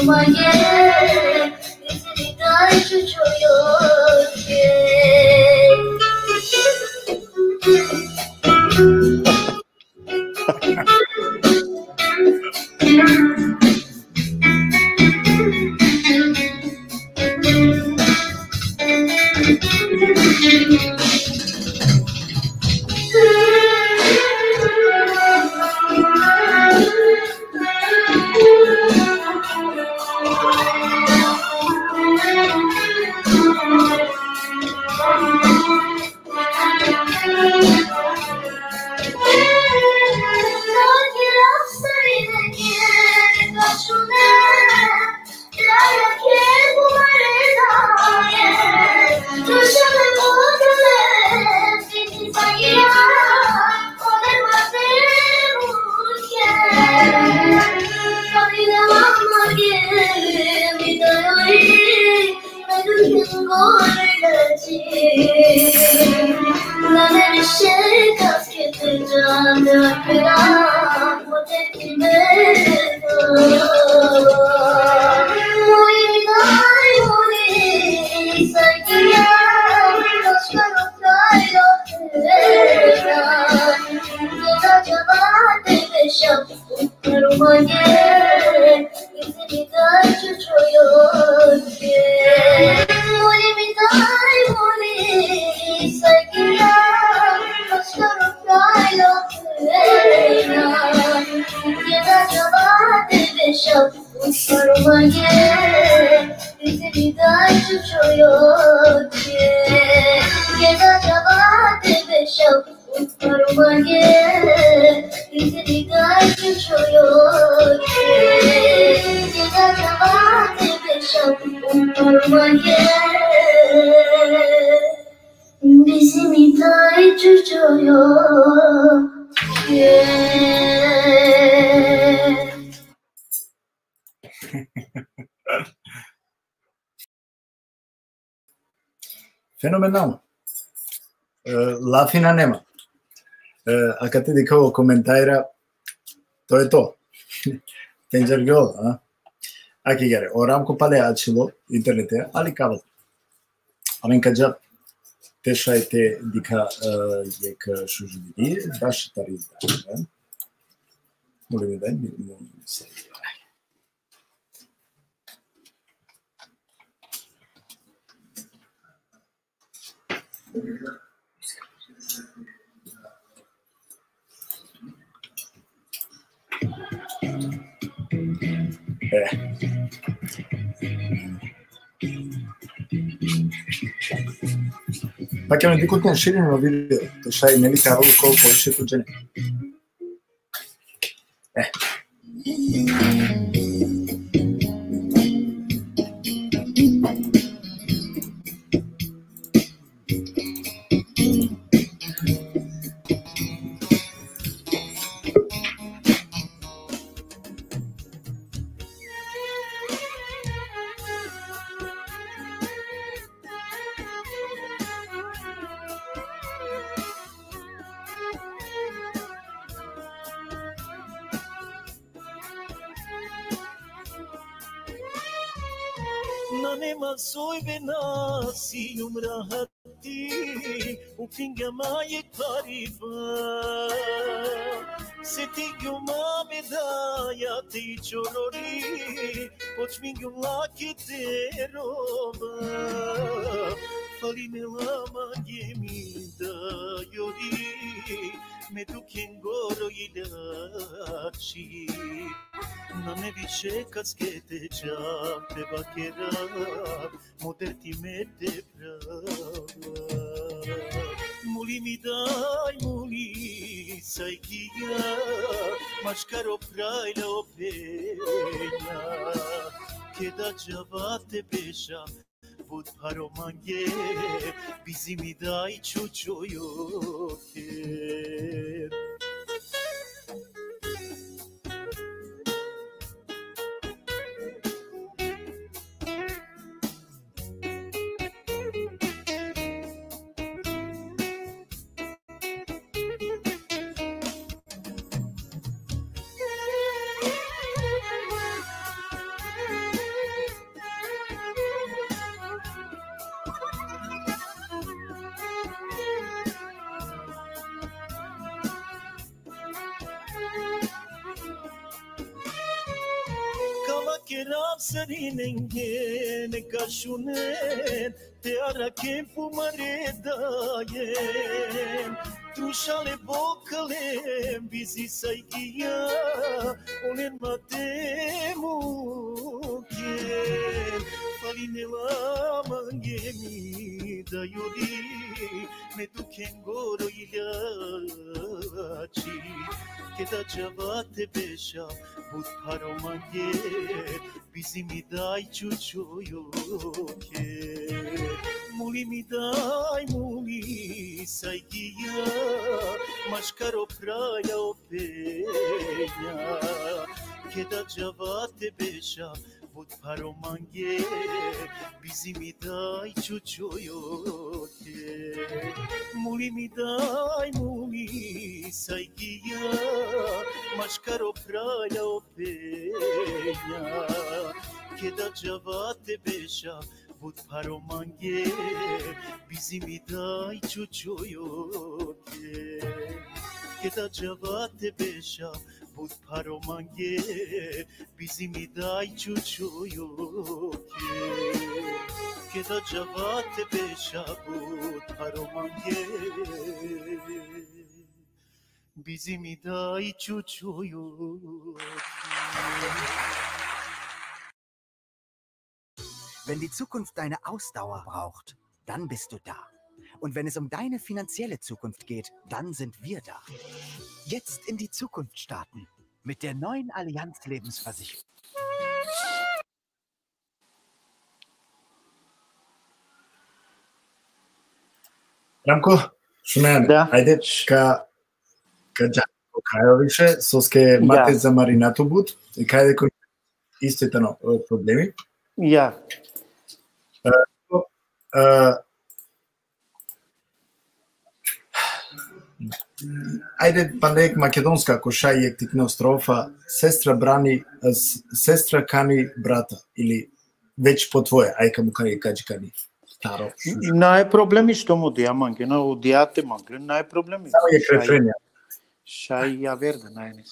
Romaye, isini dai chuchoyo Fenomenalno. Lafina nema. A kad ti kao komentajra, to je to. Tencergöl, ha? Aki gare. Oramco pale açılo internete, ali kaval. Amenkaca teşayte dika yek şujudi, daş tariz da. Mulimidan bir mulisay. Pa che mi dico con scena non video, sai nel cavolo con c'è tu gene. Soy benasi umrahati upingama yek tarifa setiguma medaya ti chorori pochminguma kiteroba falimela gemida yori medukengoro ilachi non dice caschete già te baccherà moderti mette brava muli mi dai muli sai chi mascaro frai la opena che da giavate pesha bud paro mange bizi mi dai chuchoyo che Keram sarinen gene kashunen te arakem pumare dayen Trușale bocale bizi saigia olen matemu ken falinela mangemi da yuri me duken goro ilaci che da javate besha but paromange bizi mi dai ciucioio che muli mi dai muli saigia Mașcaro praia o peña che da javate besha but paromange bizi mi dai ciucioio che muli mi dai muli saigia Mașcaro praia o peña che da javate besha but paromange bizi mi dai ciucioio che da javate besha but paromange bizi mi dai ciucioio che da javate besha but paromange bizi mi dai ciucioio Wenn die Zukunft deine Ausdauer braucht, dann bist du da. Und wenn es um deine finanzielle Zukunft geht, dann sind wir da. Jetzt in die Zukunft starten mit der neuen Allianz Lebensversicherung. Рамко, шумеме. Да. Ајде Джако Кајовише, соске мате за маринато буд, и кајде кој иститано проблеми. Ja. Ајде пандек македонска коша и ектикна строфа, сестра кани брата или веќе по твое, ајка му кажи кани. Таро. Нај проблеми што му диаманге, на одиате манге, нај проблеми. Само е рефренја. Шај ја верда најнес.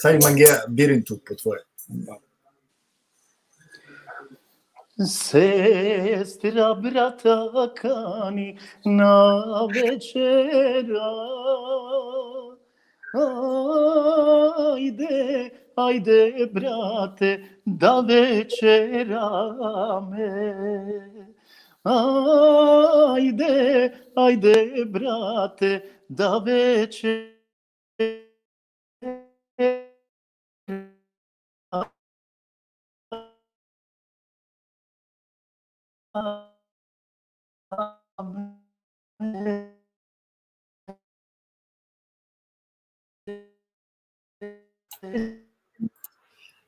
Сај манге бирин тут по твое. Sestra brata cani na večera Ajde brate da večerame Ajde brate da večerame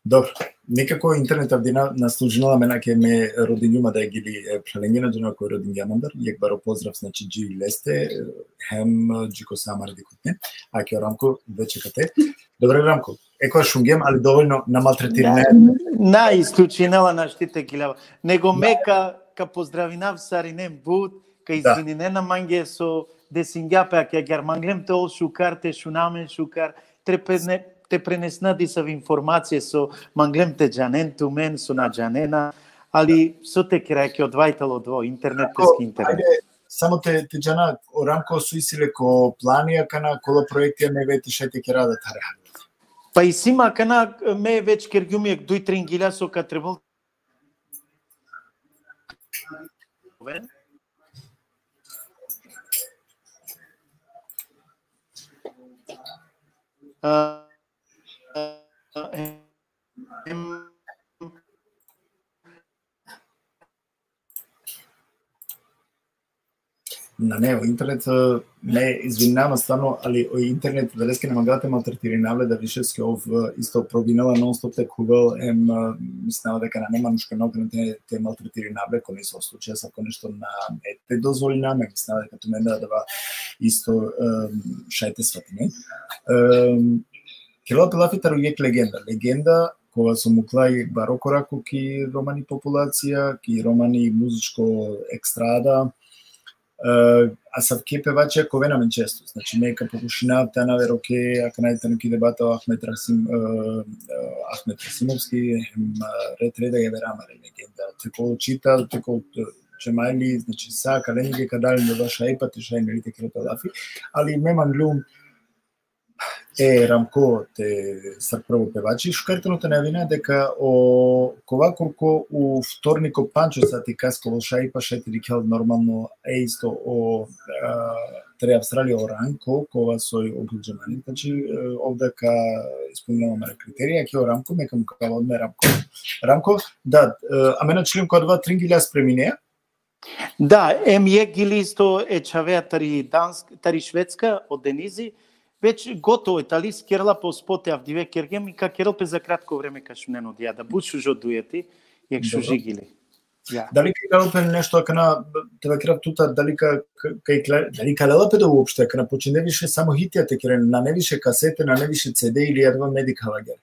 Добро, некако интернет авдина наслужнала мене ке ме родињума да гили пленгена джона кој родин јамандар, јек баро поздрав значи джи лесте, хем джико самар дикутне, а ке Рамко веќе кате. Добре Рамко, еко шунгем, али доволно на малтретиране. На исклучинала на штите гилава. Него мека ка поздравинав саринем буд, ка извинене на манге со десингјапе, ке германглем те ол шукар, те шунамен шукар, те пренеснади са информација со манглем те джанен ту мен, со на джанена, али со те крајке одвајтало дво, интернет тески интернет. Само те джана, Рамко суисиле ко планија кана кола проектија ме вети шете ке рада таре. Па и сима кана ме веќе кергјумиек дуј трингиля со ка требал На не, интернет не извинувам стварно, али о интернет велеске намагате малтретири навле да вишески ов исто пробинала нон-стоп те кугал мислам дека на нема нушка нога те малтретири навле кој не се случаја са нешто на ете дозволина, мислам дека тоа менда да исто шајте сватине. Кела Пелафитар ујек легенда кога со муклај барокораку ки романи популација, ки романи музичко екстрада, Аз авке певачи ако венаме често, значи нека покушинав тана вероке, ако најдете неки дебата Ахмет Расимовски, ретреда ја верама легенда, теко чита, теко чемајли, значи са калениге кадали не ваша епати шајнелите кретадафи, али меман лум Рамко те са прво певачи, шкартеното најавина дека кова колко у вторнико Панчо са ти касково шајпа шајте дикел нормално исто тре Австралија Рамко, кова сој обуџемани, значи овде ка исполнуваме критерија, ке Рамко, мека му кава одме Рамко. Рамко, да, а мене член која 2-3 гилја спреминеја? Да, е гили исто чавеа тари шведска од Денизи, веќе готово тали скерла по споте авдиве кергем и ка керопе за кратко време кашунено дијада бушу жо дуети јак шу жигили. Дали керопе нешто кана тебе крав тута дали лелапе да уопште кана почине више само хитијате керен на невише касете, на невише CD или едва медикалагер.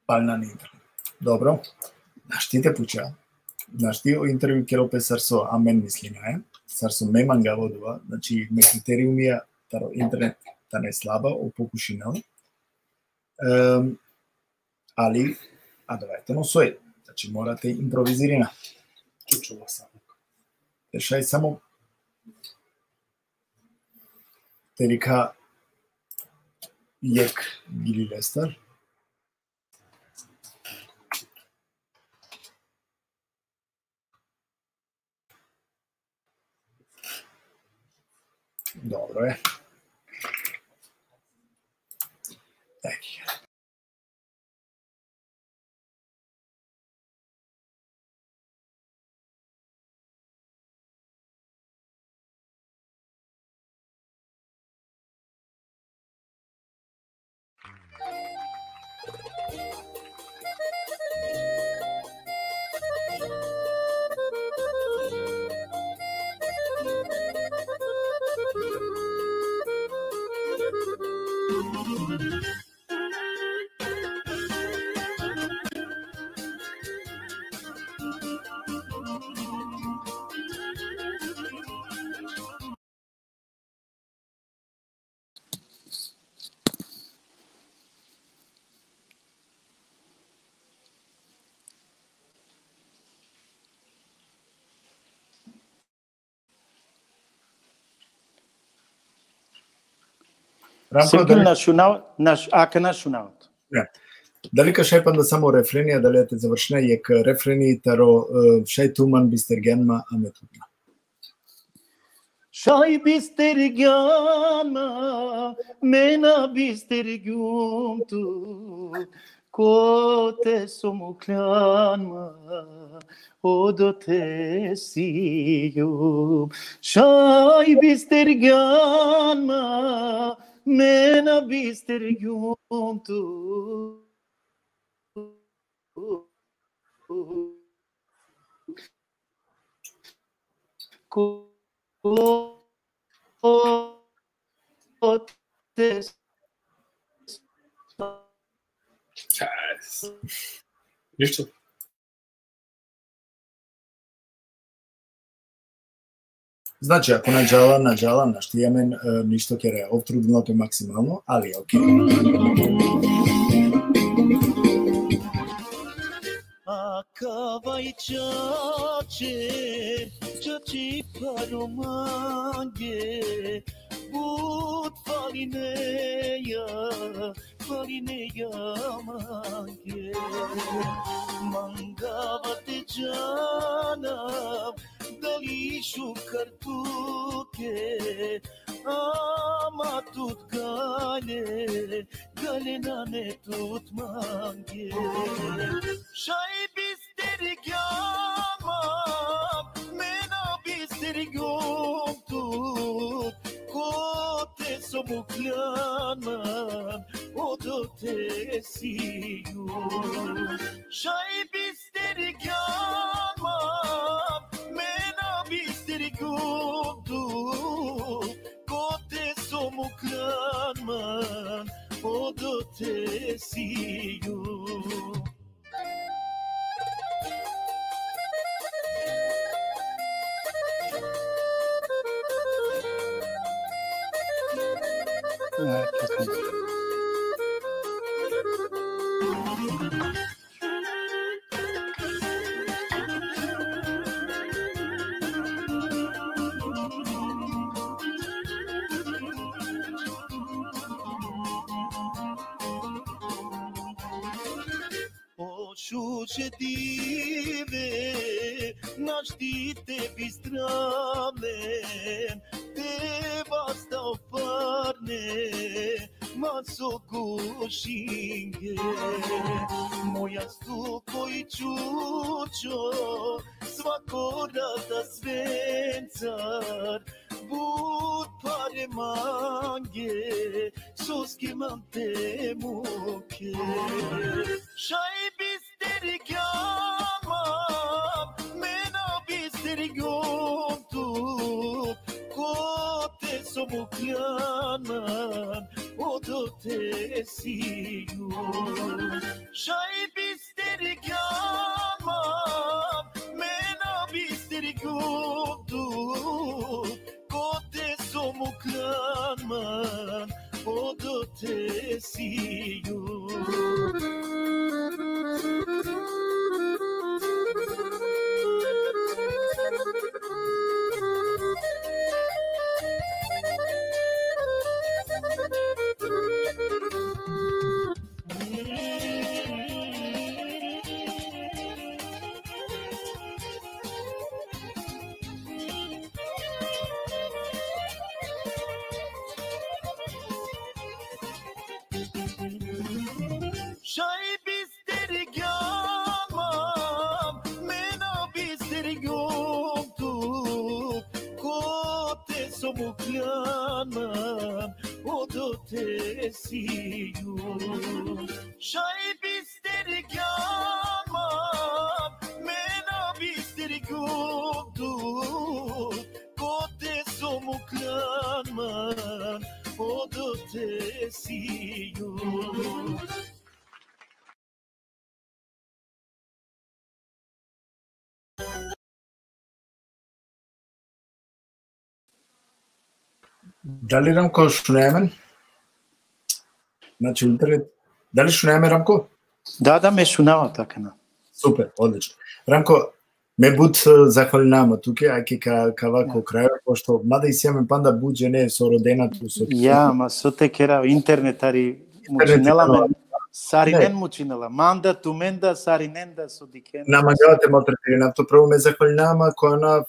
Пална на интернет. Добро. Наштите пуча. Нашти интервју керопе сарсо амен мислина е. Сарсо ме мангаво дува, значи ме критериумија таро интернет та не слаба о покушинал. Али адавајте сој, значи морате импровизирина. Чучува само. Решај само терика јек Гили Лестар. Dobro je. Taki. Сергил ака нашунавот. Дали ка шајпан да само рефренија, дали те завршна јек рефрени таро шај туман бистергенма аметудна. Шај бистергенма мена бистергюмту ко те сомуклянма одо те сијум. Шај бистергенма mena bistергюмту Ништо. Значи, ако наџала, нашто јамен ништо ќе ре овтрудното максимално, али окей. Akavai chachi paromange, but falineya mange, mangavate janam, dalishu kartuke, amatut galenane tut mange. Shai bisterigama, mena bisterigumtu, kote somuklanman, odote siyu. Shai bisterigama, mena bisterigumtu, kote somuklanman, odote siyu. O shuche dive naštite bistramen te basta parne maso kushinge moja stupo I čučo svako rada svencar bud pare mange soske mante muke Shai bisteri kjamam, mena bisteri gontu, kote som ukjanan, odo te siju. Shai bisteri kjamam, mena bisteri gontu, kote som ukjanan, odo te siju. Shai bisteri kjamam, mena bisteri gontu, kote som ukjanan, odo te siju. Shai bisteri kjamam, mena bisteri gontu, kote som ukjanan, odo te siju. Дали Рамко шунае мен? Значи интернет. Дали шунае ме Рамко? Да, ме шунава така. Супер, одлично. Рамко, ме буд захвалинама туке, ајке ка вако крајот, пошто мада и сјаме панда буџе не со роденато со. Ја, ма со те кера интернетари мучинела мен. Саринен мучинела. Манда туменда сариненда со дикен. Намагавате малтретиринавто. Прво ме захвалинама која на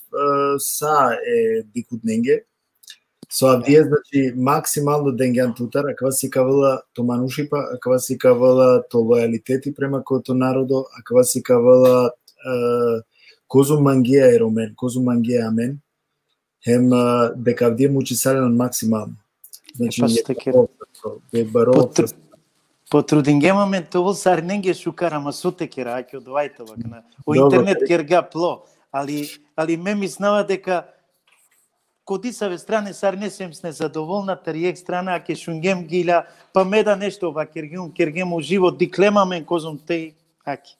са е дикутненге. Со авдие, значи, максимално денгјан тутар, аква си кавала то манушипа, аква си кавала то лојалитети према којото народо, аква си кавала козу мангија е ромен, козу мангија амен, хем дека авдие мучи саленон максимално. Значи, е баро... Потрудингема мен тоа сарненге шукара, ма со текера, аќе одвајте вакна. О интернет керга пло, али ме миснава дека Кодисаве стране сарнесем сне задоволна, тариек страна, аке шунгем гиля, па меда нешто ова кергем у живот, диклемамен козум теј, аке.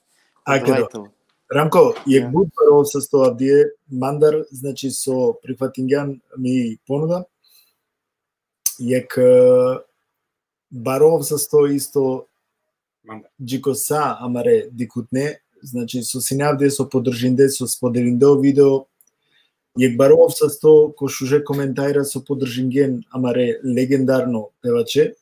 Рамко, е буд парол со сто авдие, мандар, значи со прихватингјан ми понуда, ек баров со сто исто джикоса, амаре дикутне, значи со синавде, со подржинде, со споделинде видео, Јек баров со сто кошуже коментаира со подржинген, амаре легендарно певаче.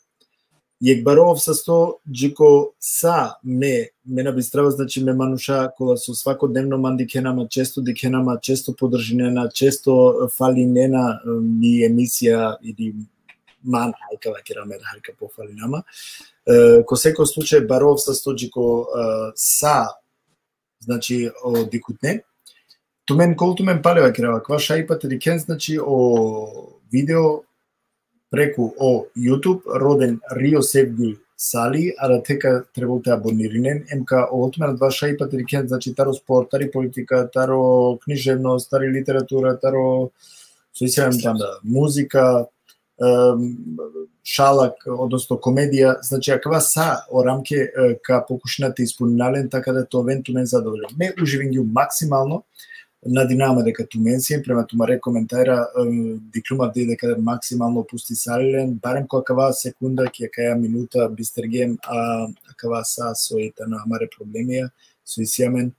Јек баров со сто джико са ме набистрава, значи ме мануша кола со свакодневно мандикенама, често дикенама, често подржинена, често фалинена ни емисија или ман хајка вакера мер хајка по фалинама. Ко секој случај баров со сто джико са, значи о дикутне. Тумен колту мен палева керава, ква шајпате дикен, значи о видео преку о YouTube, роден Рио Севгу Сали, а да тека требалте абониринен, МК олту мен два шајпате дикен, значи таро спорт, тари политика, таро книжевност, тари литература, таро соисјавам танда музика, шалак, односно комедија, значи аква са о рамке ка покушнате исполнилен, така да тоа венту мен задоволен. Ме уживен ги максимално, Надинаваме дека туменси, према тумаре коментара диклумав дека максимално пусти сален, барем кога секунда, ќе каја минута бистергем, а кава са соите на маре проблемија, со исјамен,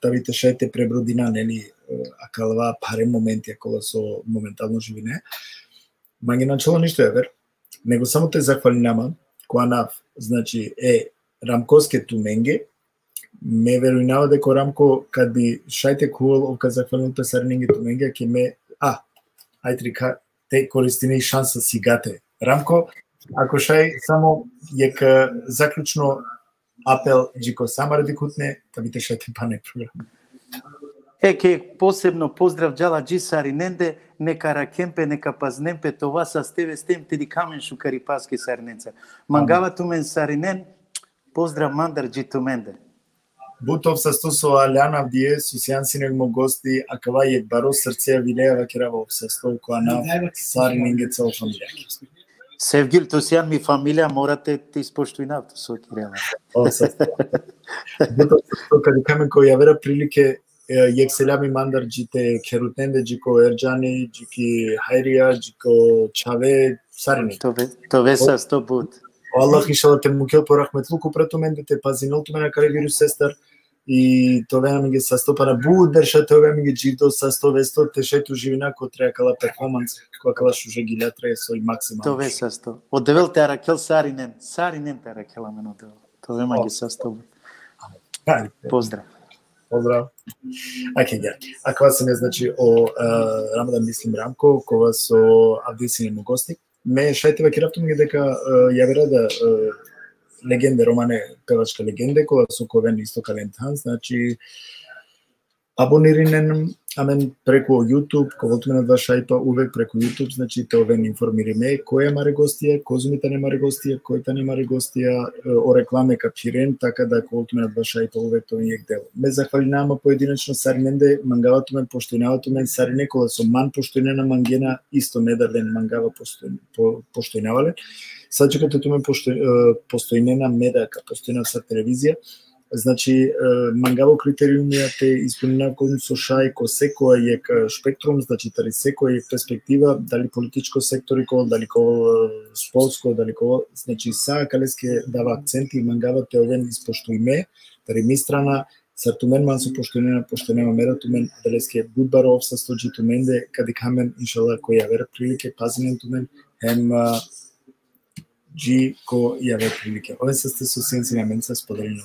тавите шајте пребродина, нели, а калава паре моменти, ако со моментално живине. Ма ги начало ништо евер, него само те захвалинама, која нав, значи, Рамковске туменге, ме верувам дека Рамко, кад би шајте кувал овка захвалната сарнинги туменге, ке ме, ајтрика, те користини шанса сигате. Рамко, ако шај само јек заклучно апел, джико сама радикутне, да бите шајте пане програм. Ке посебно поздрав джала джи сариненде, нека ракемпе, нека пазнемпе, това са стеве стем теди камен шукари паски сариненца. Мангава тумен саринен, поздрав мандар джи туменде. Бутов састо со Аляна вдие, со сјансинег мо гости, а кава јек баро срцеја вилеева керава обсесто, која на сариненге цел фамилија. Севгил, то сјан ми фамилија, морате те испоштуј навто со Кирила. Бутов састо, каде камен кој ја вера прилике, јек селями мандар джите керутенде, джико Ерджани, джики Хайрија, джико Чаве, саринег. Тове састо бут. Аллах иншалла те мукел по рахметлуку прето мен дете пазинол туме на каре вирус сестар и тоа ми ги састопана будерша тоа ми ги джито састовесто те шету живина ко треба кала перформанс која кала шуже ги латре со максимално. Тоа састо. Од девел те аракел саринен те аракела мен од девел. Тоа ми ги састо. Поздрав. Поздрав. Аке ја. А кога се значи о Рамадан мислим Рамко, кога со Авдисине му гости. Ме шајтева киравтум ги дека ја вера да легенде романе певачка легенде која со ковен исто калентан, значи абониринен амен преку YouTube, коволтуме на два шајпа увек преку YouTube, значи те овен информириме која маре гостија, козумите не маре гостија, којта не маре гостија, о рекламе капирен, така да коволтуме на два шајпа увек тоа е дел. Ме захвалинама поединечно сариненде, мангаватуме поштојнаватуме сарине кола со ман поштојнена мангена исто недален мангава поштојнавале. Саджеката туме постојнена медака, постојна са телевизија. Значи, мангаво критериумија те исполнена кон со шај, ко секоја јек шпектрум, значи тари секоја јек перспектива, дали политичко секторико, дали ко спортско, дали ко, значи са калеске дава акценти мангава те овен испоштуиме, тари ми страна, сартумен ман со поштојнема мера тумен, далеске будбаров со стоджи туменде, каде камен, иншалла, кој ја вера прилике, пазимен тумен, хем джи ко ја вера прилике. Овен са сте со сенци на мен са споделено.